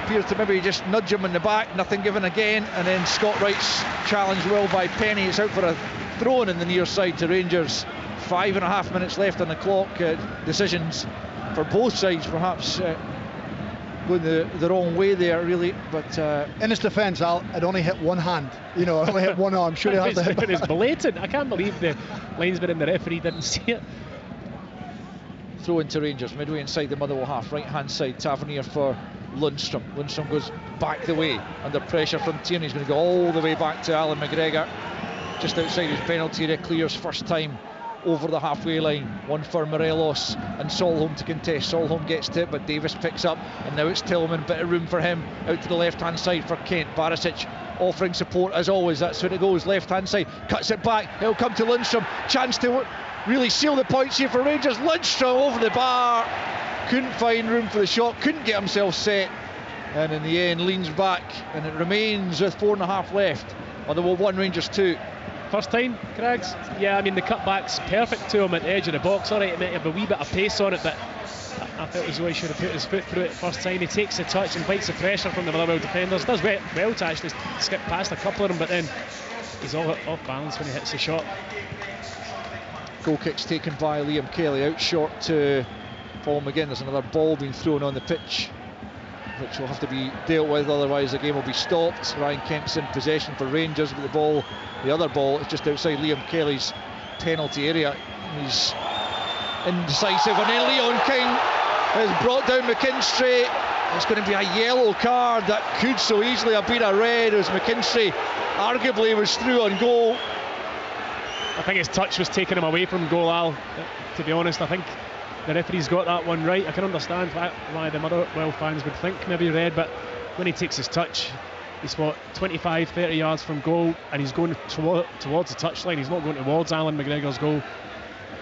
appears to maybe just nudge him in the back. Nothing given again, and then Scott Wright's challenge well by Penny. It's out for a throw-in in the near side to Rangers. 5.5 minutes left on the clock. Decisions for both sides perhaps going the wrong way there, really, but in his defence, I'd only hit one hand, I only hit one arm. Sure, he has to hit. It was blatant. I can't believe the linesman and the referee didn't see it. Throw into Rangers midway inside the Motherwell half, right hand side. Tavernier for Lundstrom. Lundstrom goes back the way under pressure from Tierney. He's going to go all the way back to Alan McGregor, just outside his penalty area. Clears first time over the halfway line. One for Morelos and Solholm to contest. Solholm gets to it, but Davis picks up, and now it's Tillman. Bit of room for him out to the left hand side for Kent. Barisic offering support as always. That's when it goes. Left hand side, cuts it back. It'll come to Lundstrom. Chance to really seal the points here for Rangers. Lundstrom over the bar, couldn't find room for the shot, couldn't get himself set, and in the end leans back, and it remains with 4.5 left. Motherwell 1, Rangers 2. First time, Craigs? Yeah, I mean the cutback's perfect to him at the edge of the box. Alright, it might have a wee bit of pace on it, but I felt as though he should have put his foot through it first time. He takes the touch and bites the pressure from the Motherwell defenders. Does well to actually skip past a couple of them, but then he's all off balance when he hits the shot. Goal kick's taken by Liam Kelly out short to Paul McGinn. There's another ball being thrown on the pitch, which will have to be dealt with, otherwise the game will be stopped. Ryan Kent's in possession for Rangers with the other ball is just outside Liam Kelly's penalty area. He's indecisive, and then Leon King has brought down McKinstry. It's going to be a yellow card that could so easily have been a red, as McKinstry arguably was through on goal. I think his touch was taking him away from goal, Al. To be honest, I think the referee's got that one right. I can understand why the Motherwell fans would think maybe red, but when he takes his touch, he's 25-30 yards from goal, and he's going towards the touchline. He's not going towards Alan McGregor's goal.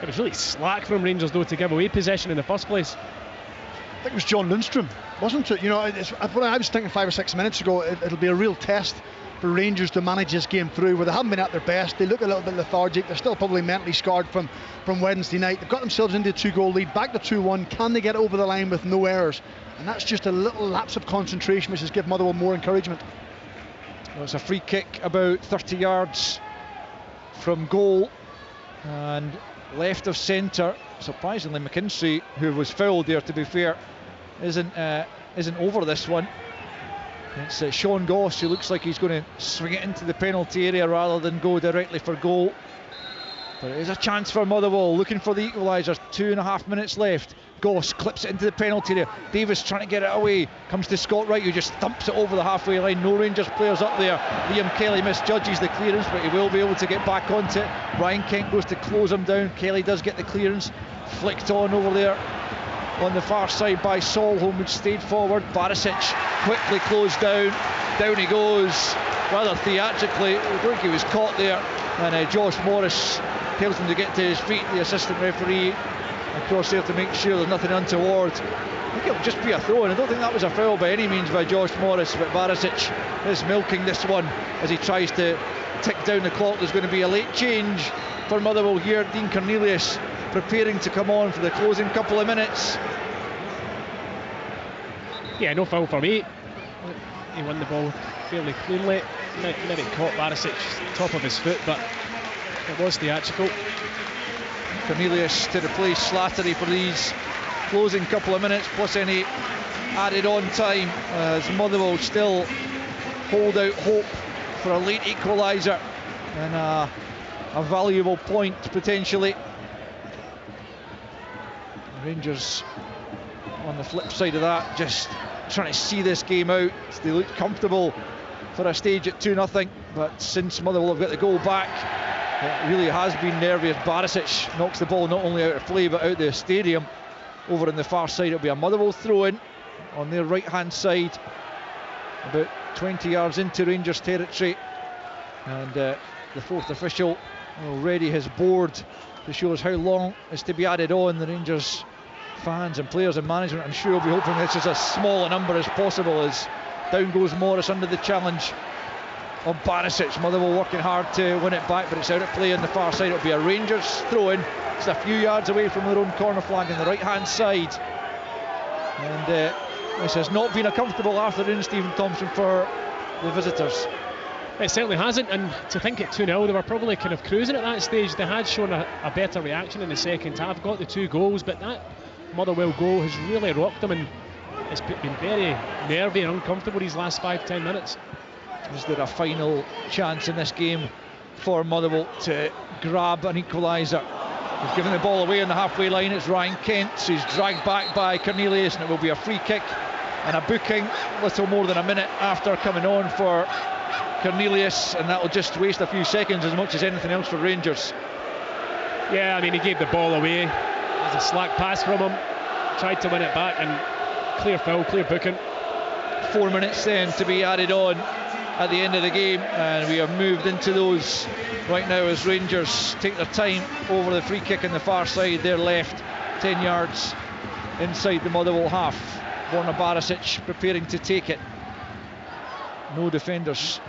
It was really slack from Rangers though to give away possession in the first place. I think it was John Lundstrom, wasn't it? You know, what I was thinking 5 or 6 minutes ago, it'll be a real test for Rangers to manage this game through, where they haven't been at their best. They look a little bit lethargic. They're still probably mentally scarred from Wednesday night. They've got themselves into a 2-goal lead, back to 2-1. Can they get over the line with no errors? And that's just a little lapse of concentration, which has given Motherwell more encouragement. Well, it's a free kick about 30 yards from goal and left of centre. Surprisingly, McKinstry, who was fouled there, to be fair, isn't over this one. It's Sean Goss who looks like he's going to swing it into the penalty area rather than go directly for goal. But it is a chance for Motherwell, looking for the equaliser. 2.5 minutes left. Goss clips it into the penalty area. Davis trying to get it away. Comes to Scott Wright, who just thumps it over the halfway line. No Rangers players up there. Liam Kelly misjudges the clearance, but he will be able to get back onto it. Ryan Kent goes to close him down. Kelly does get the clearance. Flicked on over there on the far side by Solholm, which stayed forward. Barisic quickly closed down. Down he goes, rather theatrically. I think he was caught there, and Josh Morris tells him to get to his feet. The assistant referee across there to make sure there's nothing untoward. I think it'll just be a throw, and I don't think that was a foul by any means by Josh Morris, but Barisic is milking this one as he tries to tick down the clock. There's going to be a late change for Motherwell here. Dean Cornelius preparing to come on for the closing couple of minutes. Yeah, no foul for me. He won the ball fairly cleanly. Maybe caught Barisic top of his foot, but it was theatrical. Cornelius to replace Slattery for these closing couple of minutes, plus any added on time, as Motherwell still hold out hope for a late equaliser and a valuable point potentially. Rangers on the flip side of that, just trying to see this game out. They looked comfortable for a stage at 2-0, but since Motherwell have got the goal back, it really has been nervy as Barisic knocks the ball not only out of play but out the stadium. Over on the far side, it'll be a Motherwell throw-in on their right hand side, about 20 yards into Rangers territory, and the fourth official already has board to show us how long is to be added on. The Rangers fans and players and management, I'm sure, will be hoping this is as small a number as possible, as down goes Morris under the challenge of Barisic. Motherwell working hard to win it back, but it's out of play on the far side. It'll be a Rangers throw-in. It's a few yards away from their own corner flag on the right hand side, and this has not been a comfortable afternoon, Stephen Thompson, for the visitors. It certainly hasn't, and to think at 2-0, they were probably kind of cruising at that stage. They had shown a better reaction in the second half, got the 2 goals, but that Motherwell goal has really rocked them, and it's been very nervy and uncomfortable these last 5-10 minutes. Is there a final chance in this game for Motherwell to grab an equaliser? He's given the ball away on the halfway line. It's Ryan Kent who's dragged back by Cornelius, and it will be a free kick and a booking little more than a minute after coming on for Cornelius, and that will just waste a few seconds as much as anything else for Rangers. Yeah, I mean, he gave the ball away. There's a slack pass from him, tried to win it back, and clear foul, clear booking. 4 minutes then to be added on at the end of the game, and we have moved into those right now as Rangers take their time over the free kick on the far side. They're left 10 yards inside the Motherwell half. Borna Barisic preparing to take it. No defenders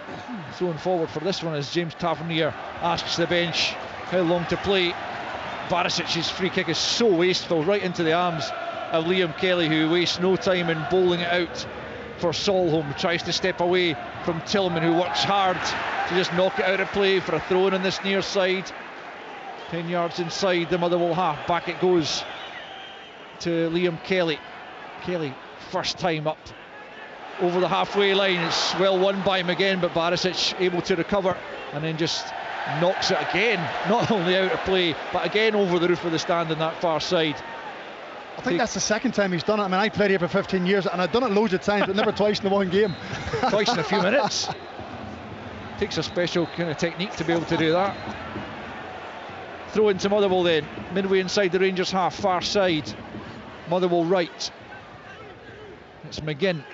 thrown forward for this one as James Tavernier asks the bench how long to play. Barisic's free kick is so wasteful, right into the arms of Liam Kelly, who wastes no time in bowling it out for Solholm. Tries to step away from Tillman, who works hard to just knock it out of play for a throw-in on this near side. 10 yards inside the Motherwell half. Back it goes to Liam Kelly. Kelly, first time up over the halfway line. It's well won by him again, but Barisic able to recover and then just knocks it again, not only out of play but again over the roof of the stand on that far side. I think that's the second time he's done it. I mean, I played here for 15 years and I've done it loads of times, but never twice in the one game. Twice in a few minutes. Takes a special kind of technique to be able to do that. Throw into Motherwell then, midway inside the Rangers half, far side. Motherwell right. It's McGinn.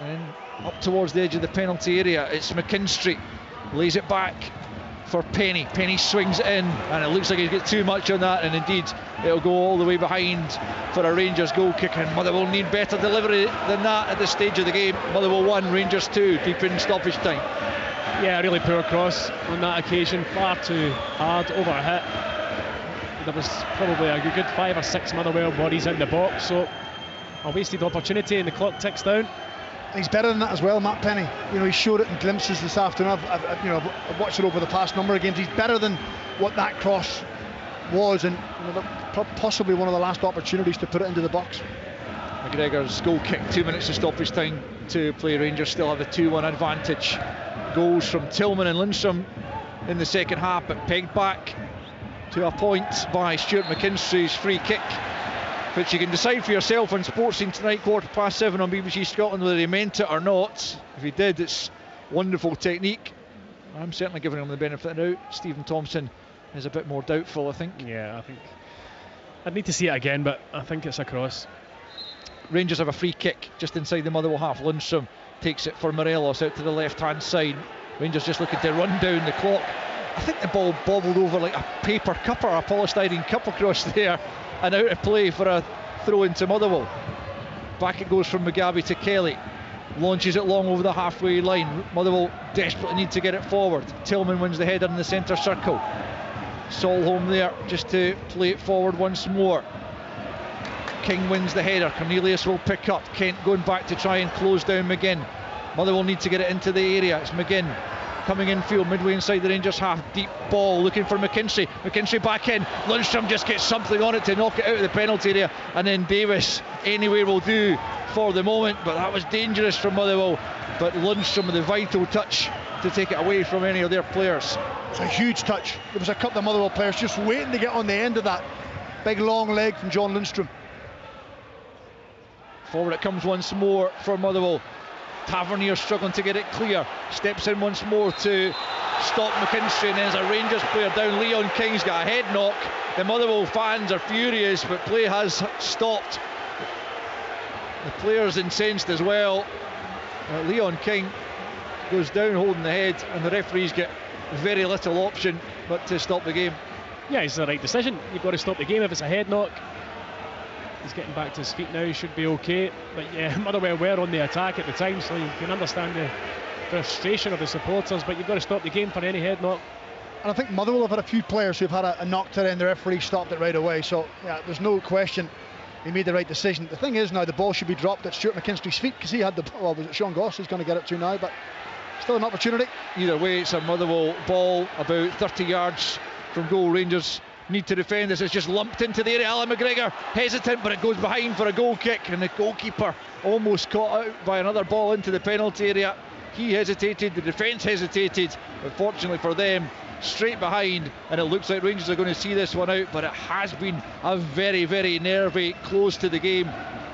And up towards the edge of the penalty area, it's McKinstry. Lays it back for Penny. Penny swings it in, and it looks like he's got too much on that, and indeed it'll go all the way behind for a Rangers goal kick, and Motherwell need better delivery than that at this stage of the game. Motherwell 1, Rangers 2, deep in stoppage time. Yeah, really poor cross on that occasion, far too hard, overhit. There was probably a good 5 or 6 Motherwell bodies in the box, so a wasted opportunity and the clock ticks down. He's better than that as well, Matt Penny. You know, he showed it in glimpses this afternoon. I've watched it over the past number of games. He's better than what that cross was, and possibly one of the last opportunities to put it into the box. McGregor's goal kick, 2 minutes of stoppage time to play. Rangers still have a 2-1 advantage. Goals from Tillman and Lindstrom in the second half, but pegged back to a point by Stuart McKinstry's free kick, which you can decide for yourself on Sports Scene tonight, 7:15 on BBC Scotland, whether he meant it or not. If he did, it's wonderful technique. I'm certainly giving him the benefit of the doubt. Stephen Thompson is a bit more doubtful, I think. Yeah, I think I'd need to see it again, but I think it's a cross. Rangers have a free kick just inside the Motherwell half. Lindstrom takes it for Morelos out to the left-hand side. Rangers just looking to run down the clock. I think the ball bobbled over like a paper cup or a polystyrene cup across there, and out of play for a throw into Motherwell. Back it goes from Mugabe to Kelly. Launches it long over the halfway line. Motherwell desperately need to get it forward. Tillman wins the header in the centre circle. Solholm there just to play it forward once more. King wins the header. Cornelius will pick up. Kent going back to try and close down McGinn. Motherwell need to get it into the area. It's McGinn coming infield, midway inside the Rangers half. Deep ball looking for McKinstry. McKinstry back in. Lundstrom just gets something on it to knock it out of the penalty area, and then Davis anywhere will do for the moment, but that was dangerous from Motherwell. But Lundstrom with the vital touch to take it away from any of their players. It's a huge touch. There was a couple of Motherwell players just waiting to get on the end of that big long leg from John Lundstrom. Forward it comes once more for Motherwell. Tavernier struggling to get it clear. Steps in once more to stop McKinstry, and there's a Rangers player down. Leon King's got a head knock. The Motherwell fans are furious, but play has stopped. The players incensed as well. Leon King goes down holding the head, and the referees get very little option but to stop the game. Yeah, it's the right decision. You've got to stop the game if it's a head knock. He's getting back to his feet now, should be okay. But yeah, Motherwell were on the attack at the time, so you can understand the frustration of the supporters, but you've got to stop the game for any head knock. And I think Motherwell have had a few players who've had a knock to it, and the referee stopped it right away. So yeah, there's no question he made the right decision. The thing is now the ball should be dropped at Stuart McKinstry's feet, because he had the ball. Was it Sean Goss who's going to get it to now? But still an opportunity. Either way, it's a Motherwell ball about 30 yards from goal. Rangers need to defend this. It's just lumped into the area. Alan McGregor hesitant, but it goes behind for a goal kick, and the goalkeeper almost caught out by another ball into the penalty area. He hesitated, the defence hesitated, but fortunately for them, straight behind, and it looks like Rangers are going to see this one out. But it has been a very, very nervy close to the game,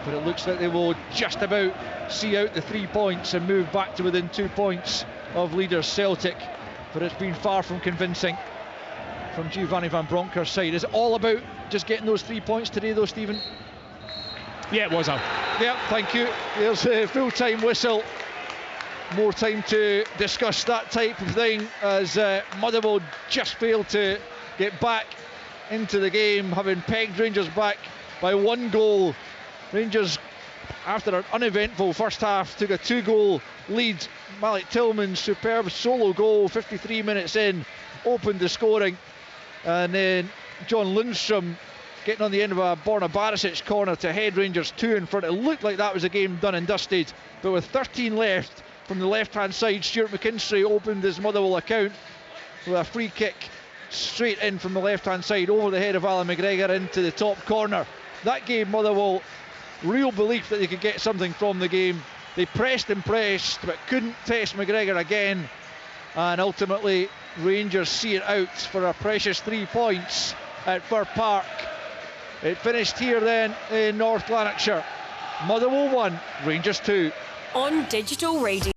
but it looks like they will just about see out the 3 points and move back to within 2 points of leaders Celtic. But it's been far from convincing from Giovanni Van Bronckhorst's side. Is it all about just getting those 3 points today though, Stephen? Yeah, it was. Yeah, thank you. There's a full-time whistle. More time to discuss that type of thing, as Motherwell just failed to get back into the game, having pegged Rangers back by 1 goal. Rangers after an uneventful first half, took a 2-goal lead. Malik Tillman's superb solo goal 53 minutes in opened the scoring, and then John Lundstrom getting on the end of a Borna Barisic corner to head Rangers 2 in front. It looked like that was a game done and dusted, but with 13 left from the left hand side, Stuart McKinstry opened his Motherwell account with a free kick straight in from the left hand side over the head of Alan McGregor into the top corner. That gave Motherwell real belief that they could get something from the game. They pressed and pressed but couldn't test McGregor again, and ultimately Rangers see it out for a precious 3 points at Fir Park. It finished here then in North Lanarkshire. Motherwell 1, Rangers 2. On digital radio.